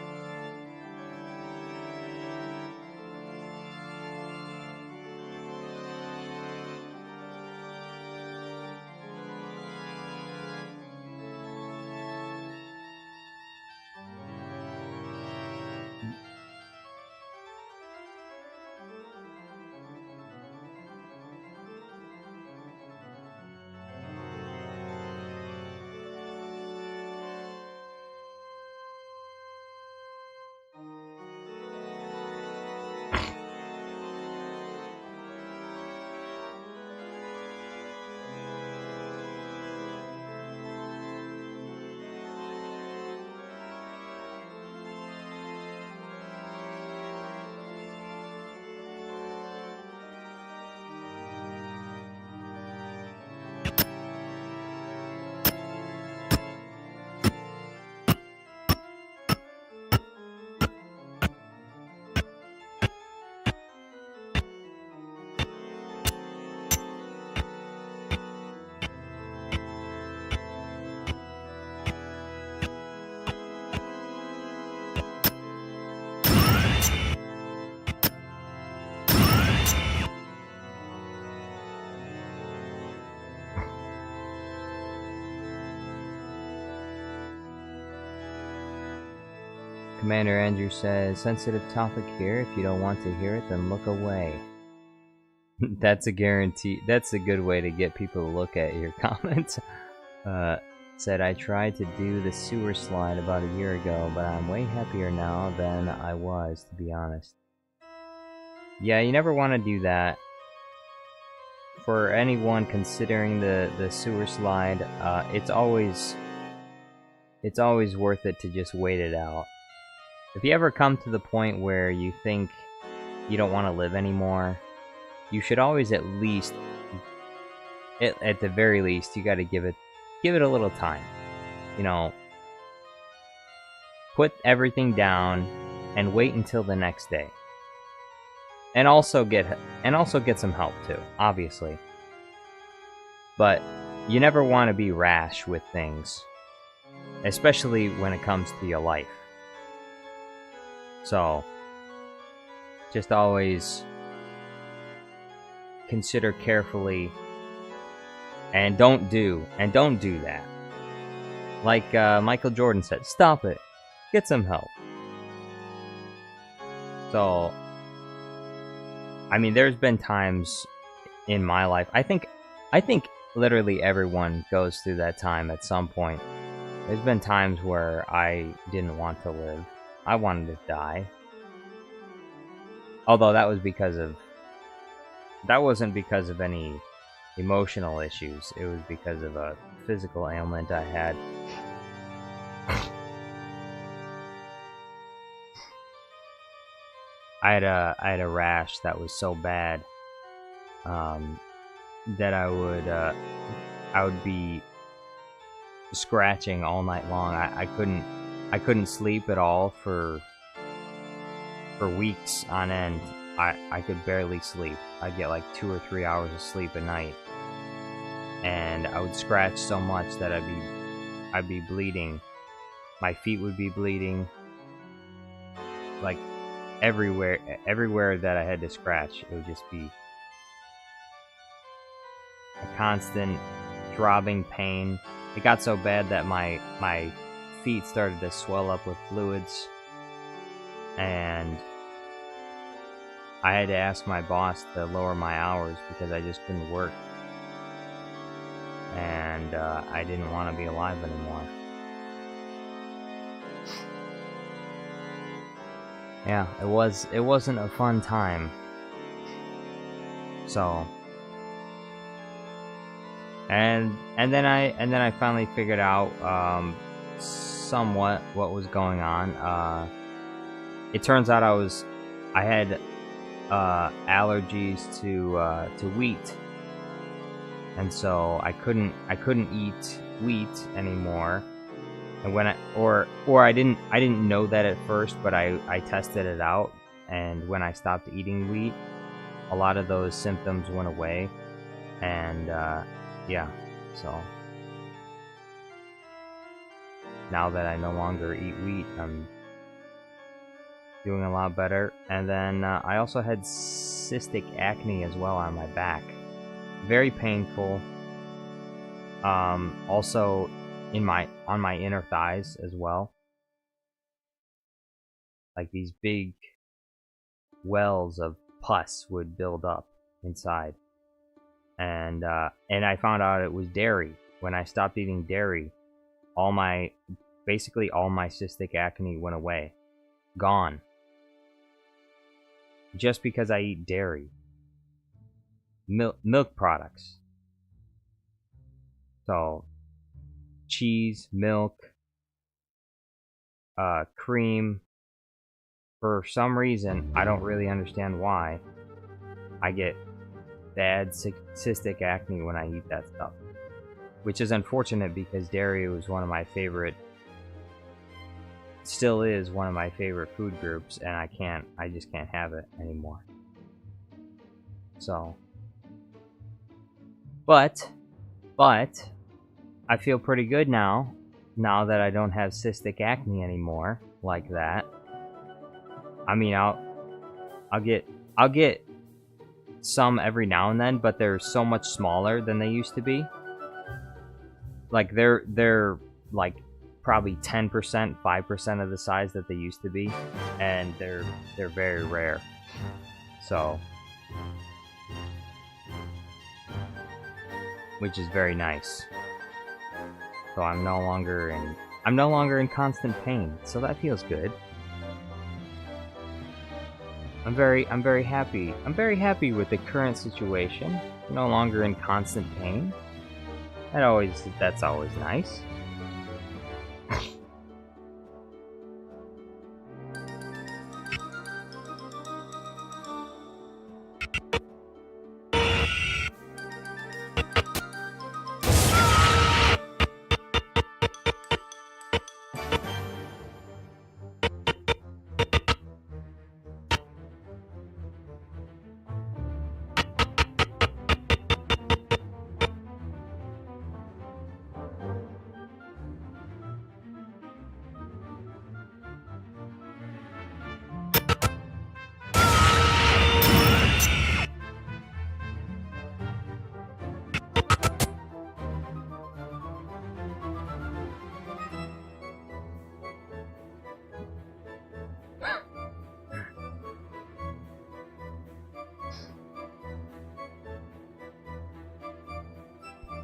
Commander Andrew says, sensitive topic here. If you don't want to hear it, then look away. That's a guarantee. That's a good way to get people to look at your comments. Said, I tried to do the sewer slide about a year ago, but I'm way happier now than I was, to be honest. Yeah, you never want to do that. For anyone considering the sewer slide, it's always worth it to just wait it out. If you ever come to the point where you think you don't want to live anymore, you should always at least, at the very least, you got to give it a little time. You know, put everything down and wait until the next day. And also get some help too, obviously. But you never want to be rash with things, especially when it comes to your life. So, just always consider carefully, and don't do that. Like Michael Jordan said, stop it. Get some help. So, I mean, there's been times in my life, I think literally everyone goes through that time at some point. There's been times where I didn't want to live. I wanted to die. Although that wasn't because of any emotional issues. It was because of a physical ailment I had. I had a rash that was so bad that I would be scratching all night long. I couldn't sleep at all for weeks on end. I could barely sleep. I'd get like 2 or 3 hours of sleep a night, and I would scratch so much that I'd be bleeding. My feet would be bleeding, like everywhere that I had to scratch. It would just be a constant throbbing pain. It got so bad that my feet started to swell up with fluids, and I had to ask my boss to lower my hours because I just couldn't work, and I didn't want to be alive anymore. Yeah, it wasn't a fun time. So, and then I finally figured out somewhat what was going on. It turns out I had allergies to wheat, and so I couldn't eat wheat anymore. And when I didn't know that at first, but I tested it out, and when I stopped eating wheat, a lot of those symptoms went away, and yeah, so now that I no longer eat wheat, I'm doing a lot better. And then I also had cystic acne as well on my back, very painful. Also on my inner thighs as well, like these big wells of pus would build up inside, and I found out it was dairy. When I stopped eating dairy, basically all my cystic acne went away, gone, just because I eat dairy, milk products. So cheese, milk, cream. For some reason, I don't really understand why, I get bad cystic acne when I eat that stuff. Which is unfortunate because dairy was one of my favorite, still is one of my favorite food groups, and I just can't have it anymore. So, but I feel pretty good now that I don't have cystic acne anymore like that. I mean, I'll get some every now and then, but they're so much smaller than they used to be. Like they're like probably 10%, 5% of the size that they used to be, and they're very rare. So, which is very nice. So I'm no longer in constant pain. So that feels good. I'm very happy. I'm very happy with the current situation. No longer in constant pain. That's always nice.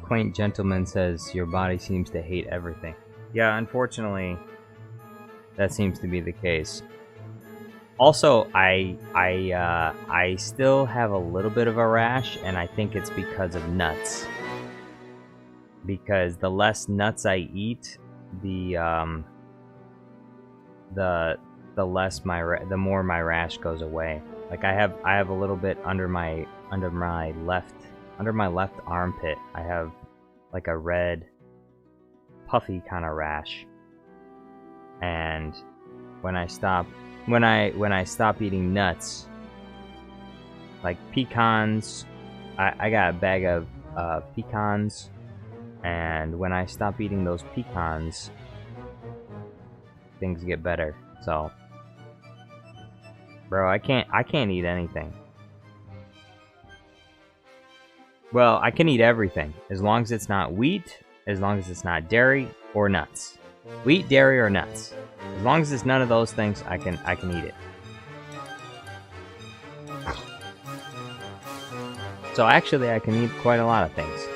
Quaint gentleman says your body seems to hate everything. Yeah, unfortunately, that seems to be the case. Also, I still have a little bit of a rash, and I think it's because of nuts. Because the less nuts I eat, the less the more my rash goes away. Like I have a little bit under my left armpit. I have like a red puffy kind of rash. And when I stop eating nuts, like pecans, I got a bag of pecans, and when I stop eating those pecans, things get better. So, bro, I can't eat anything. Well, I can eat everything as long as it's not wheat, as long as it's not dairy or nuts. Wheat, dairy, or nuts. As long as it's none of those things, I can eat it. So actually, I can eat quite a lot of things.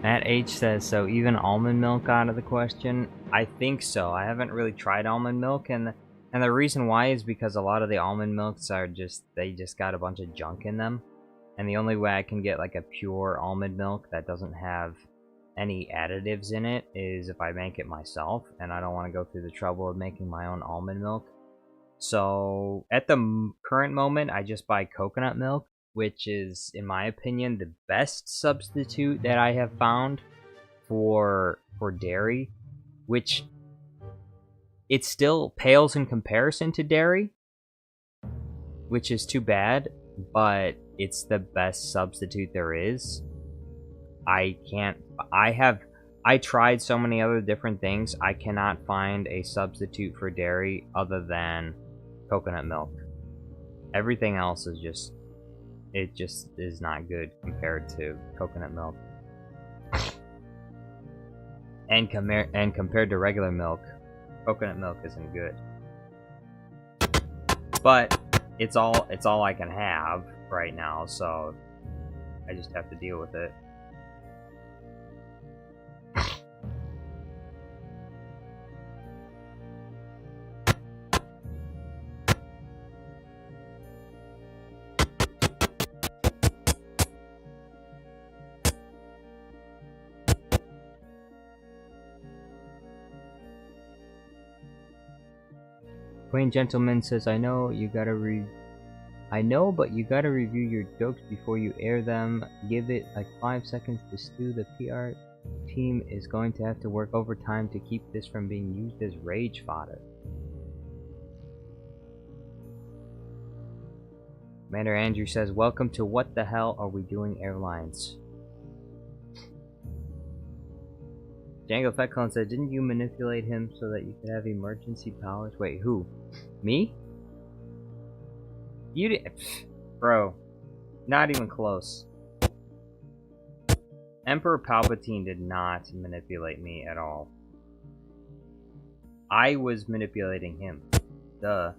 Matt H says, so even almond milk out of the question? I think so. I haven't really tried almond milk, and the reason why is because a lot of the almond milks are they just got a bunch of junk in them. And the only way I can get like a pure almond milk that doesn't have any additives in it is if I make it myself, and I don't want to go through the trouble of making my own almond milk. So at the current moment, I just buy coconut milk, which is, in my opinion, the best substitute that I have found for dairy, which it still pales in comparison to dairy, which is too bad, but it's the best substitute there is. I tried so many other different things. I cannot find a substitute for dairy other than coconut milk. Everything else is just is not good compared to coconut milk. And compared to regular milk, coconut milk isn't good. But it's all I can have right now, so I just have to deal with it. Queen Gentleman says, I know, but you gotta review your jokes before you air them. Give it like 5 seconds to stew. The PR team is going to have to work overtime to keep this from being used as rage fodder. Commander Andrew says, welcome to What the Hell Are We Doing Airlines. Django Fetclone said, didn't you manipulate him so that you could have emergency powers? Wait, who? Me? You did, bro. Not even close. Emperor Palpatine did not manipulate me at all. I was manipulating him. Duh.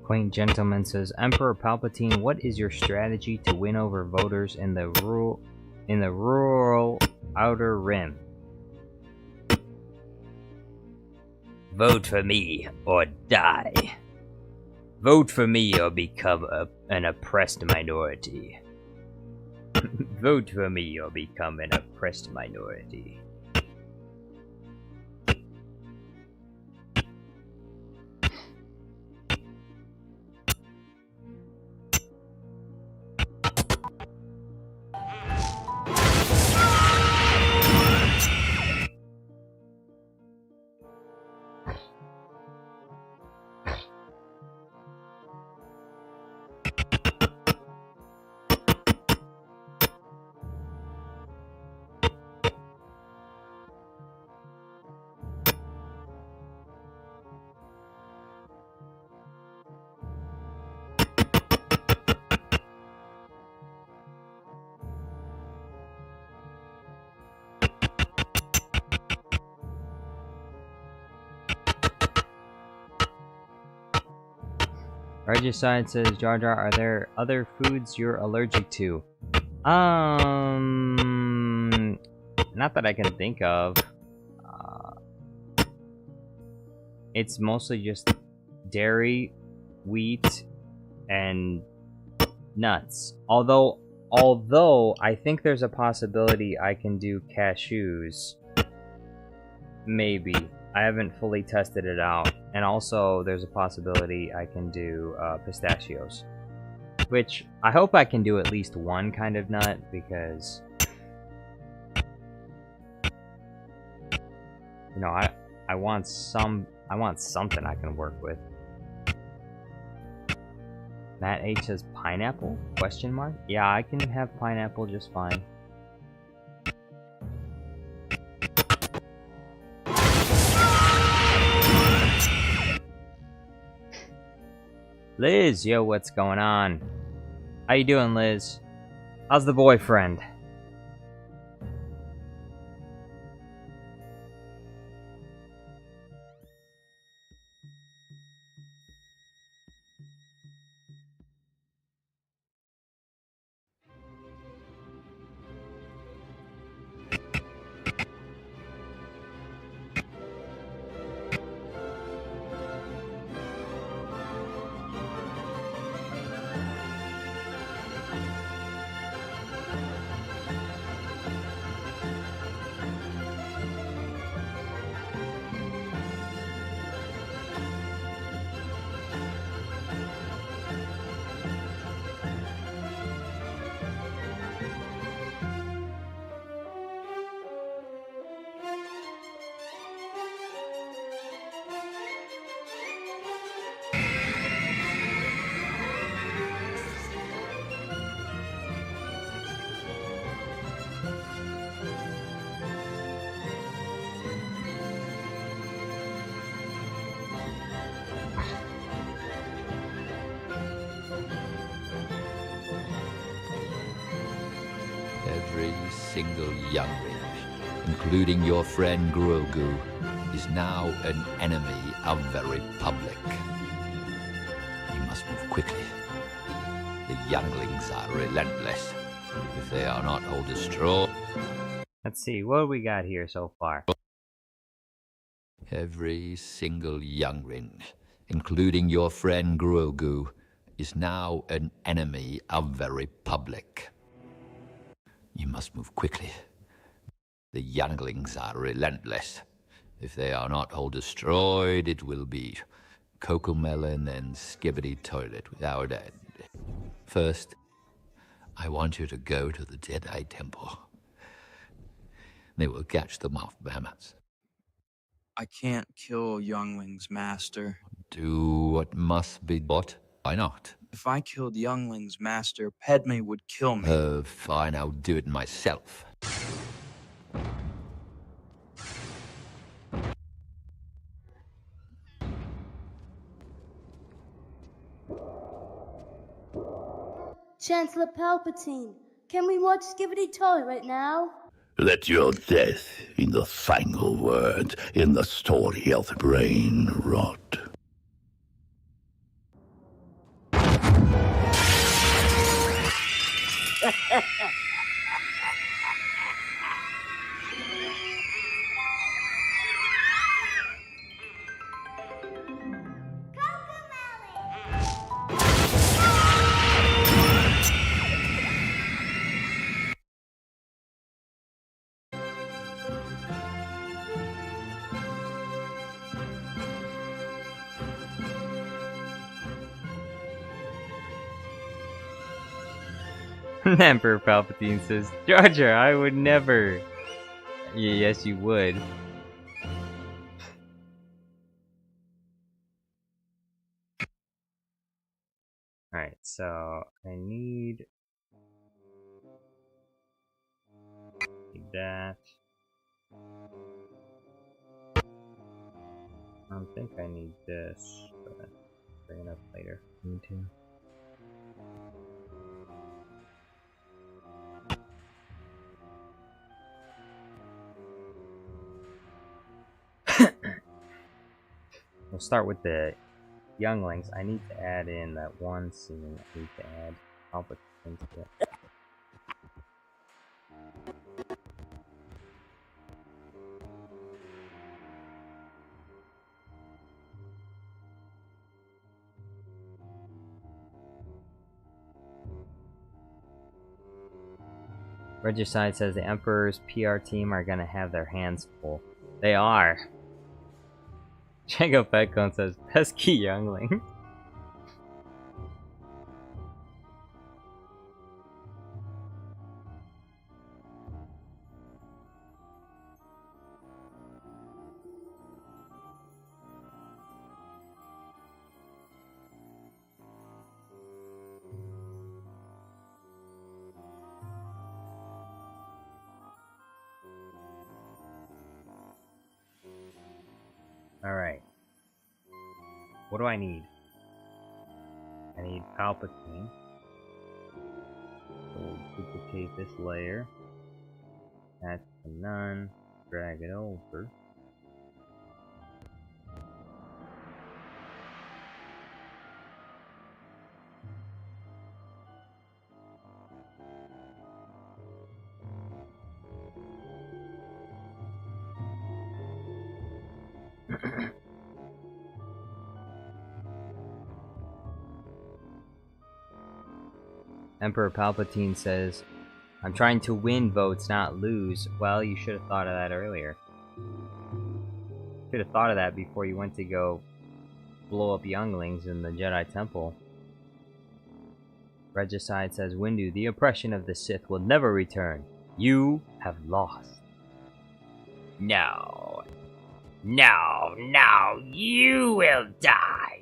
Quaint Gentleman says, Emperor Palpatine, what is your strategy to win over voters in the rural Outer Rim? Vote for me or die. Vote for me or become an oppressed minority. Vote for me or become an oppressed minority. Regicide says, Jar Jar, are there other foods you're allergic to? Not that I can think of. It's mostly just dairy, wheat, and nuts. Although I think there's a possibility I can do cashews. Maybe. I haven't fully tested it out. And also there's a possibility I can do pistachios. Which I hope I can do at least one kind of nut, because you know, I want something I can work with. Matt H says pineapple? Question mark? Yeah, I can have pineapple just fine. Liz, yo, what's going on? How you doing, Liz? How's the boyfriend?
Every single youngling, including your friend Grogu, is now an enemy of the Republic. You must move quickly. The younglings are relentless. If they are not all destroyed...
Let's see, what do we got here so far?
Every single youngling, including your friend Grogu, is now an enemy of the Republic. You must move quickly. The younglings are relentless. If they are not all destroyed, it will be Cocomelon and Skibbity Toilet without end. First, I want you to go to the Jedi Temple. They will catch them off Bahamut.
I can't kill younglings, Master.
Do what must be bought. Why not?
If I killed younglings, Master, Padme would kill me.
Fine, I'll do it myself.
Chancellor Palpatine, can we watch Skibbity Toy right now?
Let your death in the final word in the story of the brain rot.
Emperor Palpatine says, Jar Jar, I would never. Yes, you would. Alright, so I need that. I don't think I need this, but bring it up later. Need to. We'll start with the Younglings. I need to add in that one scene. I need to add Palpatine to it. Regicide says the Emperor's PR team are gonna have their hands full. They are. Django Petcone says, pesky youngling. Alright. What do I need? I need Palpatine. So we'll duplicate this layer. That's to none. Drag it over. Emperor Palpatine says, I'm trying to win votes, not lose. Well, you should have thought of that earlier. Should have thought of that before you went to go blow up younglings in the Jedi Temple. Regicide says, Windu, the oppression of the Sith will never return. You have lost. No. No, no, you will die.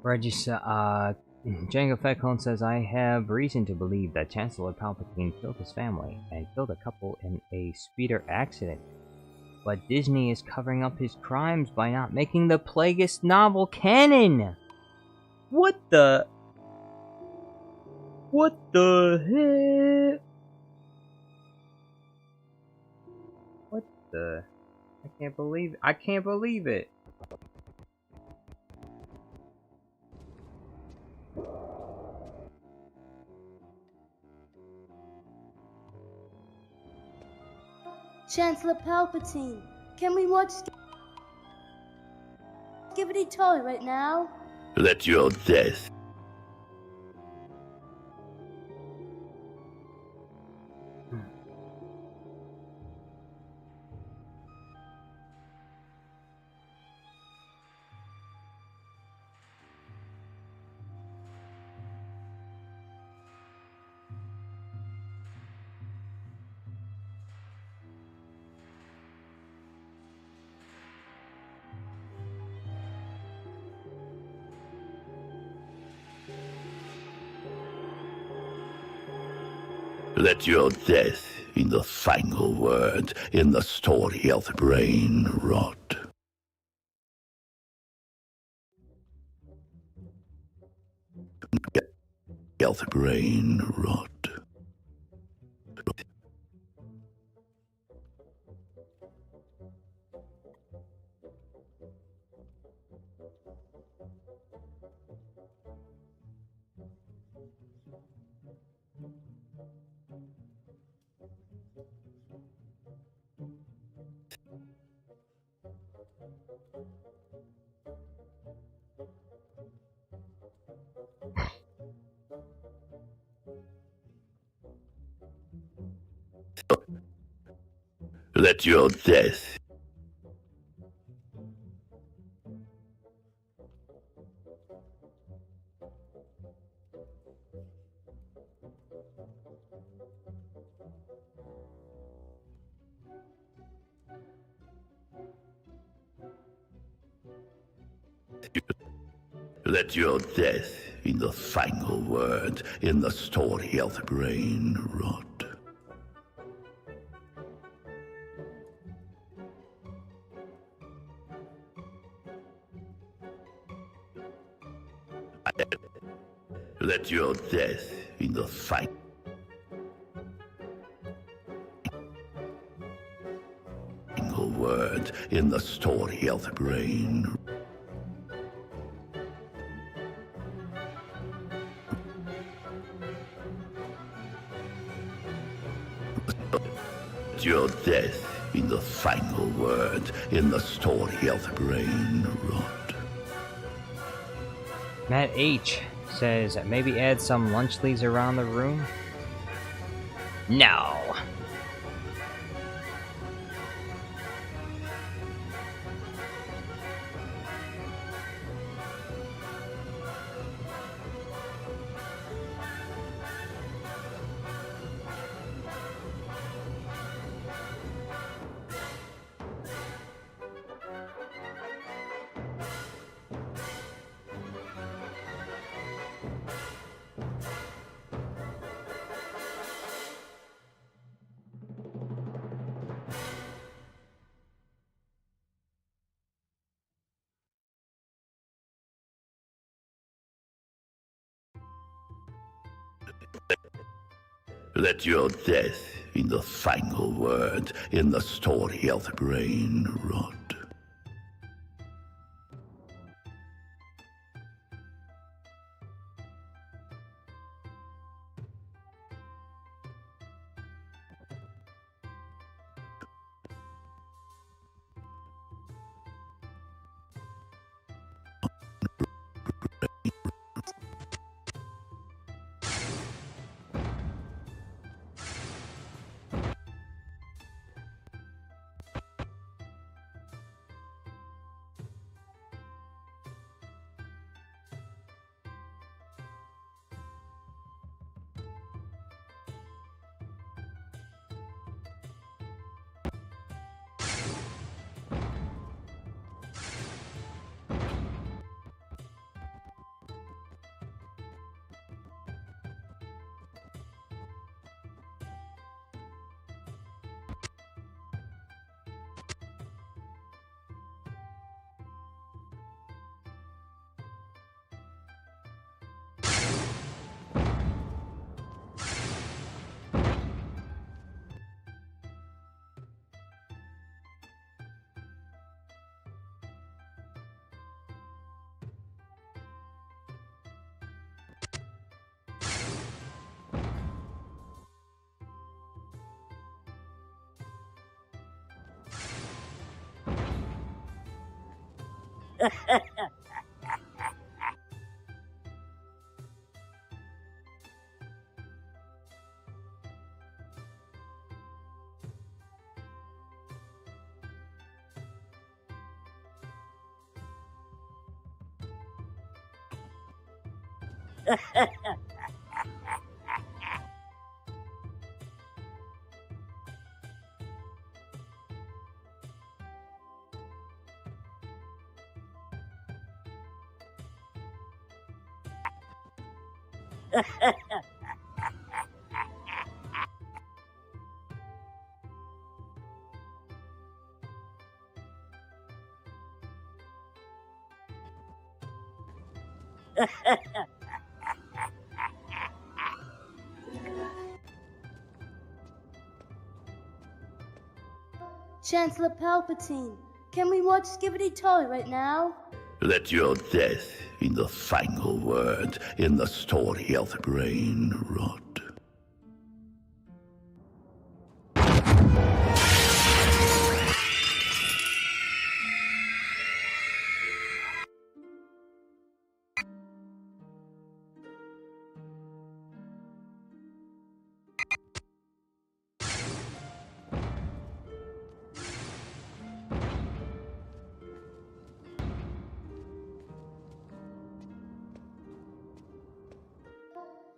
Django Feckhorn says, I have reason to believe that Chancellor Palpatine killed his family and killed a couple in a speeder accident. But Disney is covering up his crimes by not making the Plagueis novel canon! What the... What the heck? What the... I can't believe it. I can't believe it!
Chancellor Palpatine, can we watch Skibidi Toy right now?
Let your death Let your death be the final word in the story of brain rot. Of brain rot. Let your death. Let your death be the final word in the story of brain rot. Let your death be the final word in the story of brain. Let your death be the final word in the story of brain rot.
Matt H says, maybe add some lunch leaves around the room? No.
Let your death be the final word in the story of brain rot.
Chancellor Palpatine, can we watch Skibbity Toy right now?
Let your death in the final word in the story of the brain rot.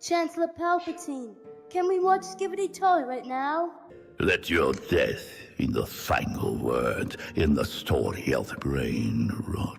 Chancellor Palpatine, can we watch Skibbity Toy right now?
Let your death in the final word in the story of the brain rot.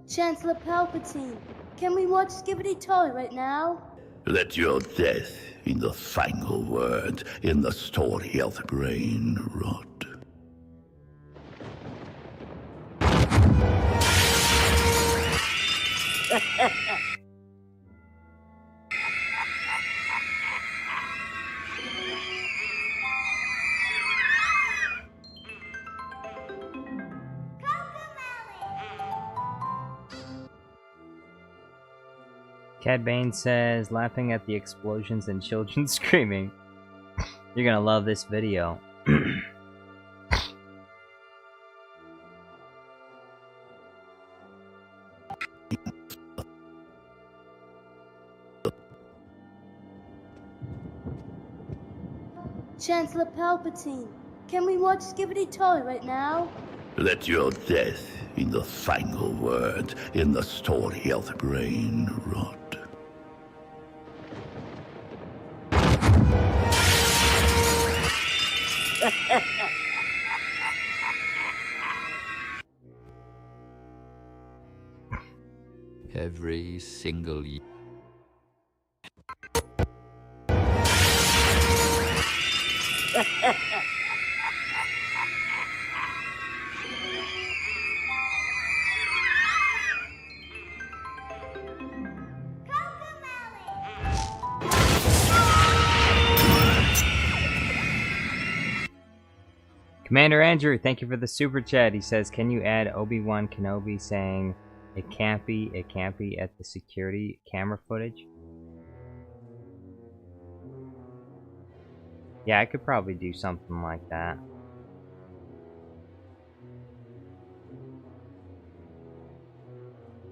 Chancellor Palpatine, can we watch Skibbity Toy right now?
Let your death in the final word in the story of the brain rot.
Cad Bane says, laughing at the explosions and children screaming. You're gonna love this video.
Chancellor Palpatine, can we watch Skibbity Toy right now?
Let your death in the final word in the story of the brain rot.
Every single year.
Commander Andrew, thank you for the super chat. He says, can you add Obi-Wan Kenobi saying it can't be at the security camera footage? Yeah, I could probably do something like that.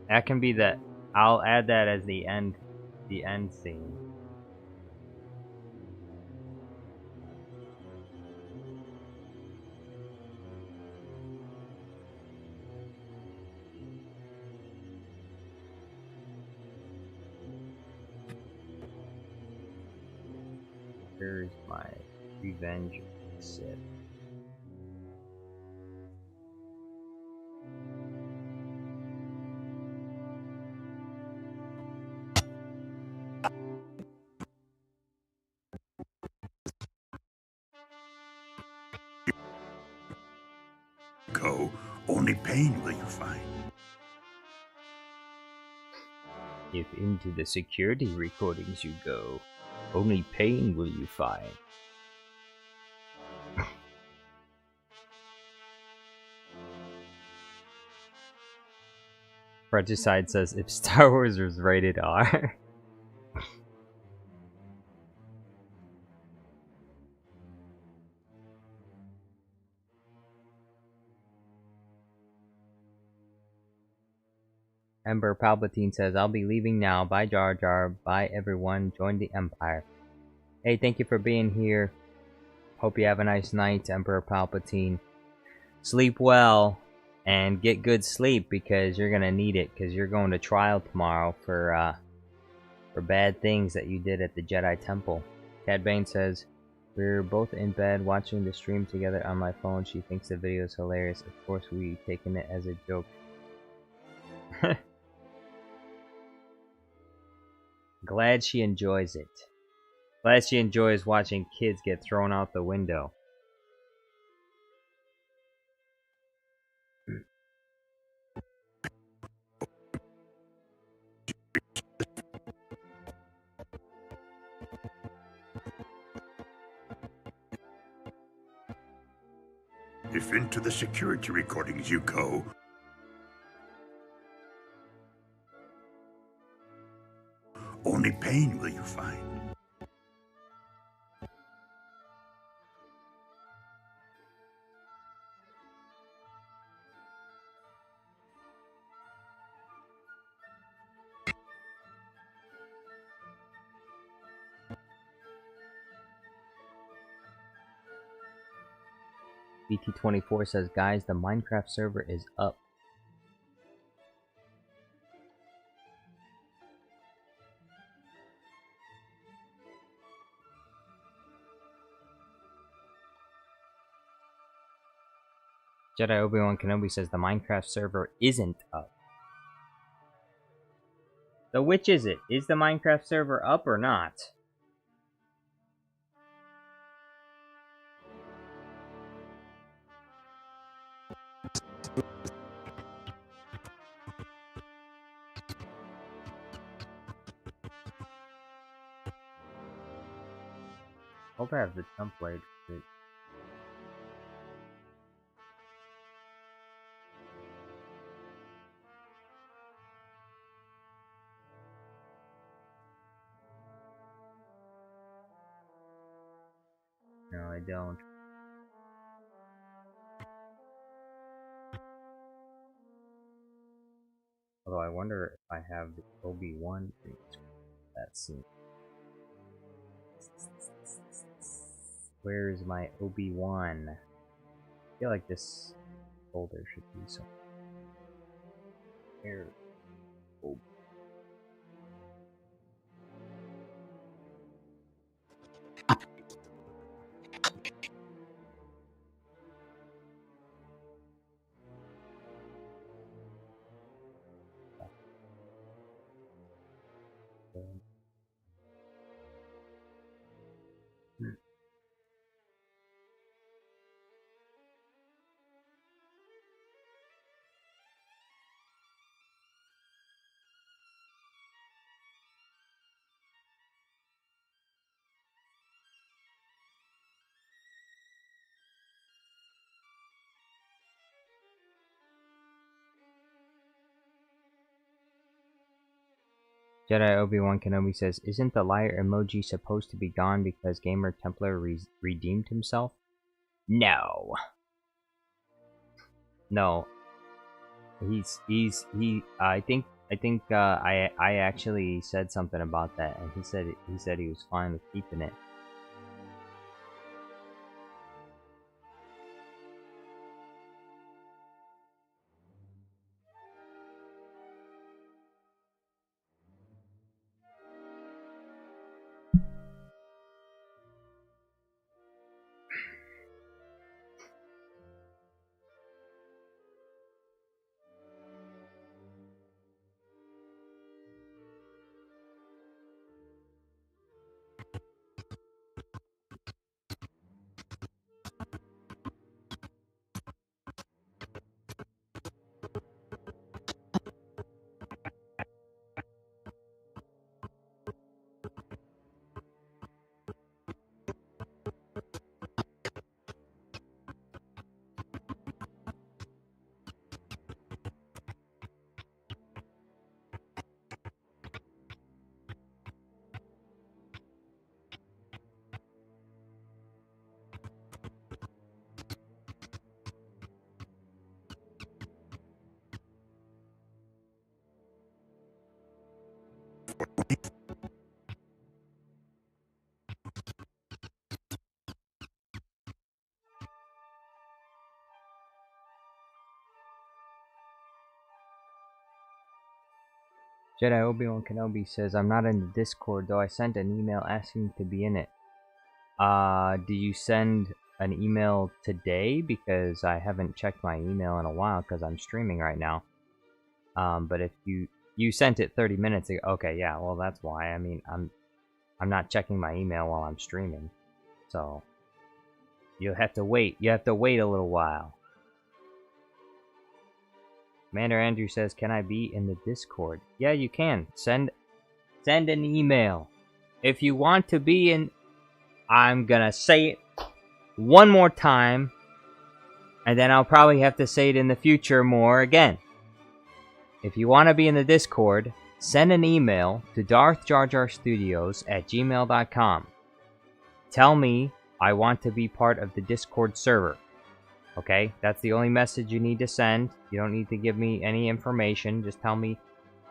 That can be the, I'll add that as the end scene. Here's my Revenge of the Sith.
Go, only pain will you find.
If into the security recordings you go, only pain will you find. Regicide says, if Star Wars was rated R. Emperor Palpatine says, I'll be leaving now. Bye Jar Jar. Bye everyone. Join the Empire. Hey, thank you for being here. Hope you have a nice night, Emperor Palpatine. Sleep well and get good sleep because you're gonna need it because you're going to trial tomorrow for bad things that you did at the Jedi Temple. Cad Bane says, we're both in bed watching the stream together on my phone. She thinks the video is hilarious. Of course, we've taken it as a joke. Glad she enjoys it. Glad she enjoys watching kids get thrown out the window.
If into the security recordings you go, only pain will you find.
BT24 says, guys, the Minecraft server is up. Jedi Obi-Wan Kenobi says the Minecraft server isn't up. So which is it? Is the Minecraft server up or not? Hope I have the template. No, I don't. Although I wonder if I have the Obi-Wan thing. That scene. Where is my Obi-Wan? I feel like this folder should be somewhere. Here. Oh. Jedi Obi-Wan Kenobi says, isn't the liar emoji supposed to be gone because Gamer Templar redeemed himself? No. No. I think I actually said something about that, and he said he was fine with keeping it. Jedi Obi-Wan Kenobi says, I'm not in the Discord, though I sent an email asking to be in it. Do you send an email today? Because I haven't checked my email in a while because I'm streaming right now. But if you sent it 30 minutes ago, okay, yeah, well that's why. I mean, I'm not checking my email while I'm streaming, so you'll have to wait. You have to wait a little while. Commander Andrew says, can I be in the Discord? Yeah, you can. Send an email. If you want to be in, I'm gonna say it one more time, and then I'll probably have to say it in the future more again. If you want to be in the Discord, send an email to darthjarjarstudios@gmail.com. Tell me I want to be part of the Discord server. Okay, that's the only message you need to send. You don't need to give me any information. Just tell me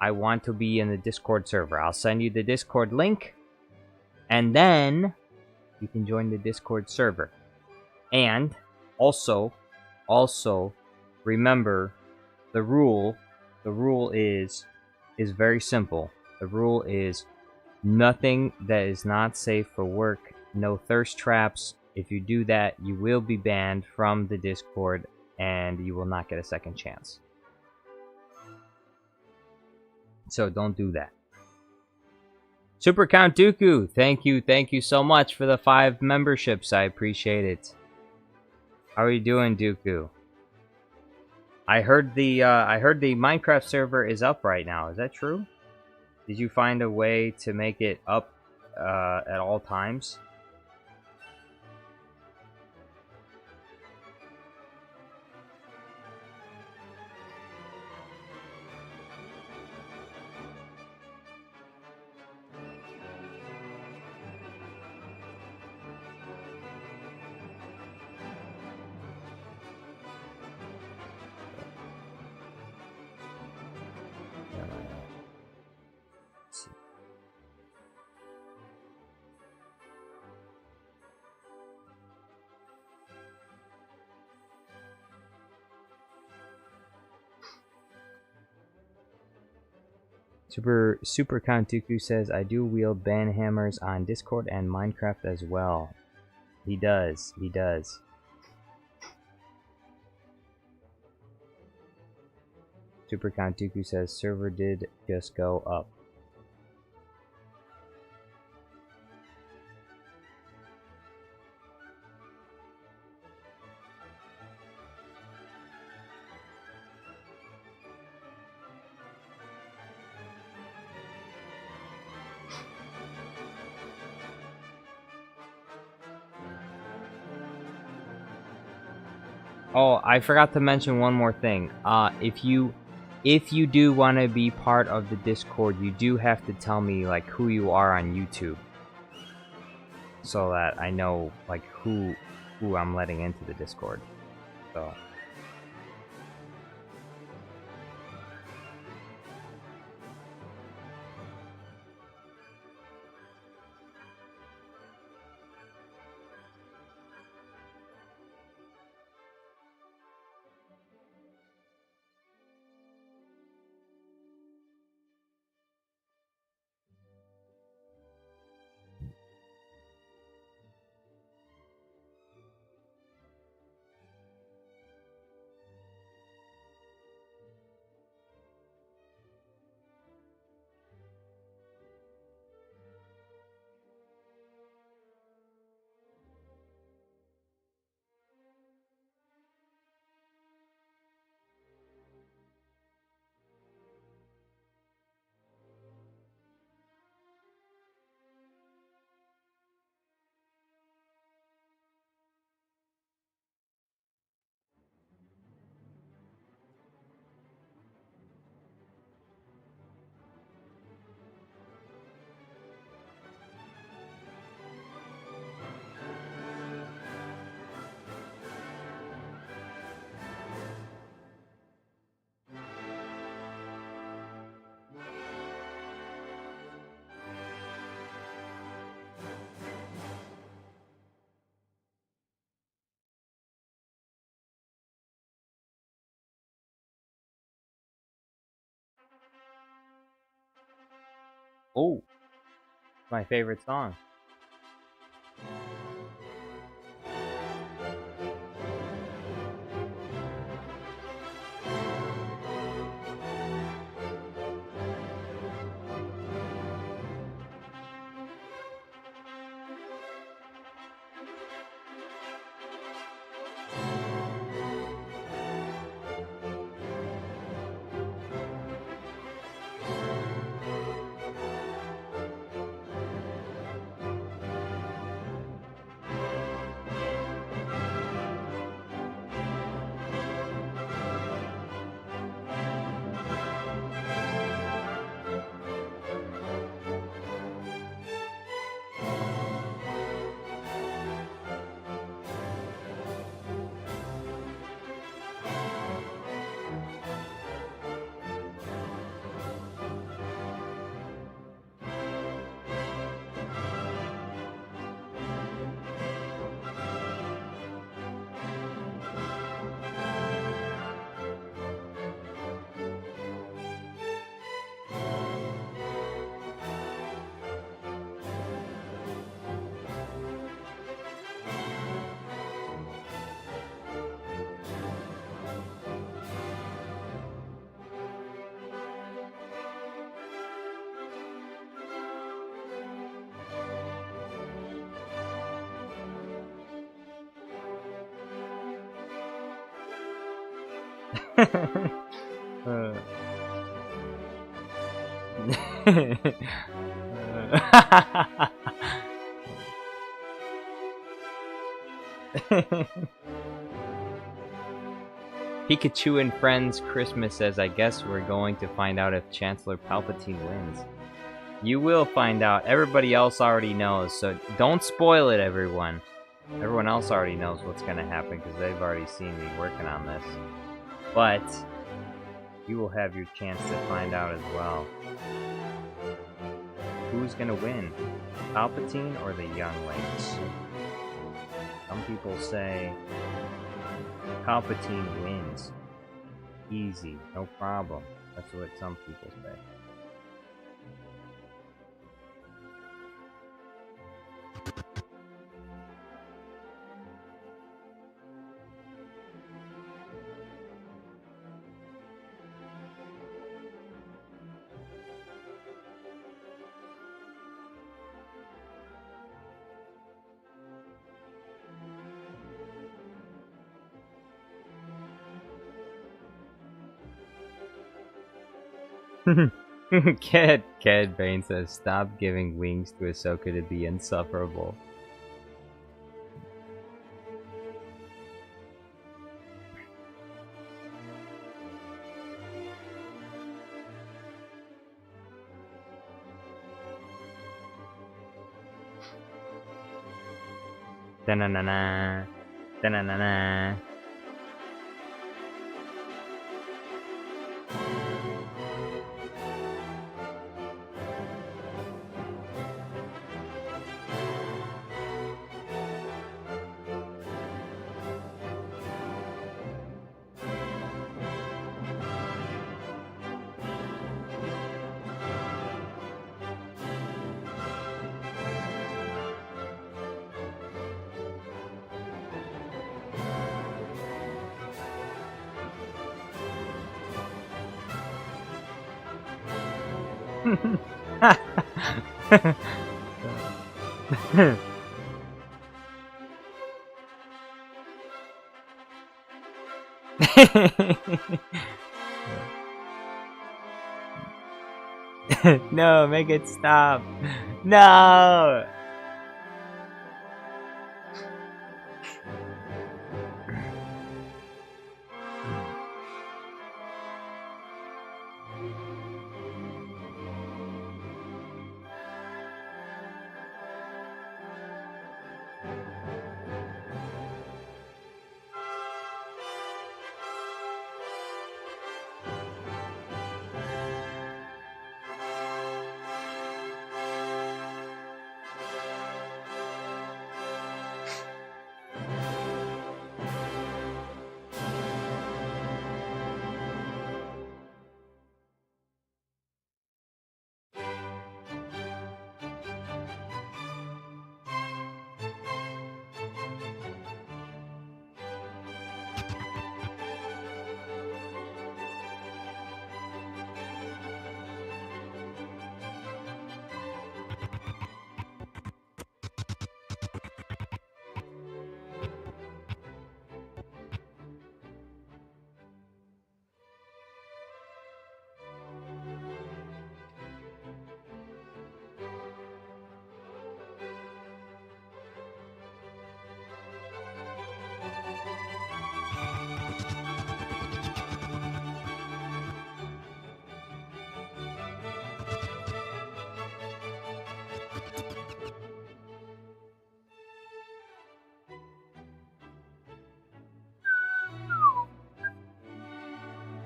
I want to be in the Discord server. I'll send you the Discord link, and then you can join the Discord server. And also remember the rule. The rule is very simple. The rule is nothing that is not safe for work. No thirst traps. If you do that, you will be banned from the Discord, and you will not get a second chance. So don't do that. Super Count Dooku, thank you so much for the 5 memberships. I appreciate it. How are you doing, Dooku? I heard the Minecraft server is up right now. Is that true? Did you find a way to make it up at all times? Super Count Dooku says, I do wield ban hammers on Discord and Minecraft as well. He does. Super Count Dooku says, server did just go up. Oh, I forgot to mention one more thing. If you if you do want to be part of the Discord, you do have to tell me like who you are on YouTube, so that I know like who I'm letting into the Discord. So. Oh, my favorite song. Pikachu and Friends Christmas says, I guess we're going to find out if Chancellor Palpatine wins. You will find out. Everybody else already knows, so don't spoil it, everyone. Everyone else already knows what's going to happen because they've already seen me working on this. But you will have your chance to find out as well. Who's going to win? Palpatine or the Younglings? Some people say Palpatine wins. Easy, no problem. That's what some people say. Cad Bane says, stop giving wings to Ahsoka to be insufferable. Da-na-na-na. Da-na-na-na. No, make it stop. No.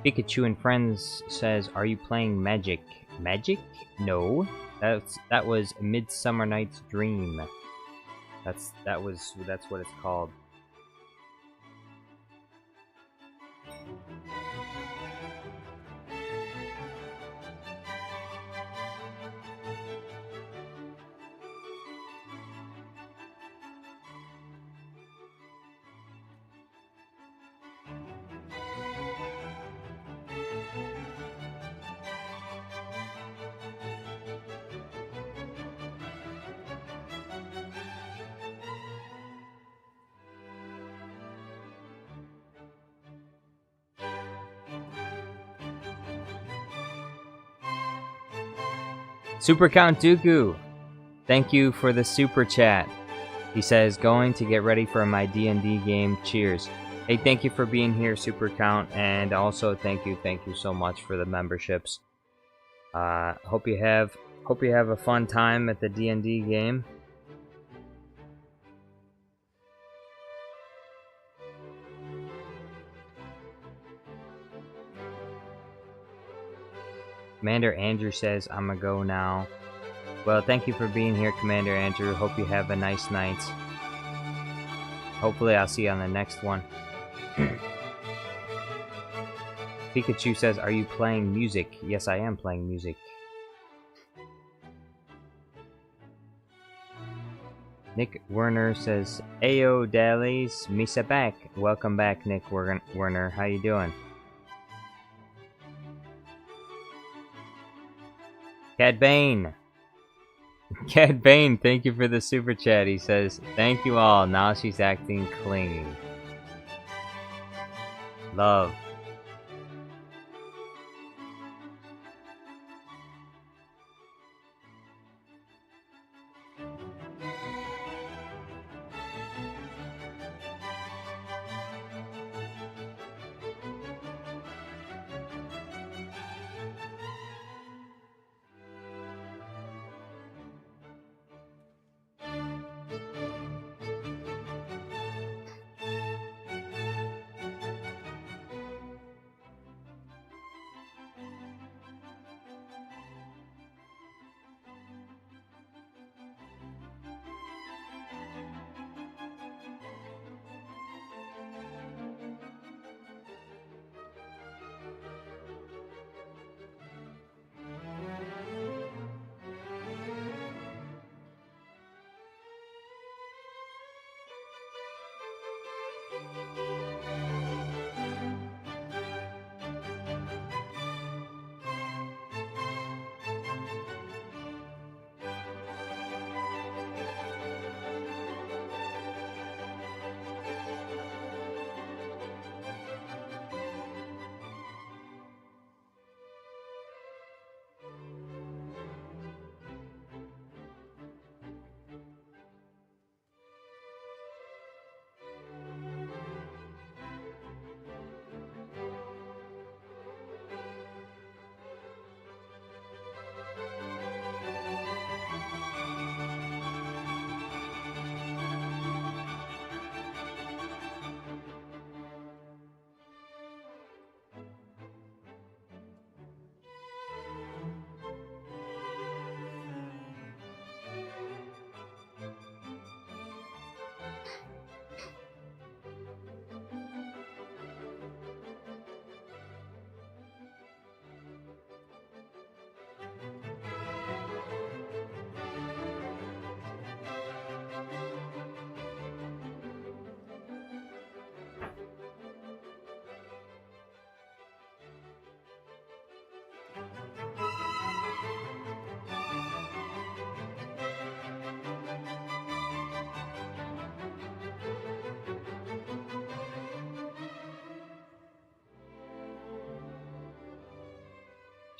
Pikachu and Friends says, "Are you playing Magic?" Magic? No, that was Midsummer Night's Dream. That's what it's called. Super Count Dooku, thank you for the super chat. He says, "Going to get ready for my D&D game. Cheers." Hey, thank you for being here, Super Count, and also thank you so much for the memberships. Hope you have a fun time at the D&D game. Commander Andrew says, "I'm gonna go now." Well, thank you for being here, Commander Andrew. Hope you have a nice night. Hopefully I'll see you on the next one. Pikachu says, "Are you playing music?" Yes, I am playing music. Nick Werner says, "Ayo, Dallies, Misa back." Welcome back, Nick Werner. How you doing? Cad Bane. Cad Bane, thank you for the super chat. He says, "Thank you all. Now she's acting clingy." Love.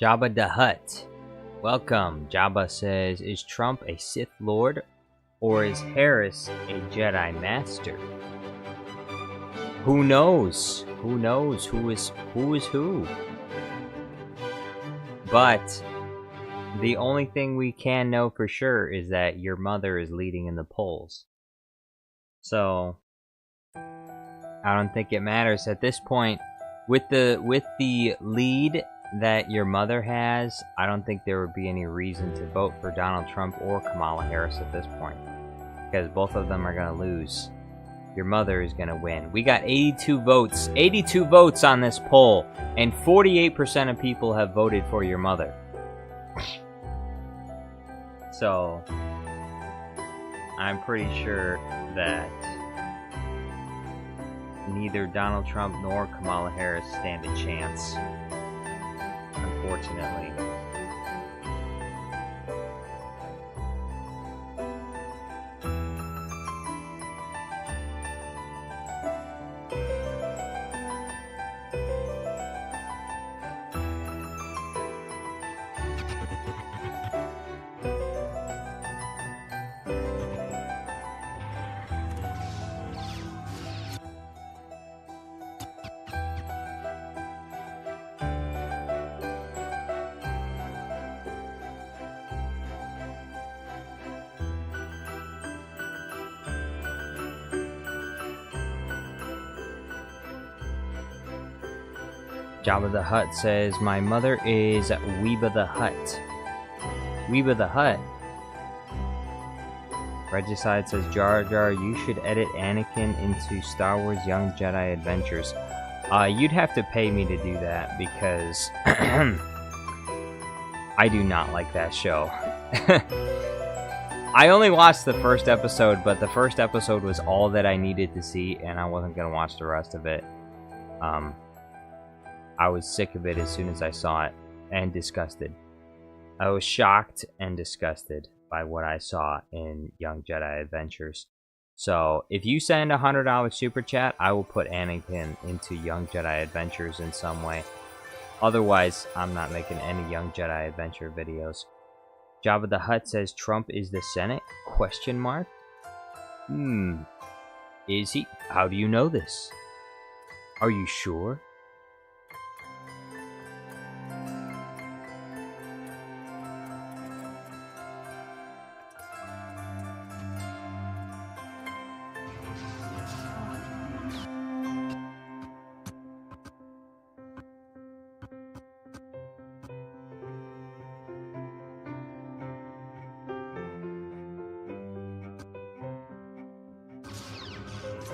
Jabba the Hutt. Welcome. Jabba says, is Trump a Sith Lord or is Harris a Jedi Master? Who knows? Who knows who is who? But the only thing we can know for sure is that your mother is leading in the polls. So I don't think it matters at this point. With the lead that your mother has, I don't think there would be any reason to vote for Donald Trump or Kamala Harris at this point, because both of them are going to lose. Your mother is going to win. We got 82 votes on this poll, and 48% of people have voted for your mother. So I'm pretty sure that neither Donald Trump nor Kamala Harris stand a chance, unfortunately. Jabba the Hutt says, my mother is Weeba the Hutt. Weeba the Hutt? Regicide says, Jar Jar, you should edit Anakin into Star Wars Young Jedi Adventures. You'd have to pay me to do that, because I do not like that show. I only watched the first episode, but the first episode was all that I needed to see, and I wasn't going to watch the rest of it. I was sick of it as soon as I saw it, and disgusted. I was shocked and disgusted by what I saw in Young Jedi Adventures. So, if you send a $100 super chat, I will put Anakin into Young Jedi Adventures in some way. Otherwise, I'm not making any Young Jedi Adventure videos. Jabba the Hutt says Trump is the Senate? Question mark? Is he? How do you know this? Are you sure?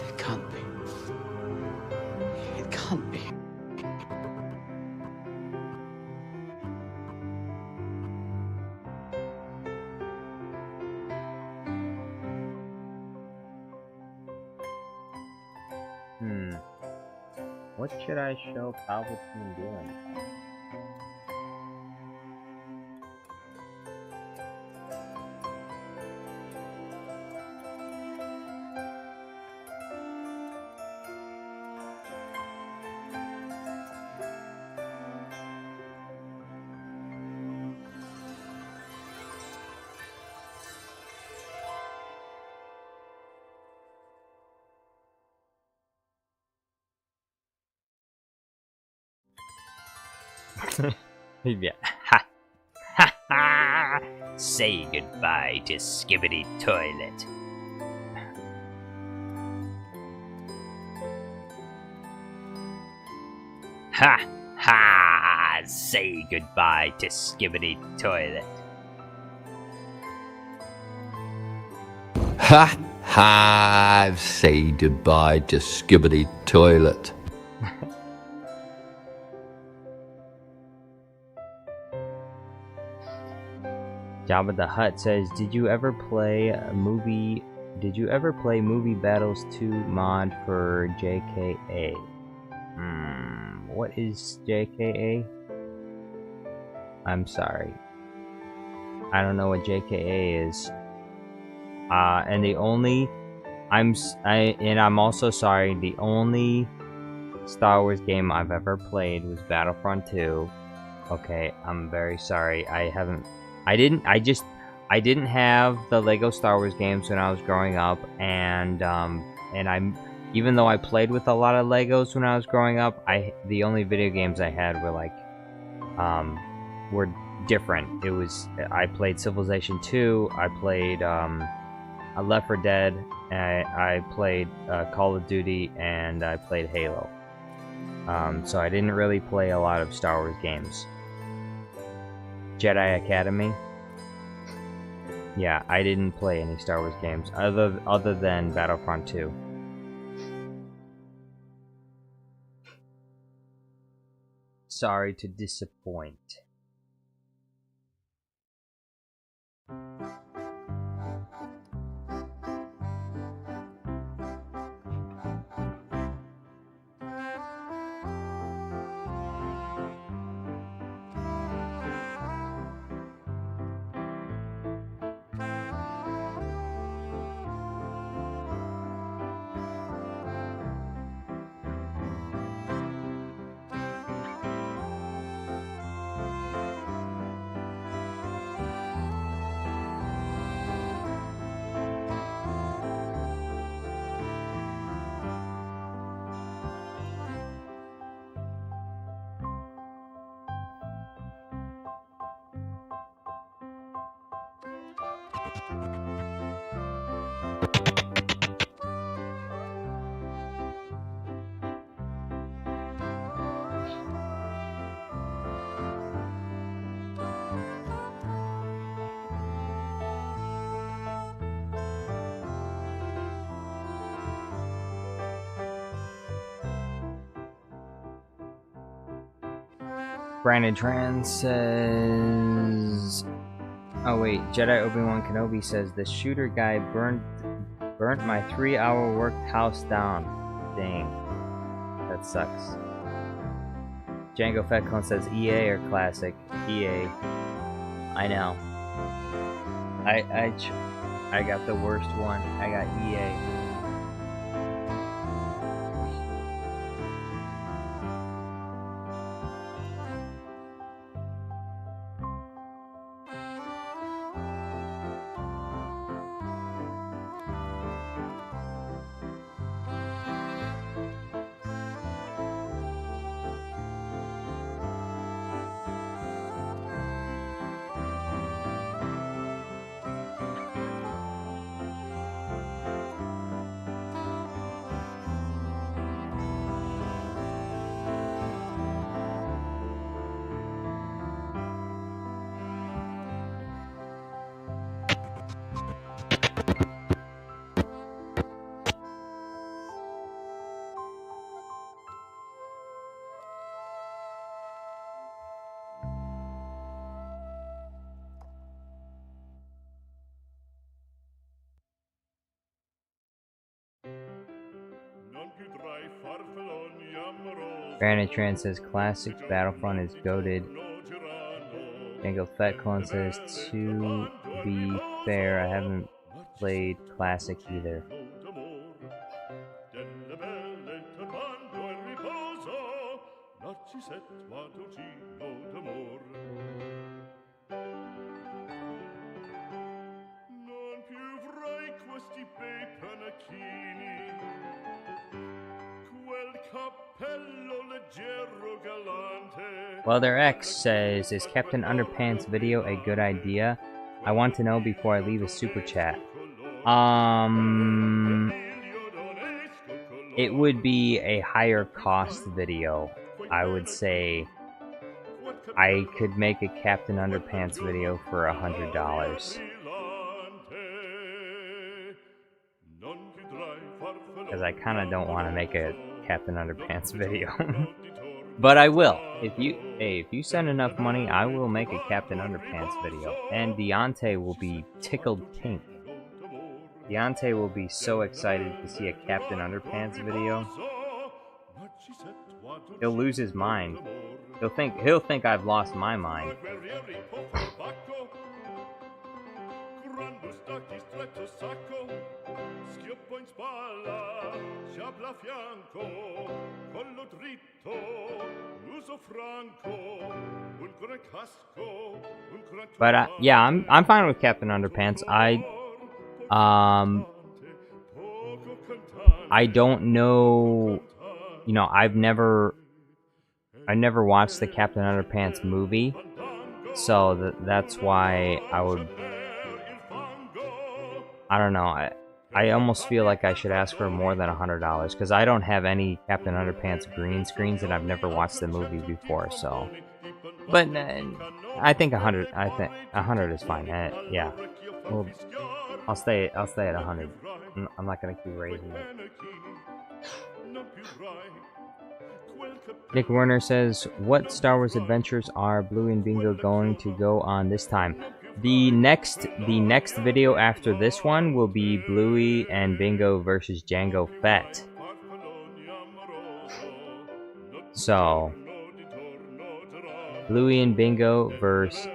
It can't be. It can't be.
What should I show Palpatine doing? Yeah. Ha! Ha ha! Say goodbye to Skibbity Toilet. Ha! Ha! Say goodbye to Skibbity Toilet.
Ha ha! Say goodbye to Skibbity Toilet.
Jabba the Hutt says, Did you ever play Movie Battles 2 mod for JKA? What is JKA? I'm sorry. I don't know what JKA is. And the only I'm also sorry, the only Star Wars game I've ever played was Battlefront 2. Okay, I'm very sorry. I didn't have the Lego Star Wars games when I was growing up, and even though I played with a lot of Legos when I was growing up, the only video games I had were like were different. I played Civilization 2, I played Left 4 Dead, I played Call of Duty, and I played Halo. So I didn't really play a lot of Star Wars games. Jedi Academy. Yeah, I didn't play any Star Wars games other than Battlefront 2. Sorry to disappoint. Brandon Tran says, oh wait, Jedi Obi-Wan Kenobi says, the shooter guy burnt my 3-hour work house down. Dang. That sucks. Django Fetcon says, EA or classic? EA. I know. I got the worst one. I got EA. Brandon Tran says classic Battlefront is goated. Jango Fett Clone says, to be fair, I haven't played classic either. Well, their ex says, is Captain Underpants video a good idea? I want to know before I leave a super chat. It would be a higher cost video. I would say I could make a Captain Underpants video for $100. Because I kind of don't want to make a Captain Underpants video. But I will. If you send enough money, I will make a Captain Underpants video. And Deontay will be tickled pink. Deontay will be so excited to see a Captain Underpants video. He'll lose his mind. He'll think I've lost my mind. But yeah, I'm fine with Captain Underpants. I don't know. You know, I never watched the Captain Underpants movie, so that's why I don't know. I almost feel like I should ask for more than $100 because I don't have any Captain Underpants green screens and I've never watched the movie before. So, but I think 100. I think 100 is fine. Yeah, well, I'll stay at 100. I'm not gonna keep raising it. Nick Werner says, "What Star Wars adventures are Bluey and Bingo going to go on this time?" The next video after this one will be Bluey and Bingo versus Jango Fett. So, Bluey and Bingo versus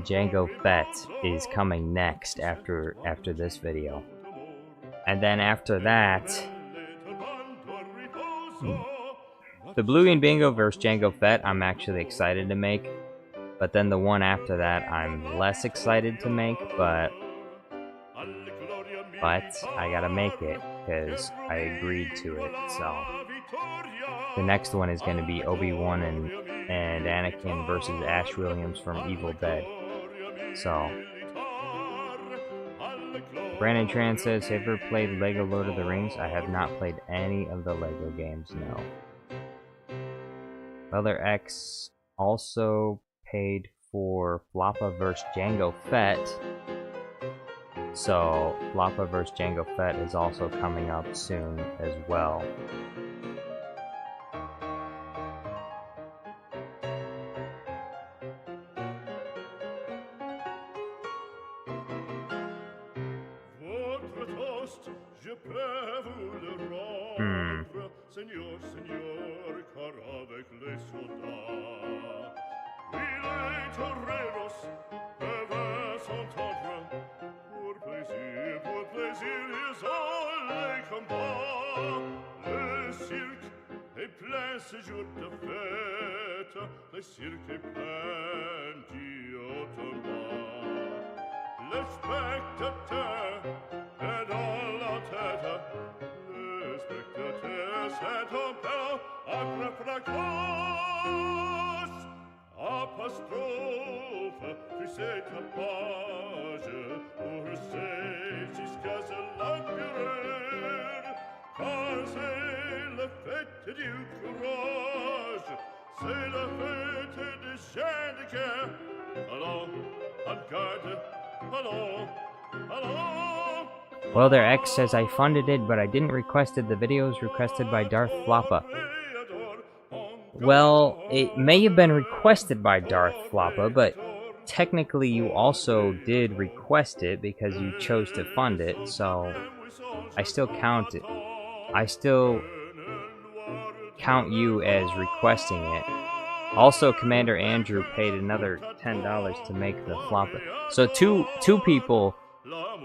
Jango Fett is coming next after this video. And then after that, the Bluey and Bingo versus Jango Fett I'm actually excited to make. But then the one after that, I'm less excited to make, but I gotta make it, because I agreed to it, so. The next one is gonna be Obi-Wan and Anakin versus Ash Williams from Evil Dead. So. Brandon Tran says, have you ever played Lego Lord of the Rings? I have not played any of the Lego games, no. Well, their ex also paid for Floppa vs. Jango Fett. So, Floppa vs. Jango Fett is also coming up soon as well. Well, their ex says, I funded it, but I didn't request it. The video was requested by Darth Floppa. Well, it may have been requested by Darth Floppa, but technically you also did request it because you chose to fund it, so I still count it. I still count you as requesting it. Also, Commander Andrew paid another $10 to make the Floppa. So two people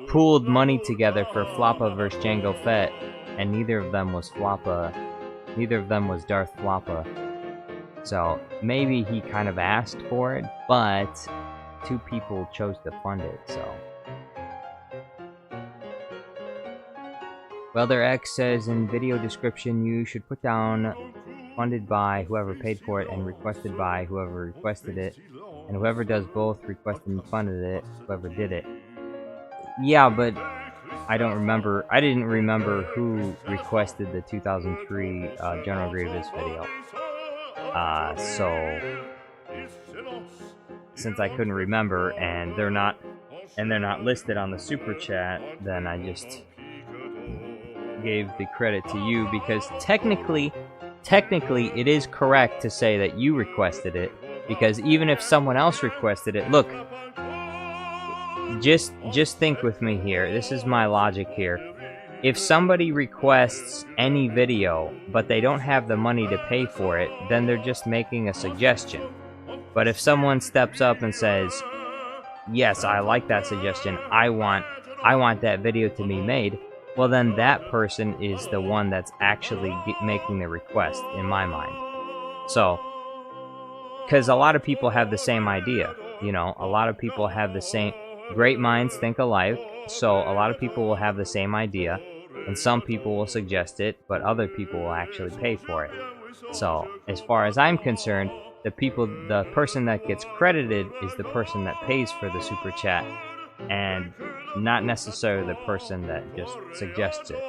pooled money together for Floppa vs. Jango Fett, and neither of them was Floppa. Neither of them was Darth Floppa. So maybe he kind of asked for it, but two people chose to fund it, so. Welder X says in video description you should put down funded by whoever paid for it and requested by whoever requested it, and whoever does both requested and funded it, whoever did it. Yeah, but I didn't remember who requested the 2003 General Grievous video. So since I couldn't remember and they're not listed on the super chat, then I just gave the credit to you, because technically it is correct to say that you requested it, because even if someone else requested it, look, just think with me here. This is my logic here. If somebody requests any video, but they don't have the money to pay for it, then they're just making a suggestion. But if someone steps up and says, yes, I like that suggestion, I want that video to be made, well then that person is the one that's actually making the request, in my mind. So, because a lot of people have the same idea, you know, a lot of people have the same, great minds think alike, so a lot of people will have the same idea, and some people will suggest it, but other people will actually pay for it. So, as far as I'm concerned, the person that gets credited is the person that pays for the super chat, and not necessarily the person that just suggests it.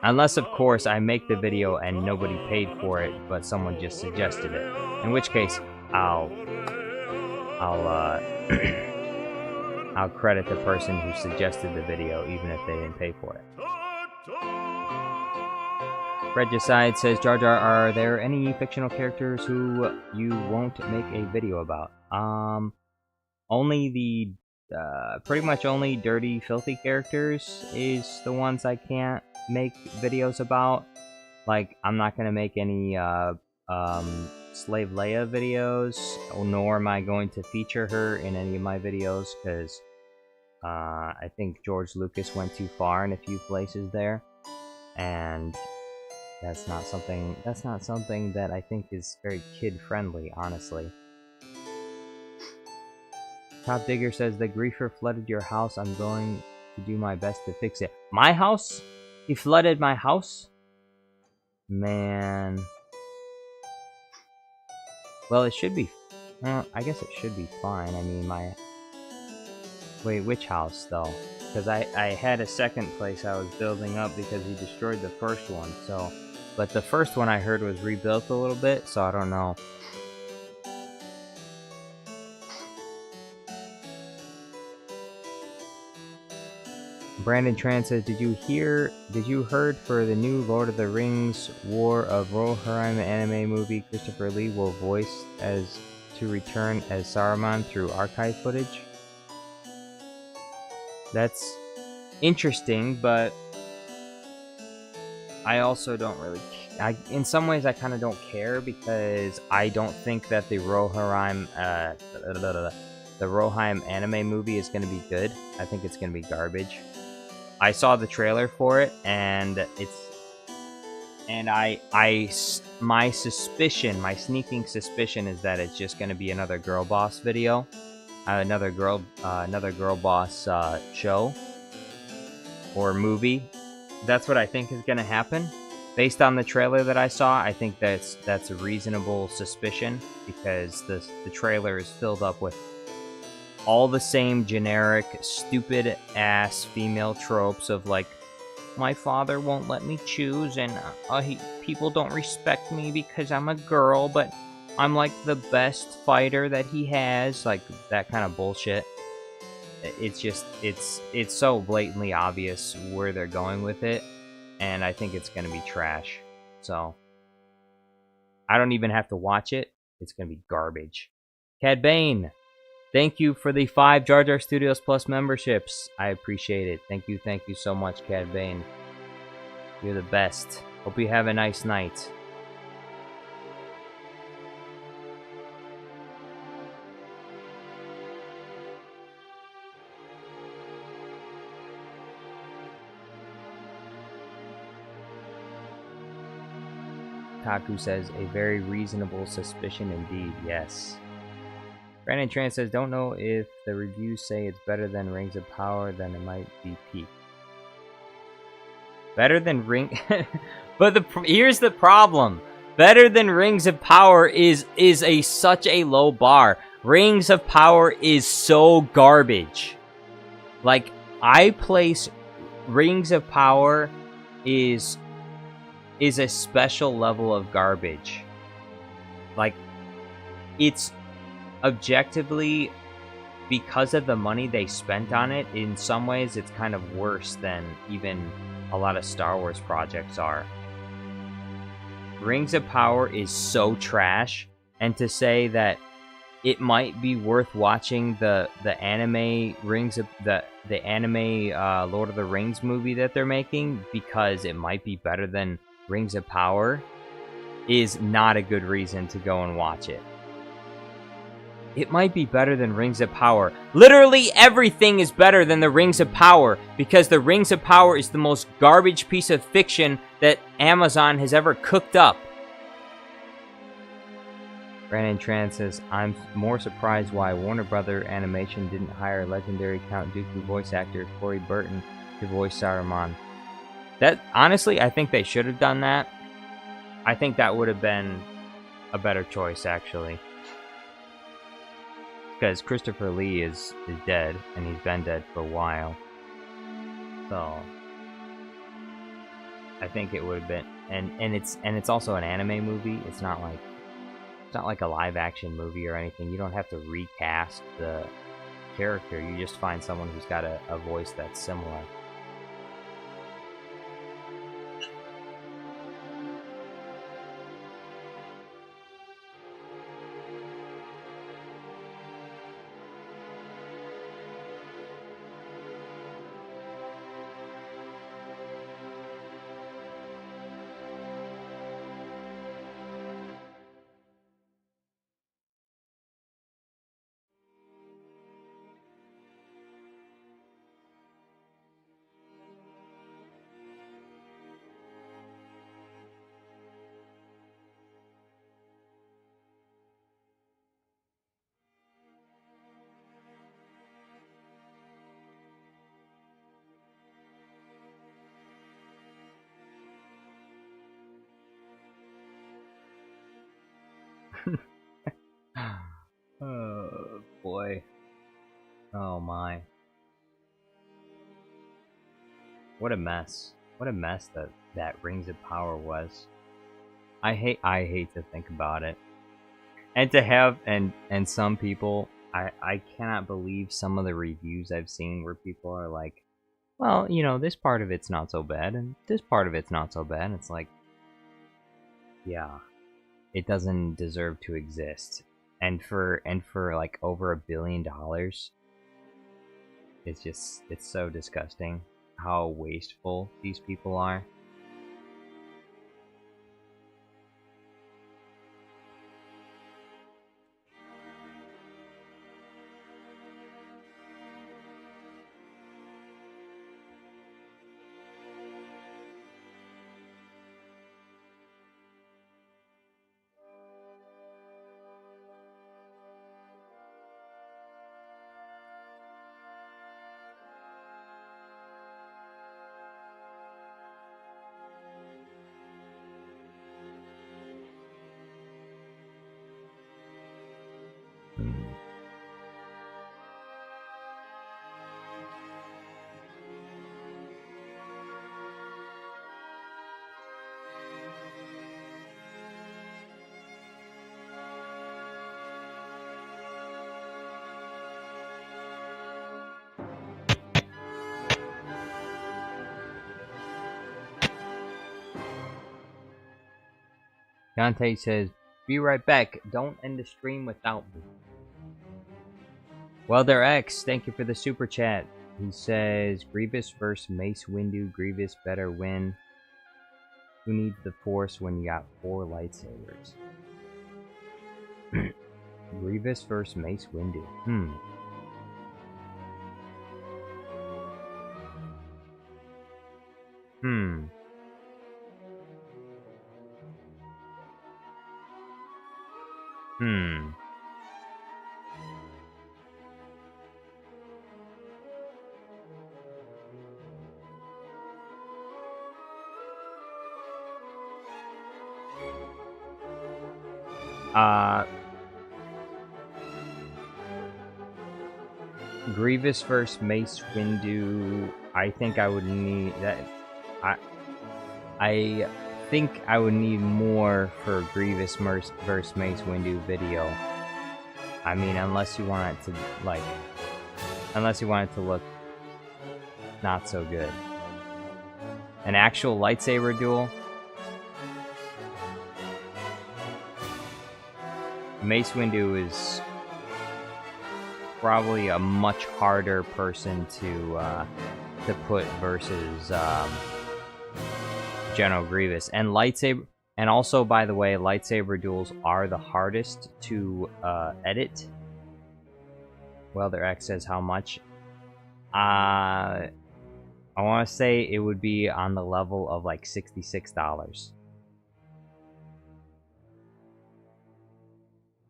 Unless, of course, I make the video and nobody paid for it, but someone just suggested it. In which case, I'll credit the person who suggested the video, even if they didn't pay for it. Regicide says, Jar Jar, are there any fictional characters who you won't make a video about? Pretty much only dirty, filthy characters is the ones I can't make videos about. Like, I'm not gonna make any, Slave Leia videos, nor am I going to feature her in any of my videos, because, I think George Lucas went too far in a few places there, and that's not something that I think is very kid-friendly, honestly. Top Digger says, the griefer flooded your house. I'm going to do my best to fix it. My house? He flooded my house? Man. Well, it should be... I guess it should be fine. I mean, my... Wait, which house, though? Because I had a second place I was building up because he destroyed the first one, so... But the first one I heard was rebuilt a little bit, so I don't know. Brandon Tran says, did you heard for the new Lord of the Rings War of Rohirrim anime movie, Christopher Lee will voice to return as Saruman through archive footage? That's interesting, but I also don't really... in some ways, I kind of don't care, because I don't think that the Rohirrim anime movie is going to be good. I think it's going to be garbage. I saw the trailer for it, and my sneaking suspicion is that it's just going to be another girl boss video, another girl boss show or movie. That's what I think is going to happen. Based on the trailer that I saw, I think that's a reasonable suspicion, because the trailer is filled up with all the same generic, stupid-ass female tropes of, like, my father won't let me choose, and people don't respect me because I'm a girl, but I'm, like, the best fighter that he has, like, that kind of bullshit. It's just, it's so blatantly obvious where they're going with it, and I think it's gonna be trash. So, I don't even have to watch it. It's gonna be garbage. Cad Bane, thank you for the 5 Jar Jar Studios Plus memberships. I appreciate it. Thank you so much, Cad Bane. You're the best. Hope you have a nice night. Taku says, a very reasonable suspicion indeed, yes. Brandon Tran says, don't know if the reviews say it's better than Rings of Power, then it might be peak. Better than but here's the problem. Better than Rings of Power is such a low bar. Rings of Power is so garbage. Like, I place Rings of Power is a special level of garbage. Like, it's objectively, because of the money they spent on it, in some ways it's kind of worse than even a lot of Star Wars projects are. Rings of Power is so trash, and to say that it might be worth watching the anime Rings of the anime Lord of the Rings movie that they're making because it might be better than Rings of Power is not a good reason to go and watch it. It might be better than Rings of Power. Literally everything is better than the Rings of Power because the Rings of Power is the most garbage piece of fiction that Amazon has ever cooked up. Brandon Tran says, I'm more surprised why Warner Brother Animation didn't hire legendary Count Dooku voice actor Corey Burton to voice Saruman. That, honestly, I think they should have done that. I think that would have been a better choice, actually. Because Christopher Lee is dead, and he's been dead for a while. So I think it would have been, and it's also an anime movie. It's not like a live action movie or anything. You don't have to recast the character. You just find someone who's got a voice that's similar. Oh boy. Oh my. What a mess. What a mess that Rings of Power was. I hate to think about it. And to have and some people, I cannot believe some of the reviews I've seen where people are like, well, you know, this part of it's not so bad and this part of it's not so bad. It's like, yeah, it doesn't deserve to exist. And for like over $1 billion, it's so disgusting how wasteful these people are. Dante says, be right back. Don't end the stream without me. Well, there X, thank you for the super chat. He says, Grievous versus Mace Windu. Grievous better win. Who needs the Force when you got 4 lightsabers? Grievous versus Mace Windu. Grievous versus Mace Windu. I think I would need that. I think I would need more for Grievous versus Mace Windu video. I mean, unless you want it to look not so good. An actual lightsaber duel. Mace Windu is probably a much harder person to put versus General Grievous. And lightsaber, and also, by the way, lightsaber duels are the hardest to edit. Well, their X says how much. I want to say it would be on the level of like $66.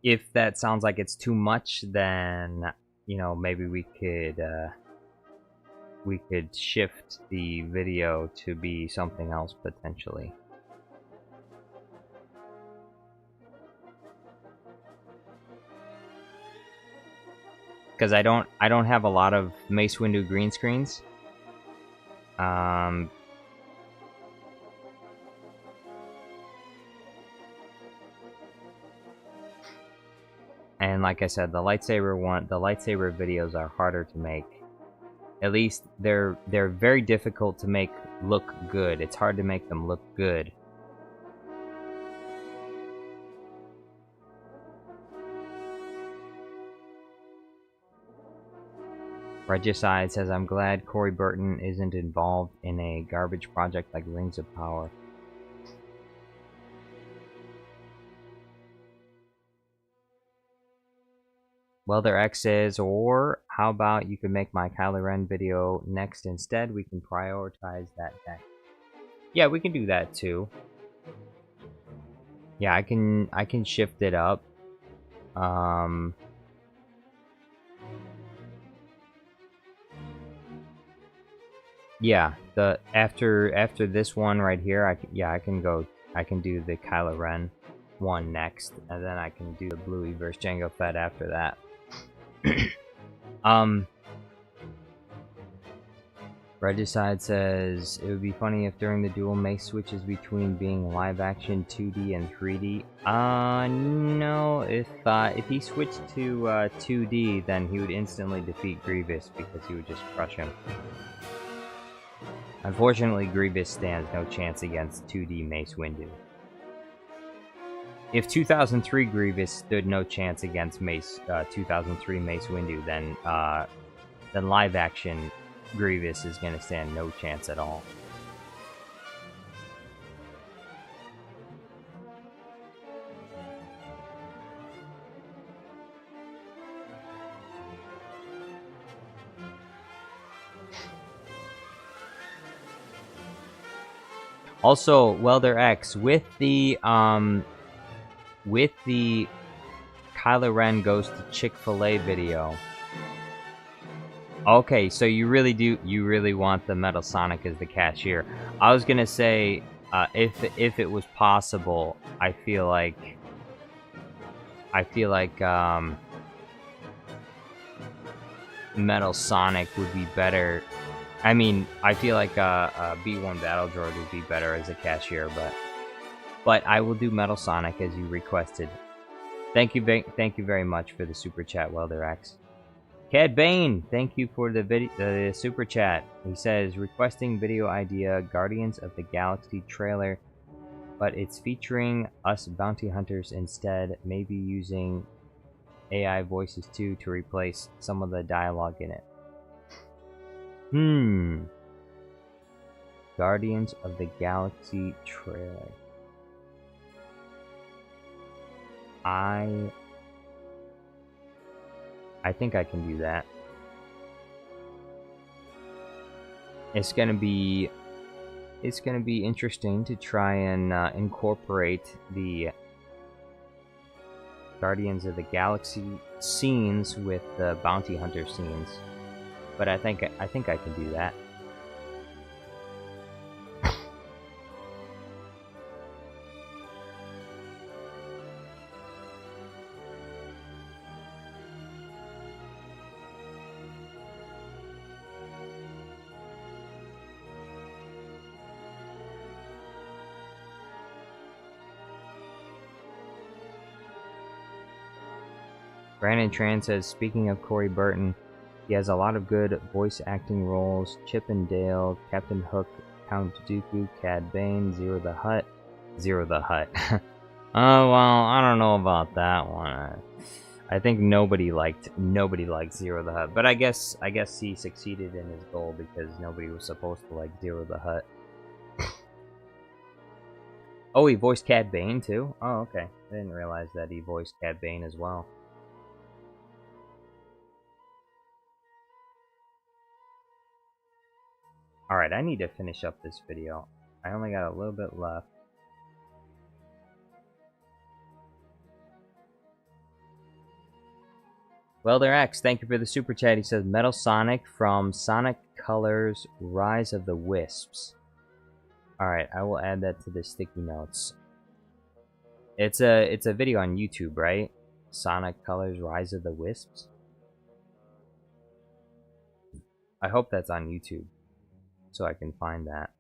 If that sounds like it's too much, then, you know, maybe we could shift the video to be something else potentially. Because I don't have a lot of Mace Windu green screens. And like I said, the lightsaber videos are harder to make. At least they're very difficult to make look good. It's hard to make them look good. Regicide says, I'm glad Corey Burton isn't involved in a garbage project like Rings of Power. Well, their X says, or how about you can make my Kylo Ren video next instead? We can prioritize that next. Yeah, we can do that too. Yeah, I can shift it up. Yeah, after this one right here, I can do the Kylo Ren one next, and then I can do the Bluey versus Jango Fett after that. Regicide says, it would be funny if during the duel Mace switches between being live action 2D and 3D. No, if he switched to 2D, then he would instantly defeat Grievous because he would just crush him. Unfortunately, Grievous stands no chance against 2D Mace Windu. If 2003 Grievous stood no chance against 2003 Mace Windu, then live action Grievous is going to stand no chance at all. Also, Welder X, with the Kylo Ren goes to Chick-fil-A video. Okay, so you really want the Metal Sonic as the cashier. I was gonna say, if it was possible, I feel like Metal Sonic would be better. I mean, I feel like a B1 Battle Droid would be better as a cashier, but I will do Metal Sonic as you requested. Thank you very much for the super chat, Welder X. Cad Bane, thank you for the super chat. He says, requesting video idea, Guardians of the Galaxy trailer, but it's featuring us bounty hunters instead, maybe using AI voices too to replace some of the dialogue in it. Guardians of the Galaxy trailer. I think I can do that. It's gonna be interesting to try and incorporate the Guardians of the Galaxy scenes with the Bounty Hunter scenes, but I think I can do that. Brandon Tran says, speaking of Corey Burton, he has a lot of good voice acting roles. Chip and Dale, Captain Hook, Count Dooku, Cad Bane, Zero the Hutt. Oh, well, I don't know about that one. I think nobody liked Zero the Hutt, but I guess he succeeded in his goal because nobody was supposed to like Zero the Hutt. Oh, he voiced Cad Bane too? Oh, okay. I didn't realize that he voiced Cad Bane as well. Alright, I need to finish up this video. I only got a little bit left. Well, there X, thank you for the super chat. He says Metal Sonic from Sonic Colors Rise of the Wisps. Alright, I will add that to the sticky notes. It's a video on YouTube, right? Sonic Colors Rise of the Wisps. I hope that's on YouTube, so I can find that.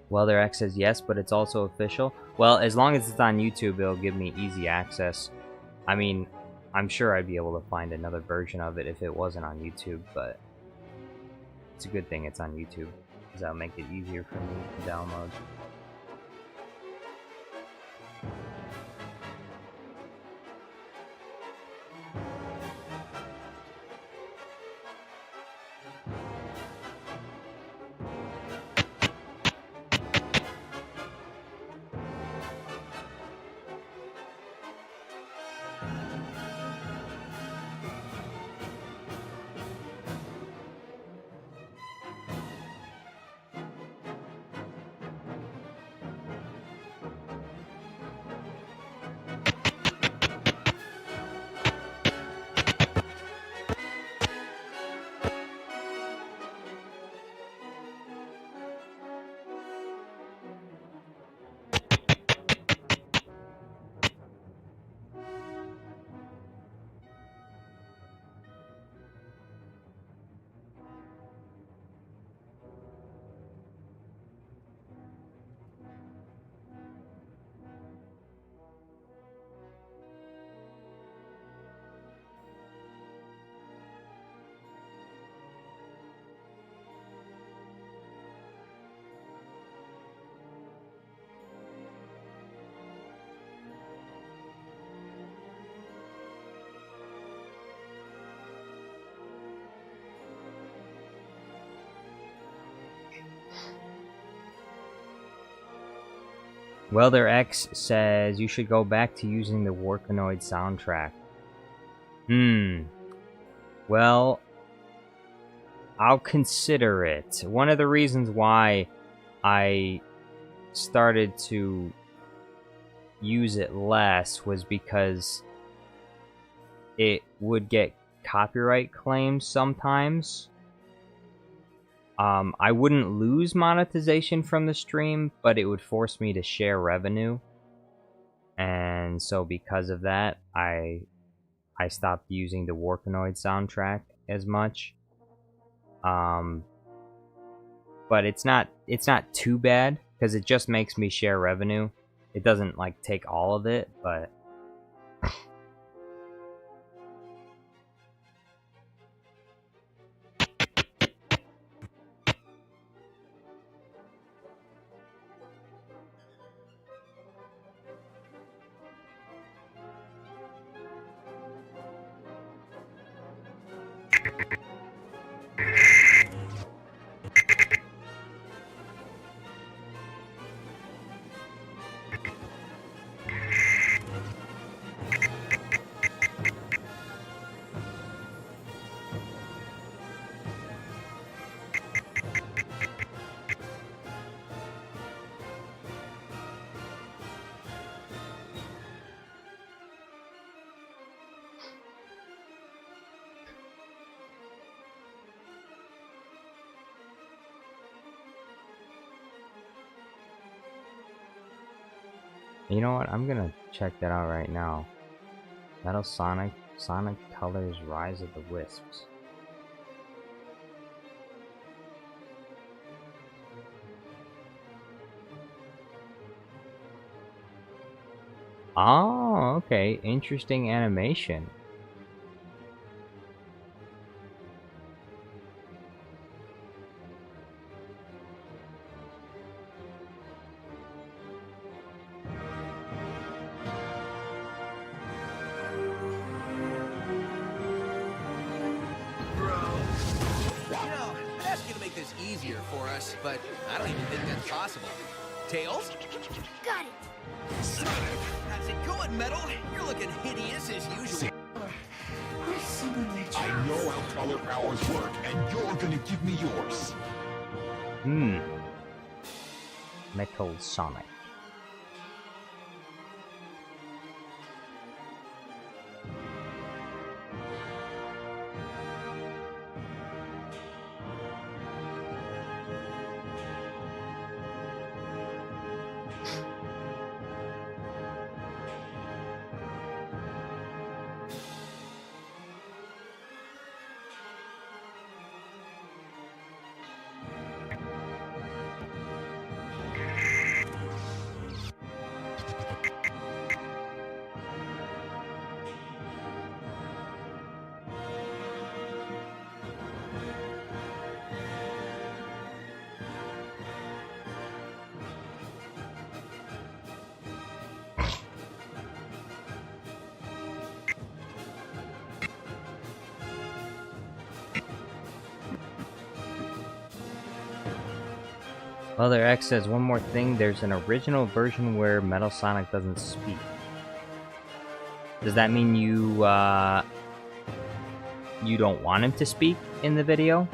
Well, their X says yes, but it's also official. Well, as long as it's on YouTube, it'll give me easy access. I mean, I'm sure I'd be able to find another version of it if it wasn't on YouTube, but it's a good thing it's on YouTube, because that'll make it easier for me to download. Well, their X says you should go back to using the Workanoid soundtrack. Well, I'll consider it. One of the reasons why I started to use it less was because it would get copyright claims sometimes. I wouldn't lose monetization from the stream, but it would force me to share revenue. And so because of that, I stopped using the Workanoid soundtrack as much. but it's not too bad because it just makes me share revenue. It doesn't like take all of it, but you know what? I'm gonna check that out right now. Metal Sonic Colors Rise of the Wisps. Oh, okay. Interesting animation.
Easier for us, but I don't even think that's possible. Tails?
Got it.
Sonic! How's it going, Metal? You're looking hideous as usual.
I know how color powers work, and you're gonna give me yours.
Metal Sonic. Mother X says one more thing. There's an original version where Metal Sonic doesn't speak. Does that mean you don't want him to speak in the video?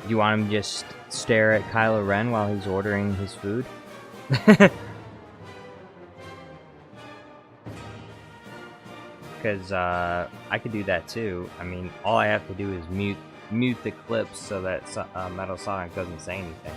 Do you want him to just stare at Kylo Ren while he's ordering his food? Because I could do that too. I mean, all I have to do is mute the clips so that Metal Sonic doesn't say anything.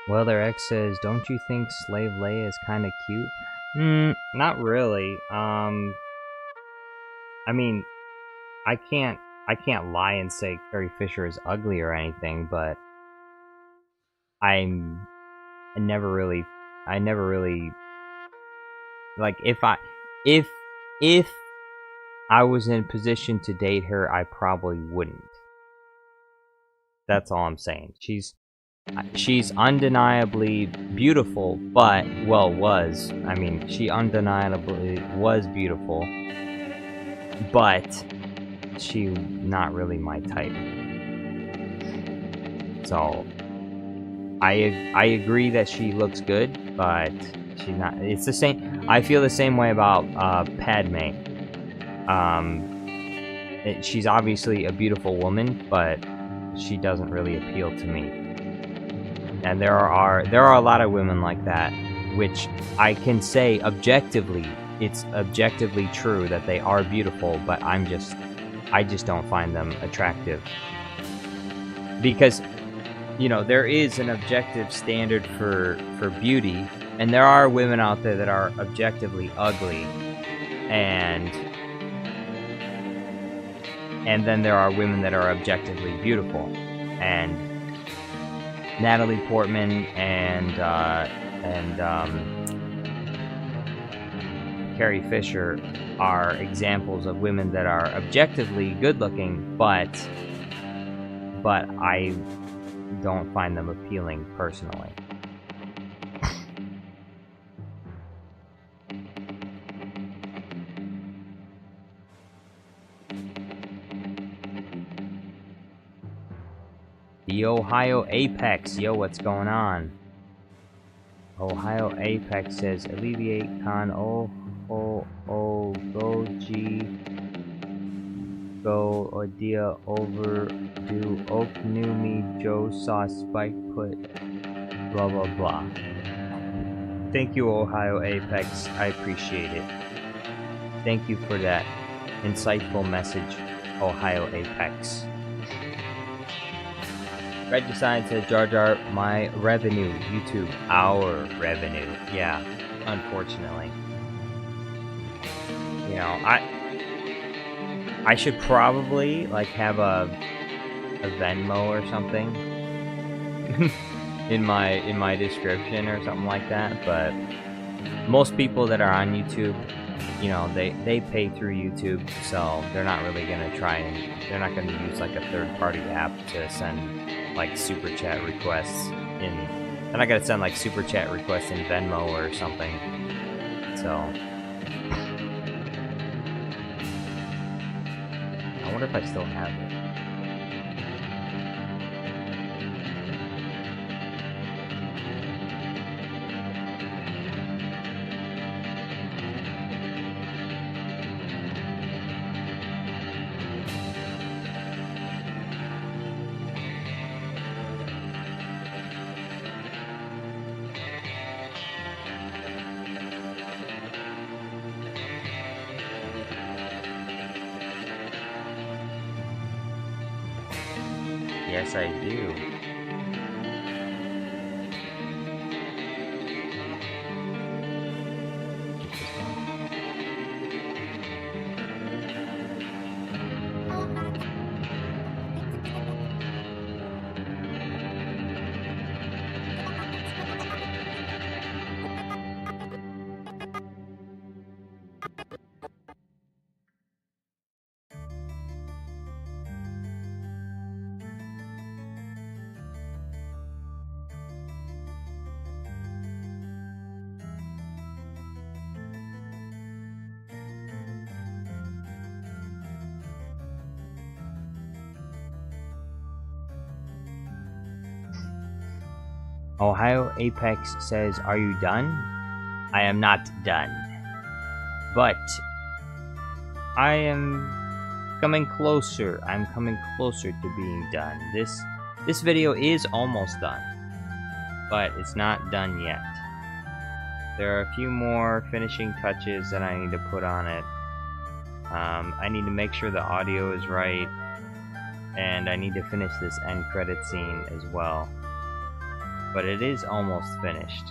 Weather X says, don't you think Slave Leia is kind of cute? Not really. I mean, I can't lie and say Carrie Fisher is ugly or anything, but I never really like if I was in a position to date her, I probably wouldn't. That's all I'm saying. She's undeniably beautiful, but, well, was. I mean, she undeniably was beautiful, but she not really my type. So, I agree that she looks good, but she's not. It's the same. I feel the same way about Padme. She's obviously a beautiful woman, but she doesn't really appeal to me. And there are a lot of women like that, which I can say objectively, it's objectively true that they are beautiful, but I just don't find them attractive. Because, you know, there is an objective standard for beauty, and there are women out there that are objectively ugly, and then there are women that are objectively beautiful. And Natalie Portman and Carrie Fisher are examples of women that are objectively good-looking, but I don't find them appealing personally. The Ohio Apex, yo, what's going on? Ohio Apex says, alleviate con go G go idea overdo oak new me Joe saw spike put blah blah blah. Thank you, Ohio Apex, I appreciate it. Thank you for that insightful message, Ohio Apex. Red Design says, Jar Jar, my revenue. YouTube, our revenue. Yeah, unfortunately. You know, I should probably, like, have a Venmo or something in my description or something like that, but most people that are on YouTube, you know, they pay through YouTube, so they're not really gonna try and, they're not gonna use, like, a third-party app to send, like, super chat requests in, they're not gonna send, like, super chat requests in Venmo or something, so I wonder if I still have it. Yes, I do. Ohio Apex says, are you done? I am not done. But I am coming closer. I'm coming closer to being done. This video is almost done, but it's not done yet. There are a few more finishing touches that I need to put on it. I need to make sure the audio is right, and I need to finish this end credit scene as well. But it is almost finished.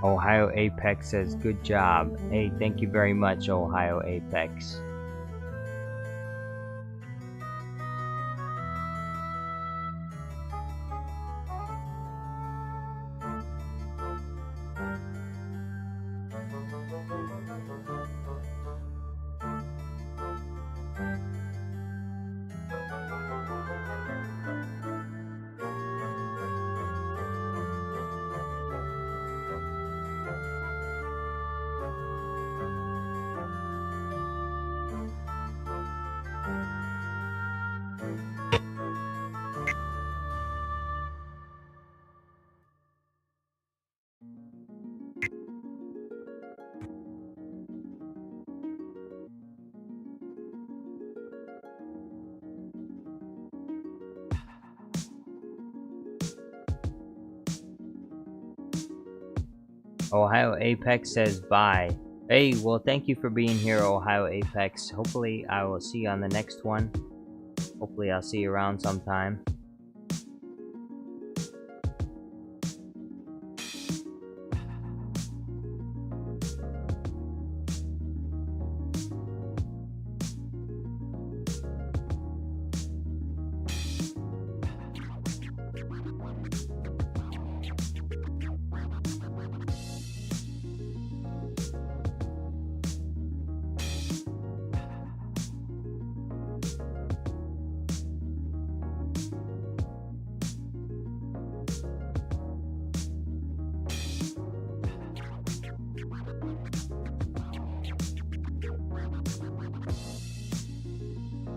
Ohio Apex says, good job. Hey, thank you very much, Ohio Apex. Ohio Apex says bye. Hey, well, thank you for being here, Ohio Apex. Hopefully, I will see you on the next one. Hopefully, I'll see you around sometime.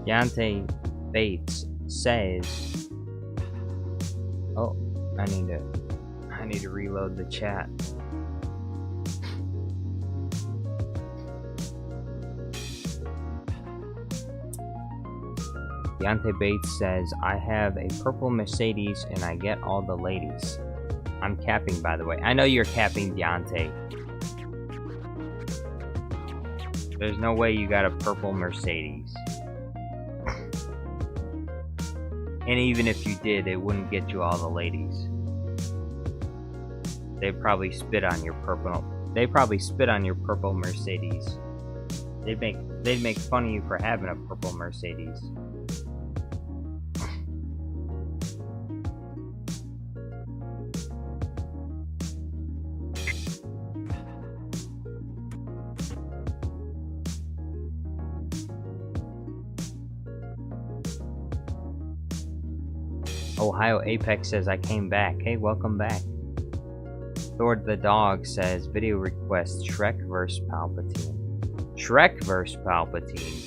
Deontay Bates says, "Oh, I need to reload the chat." Deontay Bates says, "I have a purple Mercedes and I get all the ladies." I'm capping, by the way. I know you're capping, Deontay. There's no way you got a purple Mercedes. And even if you did, it wouldn't get you all the ladies. They'd probably spit on your purple. They probably spit on your purple Mercedes. They'd make fun of you for having a purple Mercedes. Ohio Apex says, I came back. Hey, welcome back. Thor the Dog says, video request Shrek vs. Palpatine. Shrek vs. Palpatine.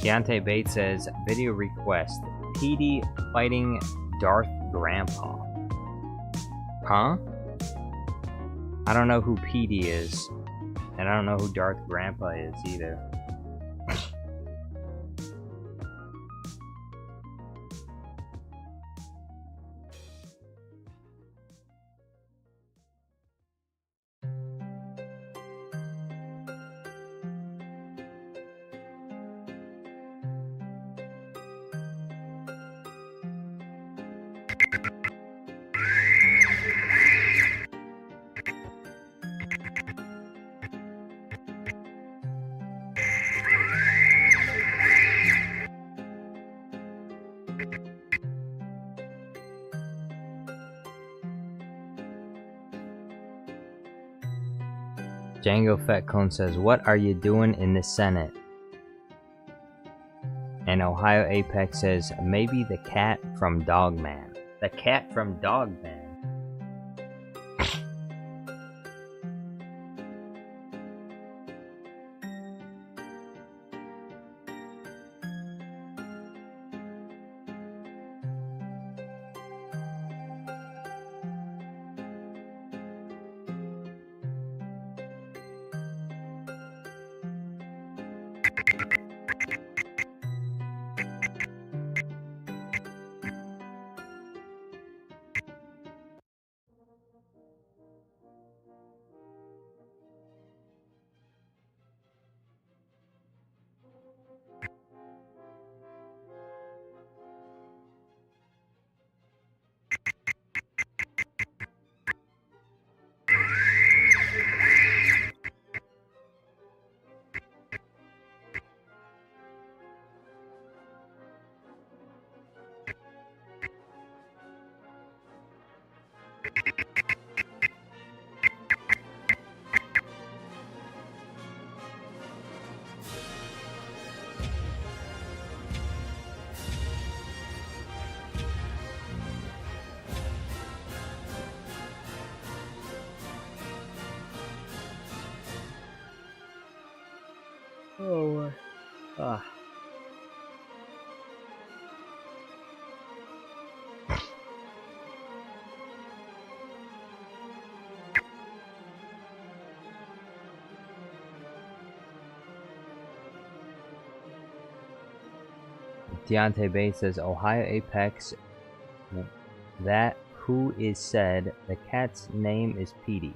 Deontay Bates says, video request, PD fighting Darth Grandpa. Huh? I don't know who PD is, and I don't know who Darth Grandpa is either. Django Fetcone says, what are you doing in the Senate? And Ohio Apex says, maybe the cat from Dogman. The cat from Dogman. Oh, ah. Deontay Bates says Ohio Apex. That who is said the cat's name is Petey.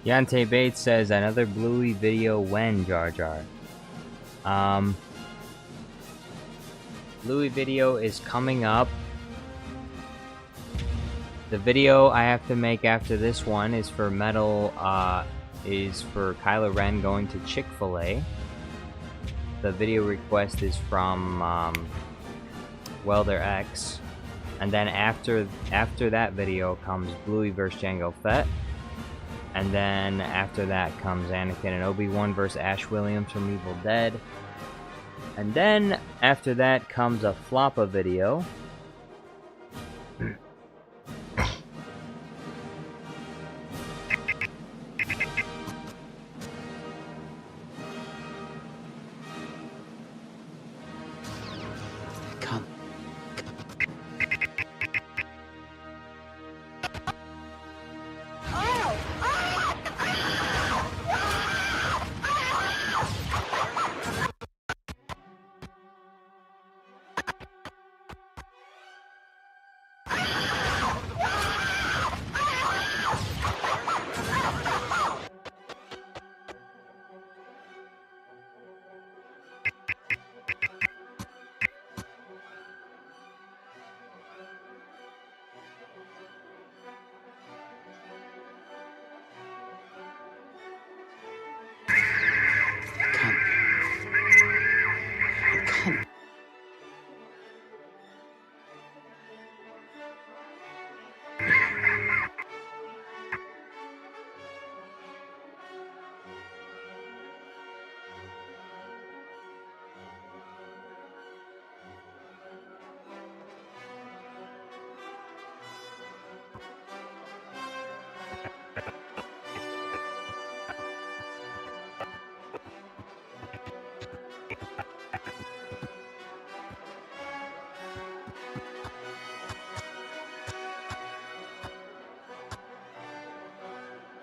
Deontay Bates says another Bluey video when Jar Jar. Bluey video is coming up. The video I have to make after this one is for is for Kylo Ren going to Chick-fil-A. The video request is from Welder X, and then after that video comes Bluey vs Jango Fett, and then after that comes Anakin and Obi-Wan vs Ash Williams from Evil Dead, and then after that comes a Floppa video.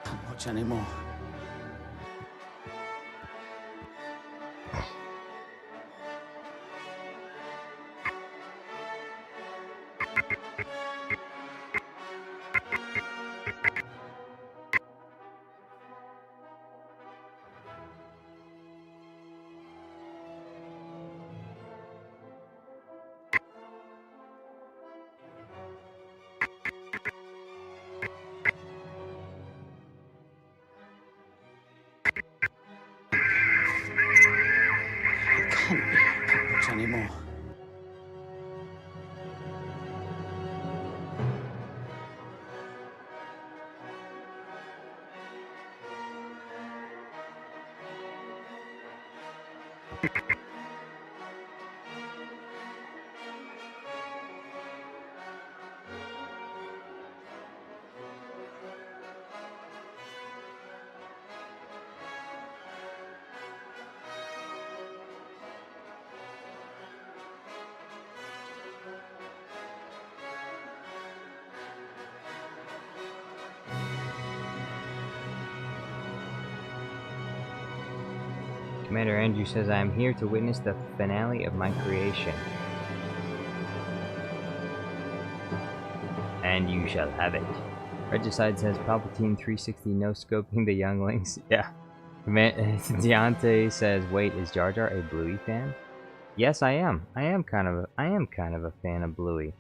Can't watch anymore.
Commander Andrew says, I am here to witness the finale of my creation. And you shall have it. Regicide says, Palpatine 360 no-scoping the younglings. Yeah. Dietary says, wait, is Jar Jar a Bluey fan? Yes, I am. I am kind of a fan of Bluey.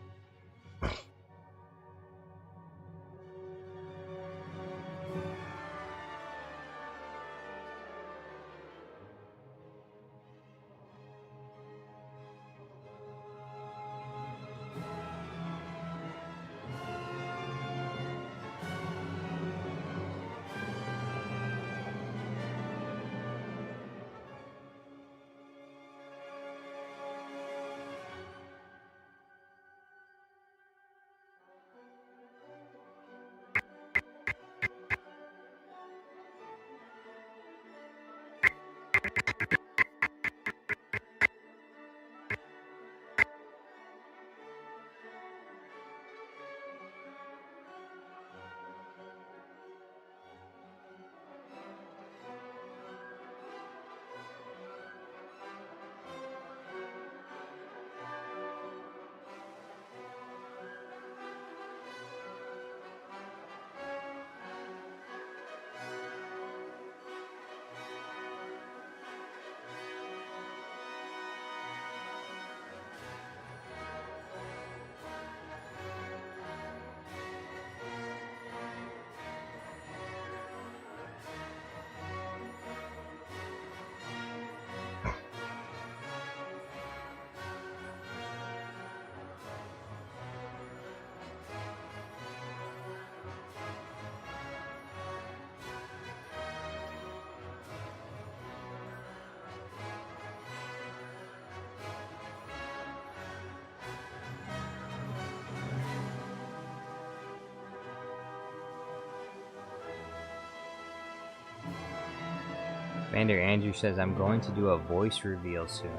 Commander Andrew says, I'm going to do a voice reveal soon.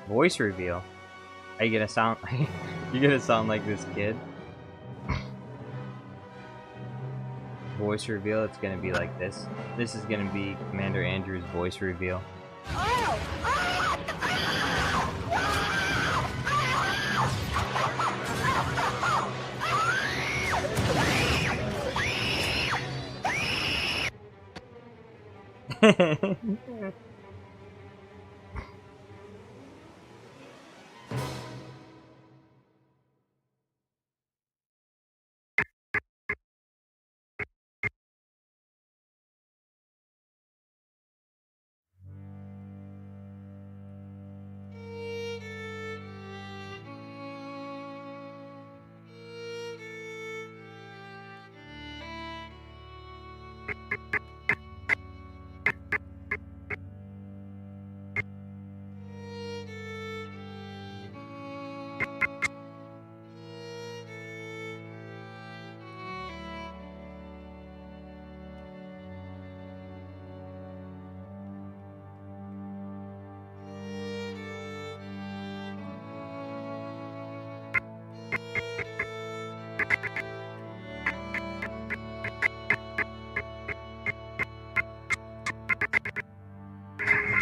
Voice reveal? Are you gonna sound you gonna sound like this kid? Voice reveal, it's gonna be like this. This is gonna be Commander Andrew's voice reveal.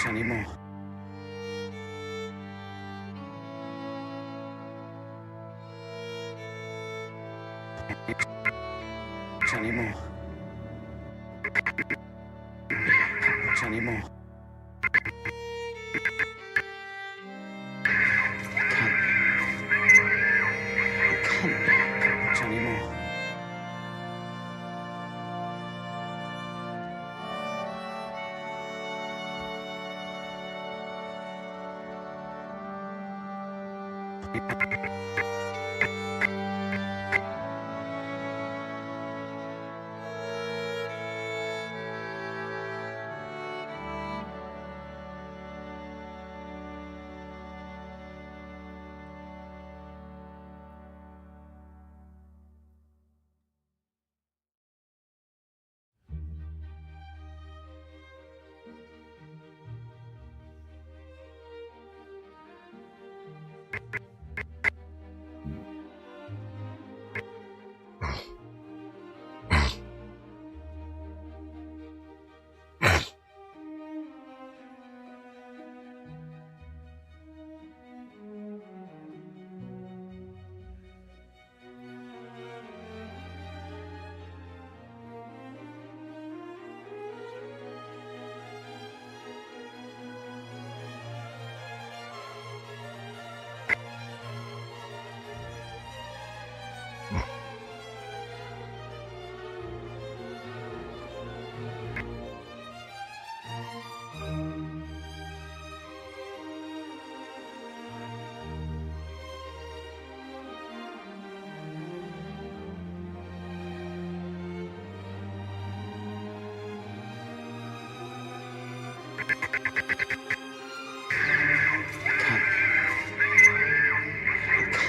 Anymore. Anymore. Anymore. Can't anymore.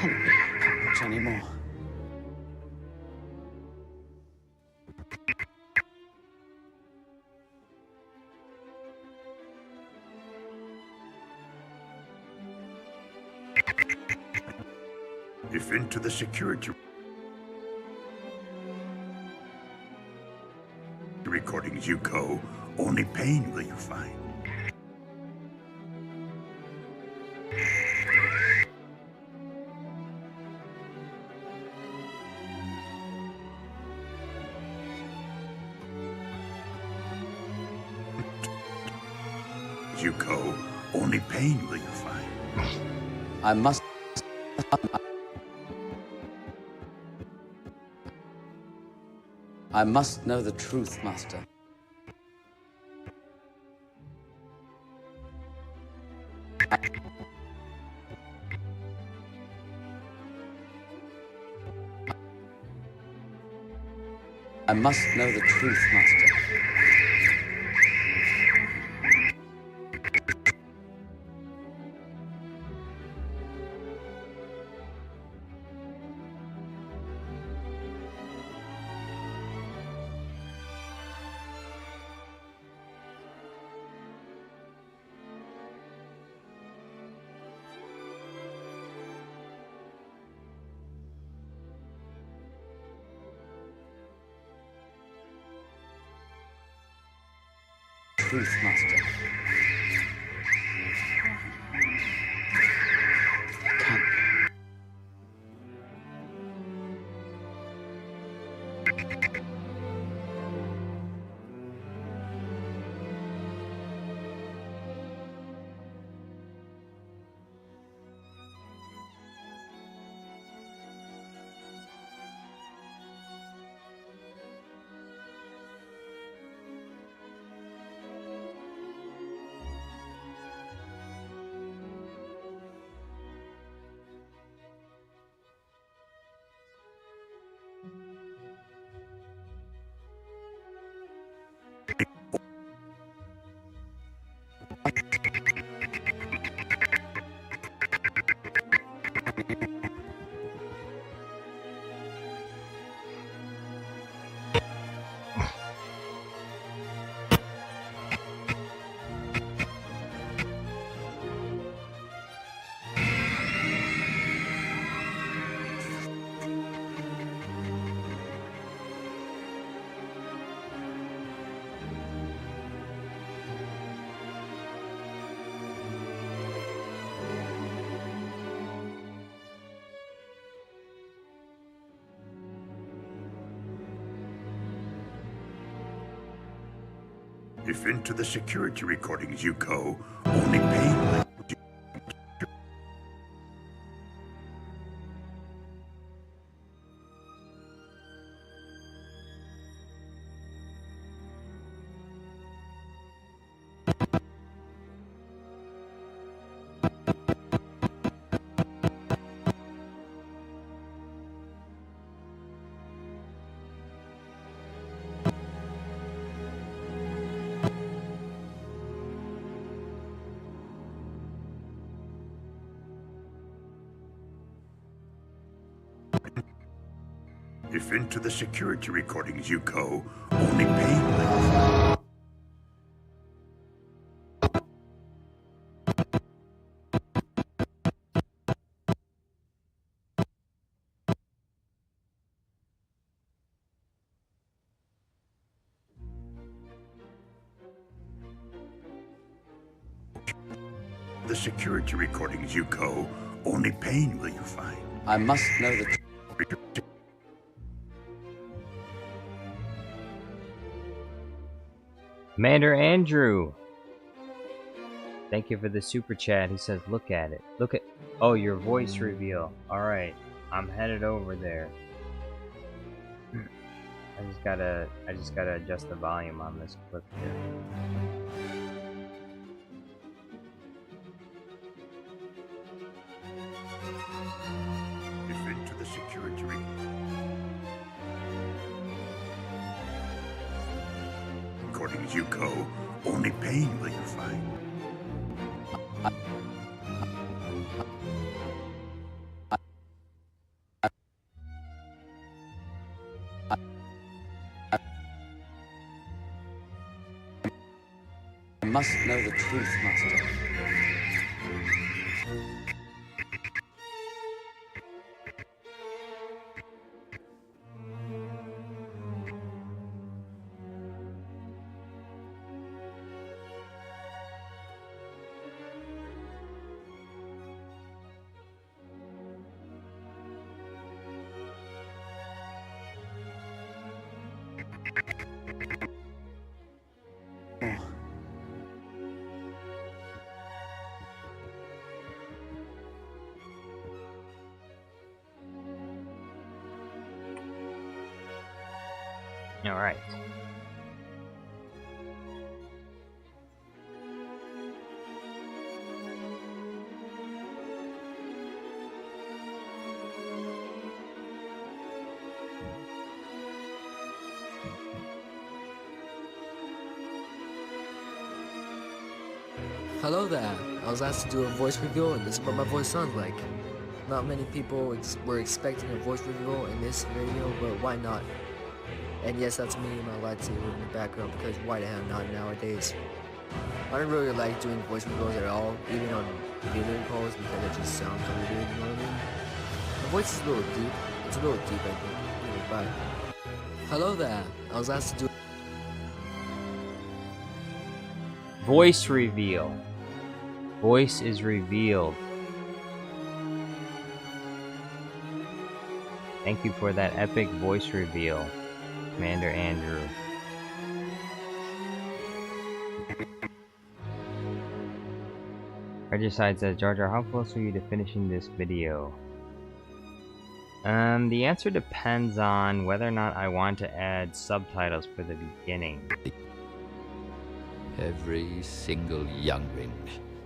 Can't be that much anymore.
If into the security recordings you go, only pain will you find. You go, only pain will you find.
I must know the truth, Master. I must know the truth, Master. Truth, Master. Can't.
If into the security recordings you go, only pain will you. If into the security recordings you go, only pain will you find. The security recordings you go, only pain will you find.
I must know the truth.
Commander Andrew, thank you for the super chat. He says, look at it. Look at... Oh, your voice reveal. Alright, I'm headed over there. I just gotta adjust the volume on this clip here.
If into the security according as you go, only pain will you find.
I must know the truth, Master.
All right.
Hello there. I was asked to do a voice reveal, and this is what my voice sounds like. Not many people were expecting a voice reveal in this video, but why not? And yes, that's me and my lightsaber in the background, because why the hell not nowadays? I don't really like doing voice reveals at all, even on video calls, because it just sounds kind of weird, you know what I mean? My voice is a little deep. It's a little deep, I think. Anyway, bye. Hello there. I was asked to do
Voice reveal. Voice is revealed. Thank you for that epic voice reveal, Commander Andrew. Regicide says, Jar Jar, how close are you to finishing this video? The answer depends on whether or not I want to add subtitles for the beginning.
Every single youngling,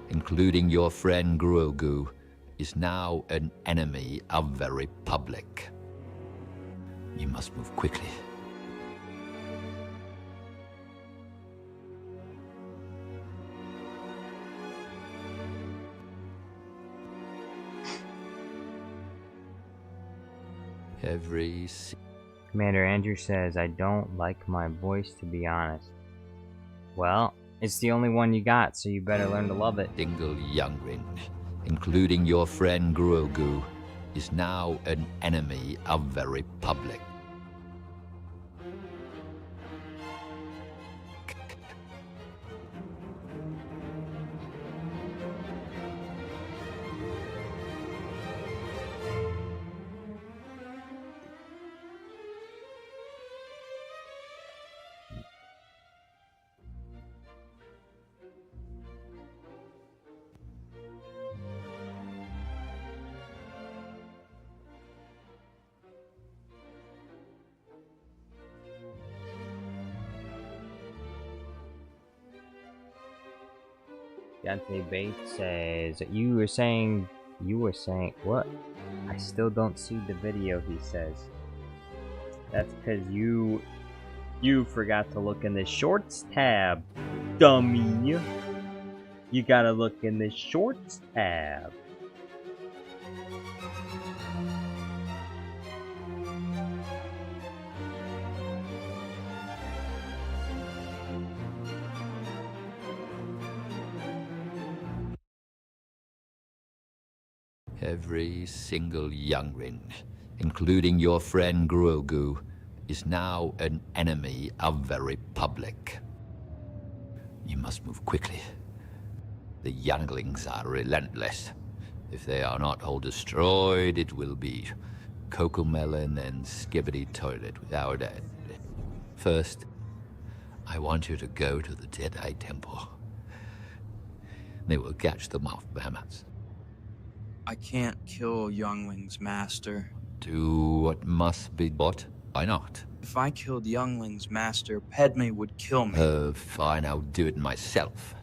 including your friend Grogu, is now an enemy of the Republic. You must move quickly.
Commander Andrew says, I don't like my voice, to be honest. Well, it's the only one you got, so you better learn to love it.
Single youngling, including your friend Grogu, is now an enemy of the Republic.
Dante Bates says, you were saying, what? I still don't see the video, he says. That's because you forgot to look in the shorts tab, dummy. You gotta look in the shorts tab.
Every single youngling, including your friend Grogu, is now an enemy of the Republic. You must move quickly. The younglings are relentless. If they are not all destroyed, it will be Cocomelon and Skibbity Toilet without end. First, I want you to go to the Jedi Temple. They will catch the Moff Mammoths.
I can't kill younglings, Master.
Do what must be. What Why not?
If I killed Younglings, Master, Padme would kill me.
Fine, I'll do it myself.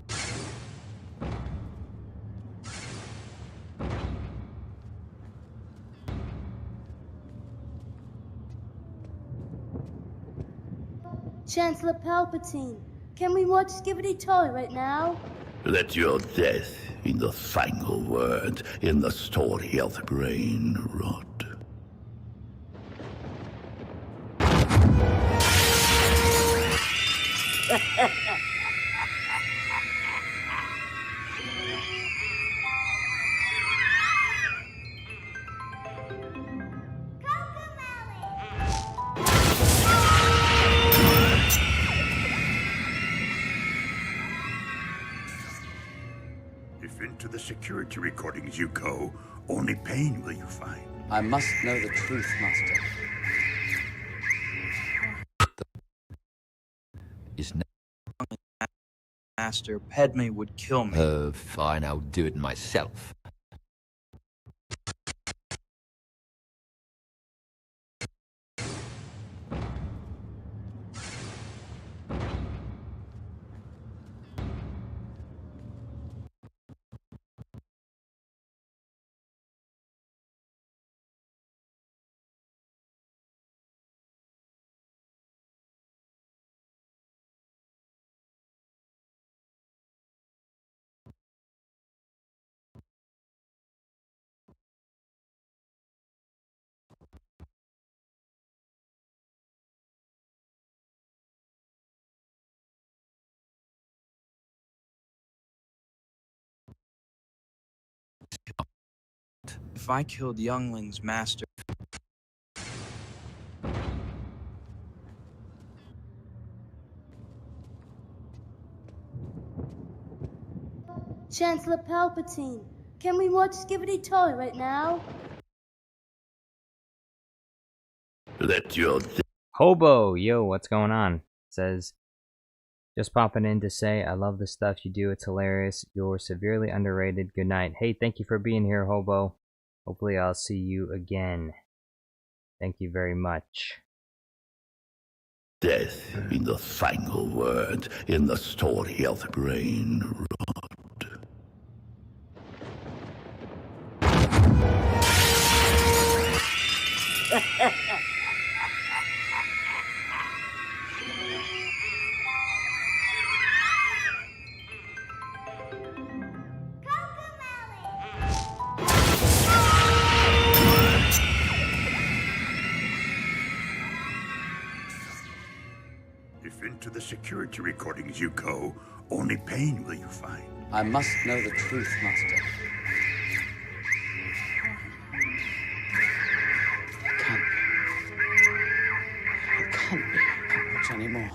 Chancellor Palpatine, can we watch Skibbity Toy right now?
Let your death in the final word in the story of the brain rot.
If into the security recordings you go, only pain will you find.
I must know the truth, Master.
Is
Master, Padme would kill me.
fine, I'll do it myself.
If I killed Younglings, Master.
Chancellor Palpatine, can we watch Skibbity Toy right now?
Let your
Hobo, yo, what's going on? Says, just popping in to say, I love the stuff you do. It's hilarious. You're severely underrated. Good night. Hey, thank you for being here, Hobo. Hopefully I'll see you again. Thank you very much.
death in the final word in the story of the brain rot.
If into the security recordings you go, only pain will you find.
I must know the truth, Master. It can't be. It can't be. I can't watch anymore.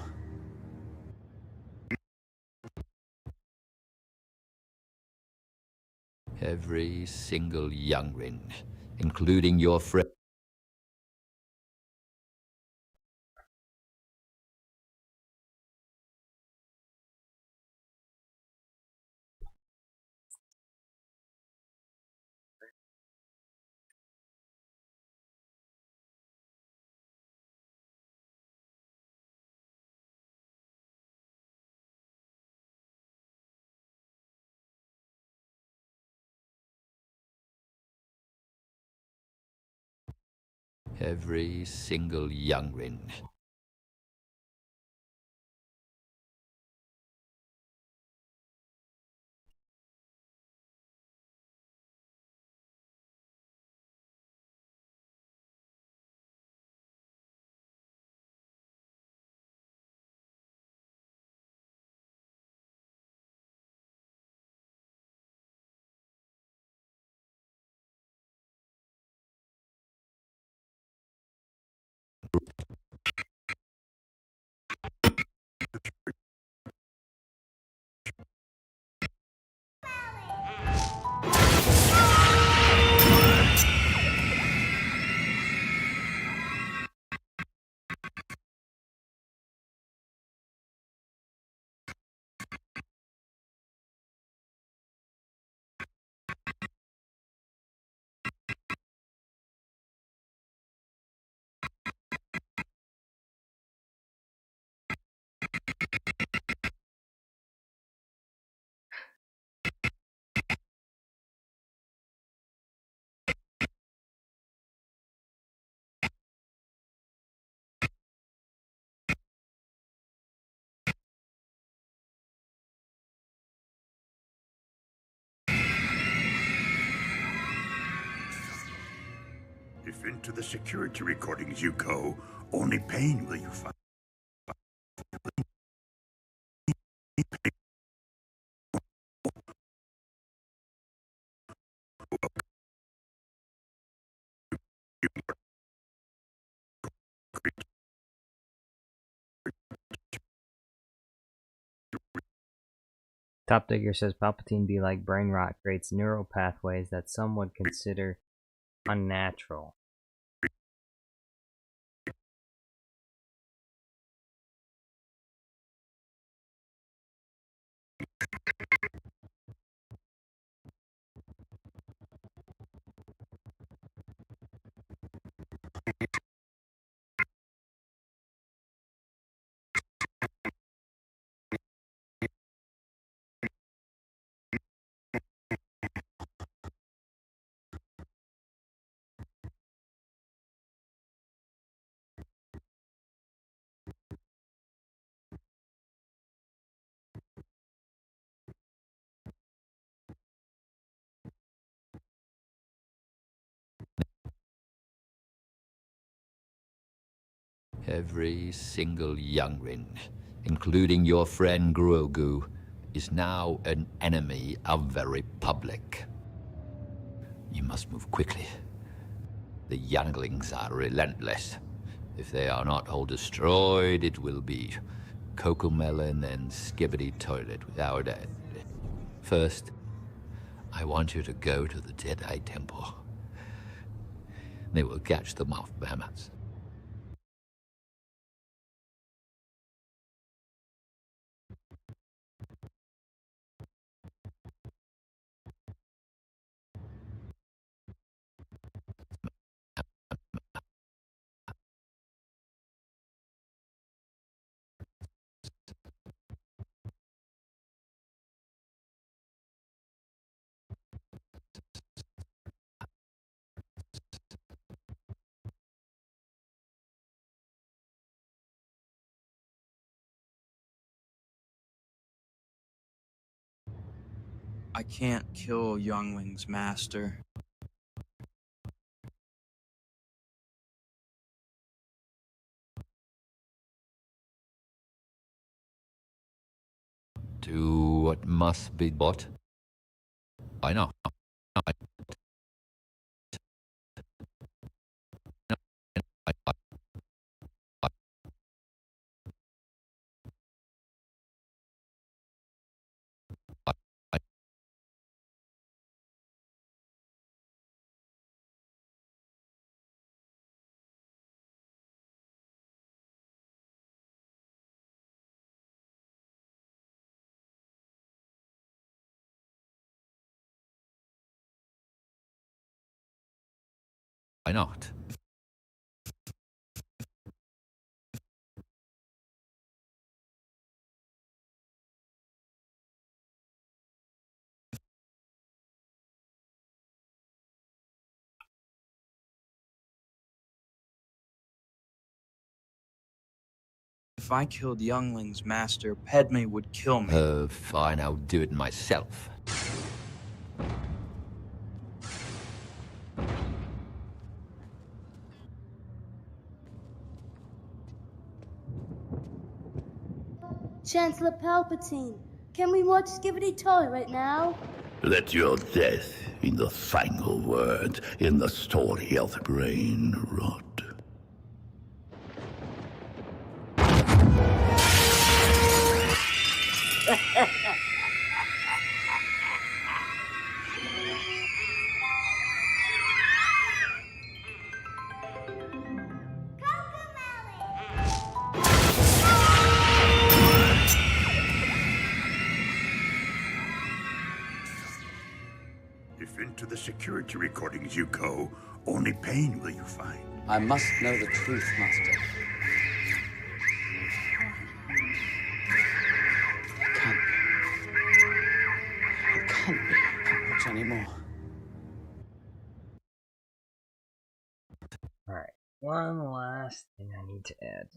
Every single youngling, including your friend. Every single youngling.
If into the security recordings you go, only pain will you find.
Top Digger says Palpatine be like brain rot creates neural pathways that some would consider unnatural.
Every single youngling, including your friend Grogu, is now an enemy of the Republic. You must move quickly. The younglings are relentless. If they are not all destroyed, it will be Cocomelon and Skibbity Toilet without it. First, I want you to go to the Jedi Temple. They will catch the Moff Mammoths.
I can't kill Younglings, Master.
Do what must be bought. I know. Why not?
If I killed Younglings, Master, Padme would kill me.
Fine, I'll do it myself.
Chancellor Palpatine, can we watch Skibbity Toy right now?
Let your death in the final word in the story of the brain rot.
If into the security recordings you go, only pain will you find.
I must know the truth, Master. It can't be. I can't watch anymore.
Alright, one last thing I need to add.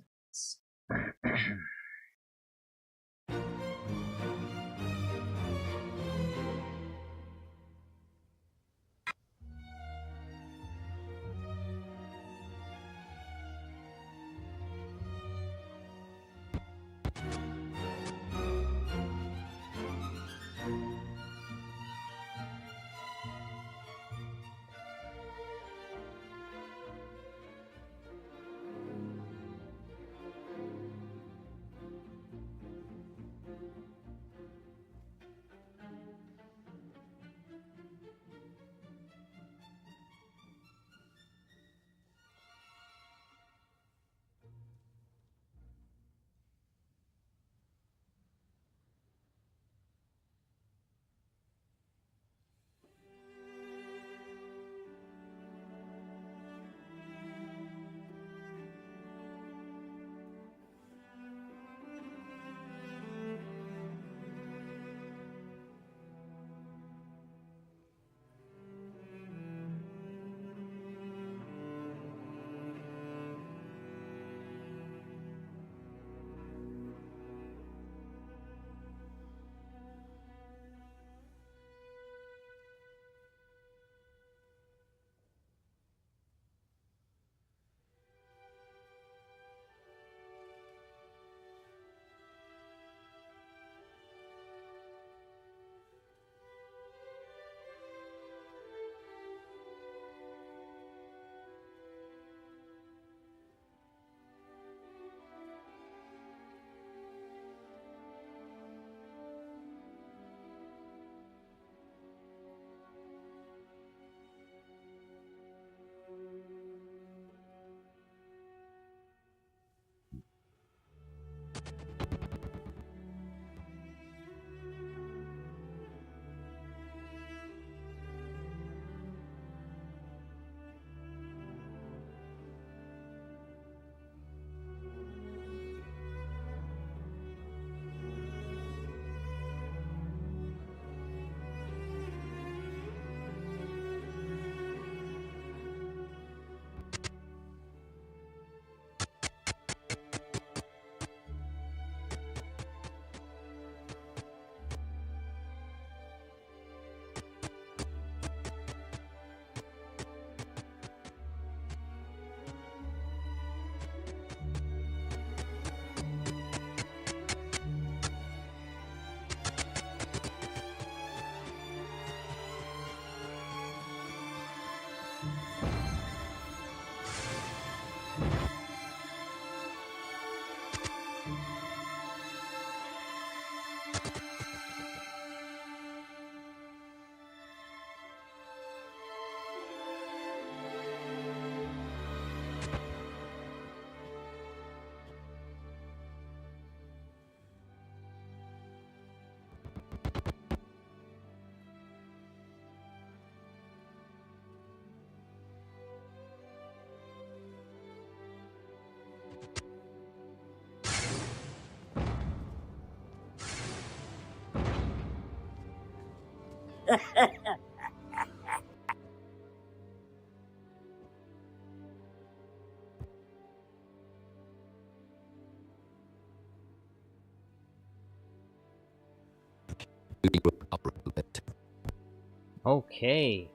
Okay.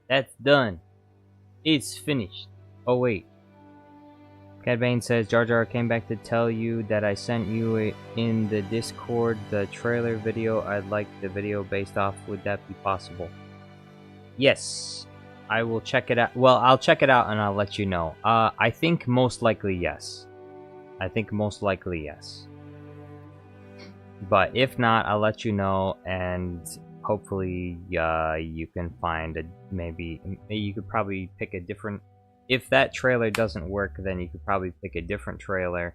That's done. It's finished. Oh wait. Cad Bane says, Jar Jar came back to tell you that I sent you in the Discord the trailer video. I'd like the video based off. Would that be possible? Yes. I will check it out. Well, I'll check it out and I'll let you know. I think most likely yes. I think most likely yes. But if not, I'll let you know, and hopefully you can find a, maybe you could probably pick a different, if that trailer doesn't work, then you could probably pick a different trailer.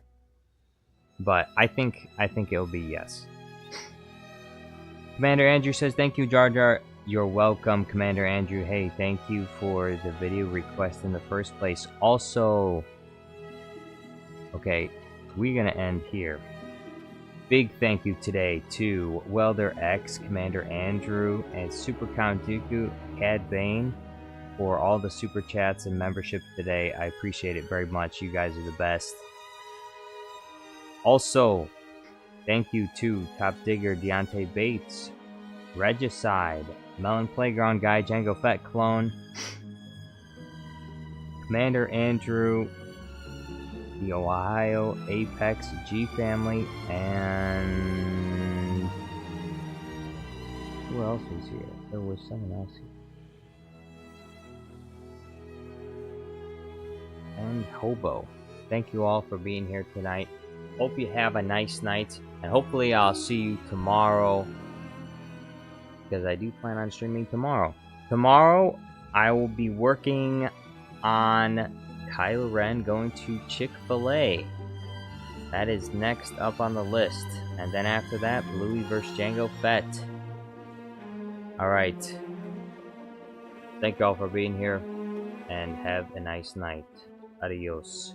But I think it'll be yes. Commander Andrew says, thank you, Jar Jar. You're welcome, Commander Andrew. Hey, thank you for the video request in the first place. Also, okay, we're gonna end here. Big thank you today to Welder X, Commander Andrew, and Super Count Dooku, Cad Bane, for all the super chats and membership today. I appreciate it very much. You guys are the best. Also, thank you to Top Digger, Deontay Bates, Regicide, Melon Playground Guy, Django Fett Clone, Commander Andrew, the Ohio Apex G family, and who else was here? There was someone else here. And Hobo. Thank you all for being here tonight. Hope you have a nice night, and hopefully I'll see you tomorrow, because I do plan on streaming tomorrow. Tomorrow I will be working on Kylo Ren going to Chick-fil-A. That is next up on the list. And then after that, Bluey vs. Django Fett. Alright. Thank you all for being here, and have a nice night. Adios.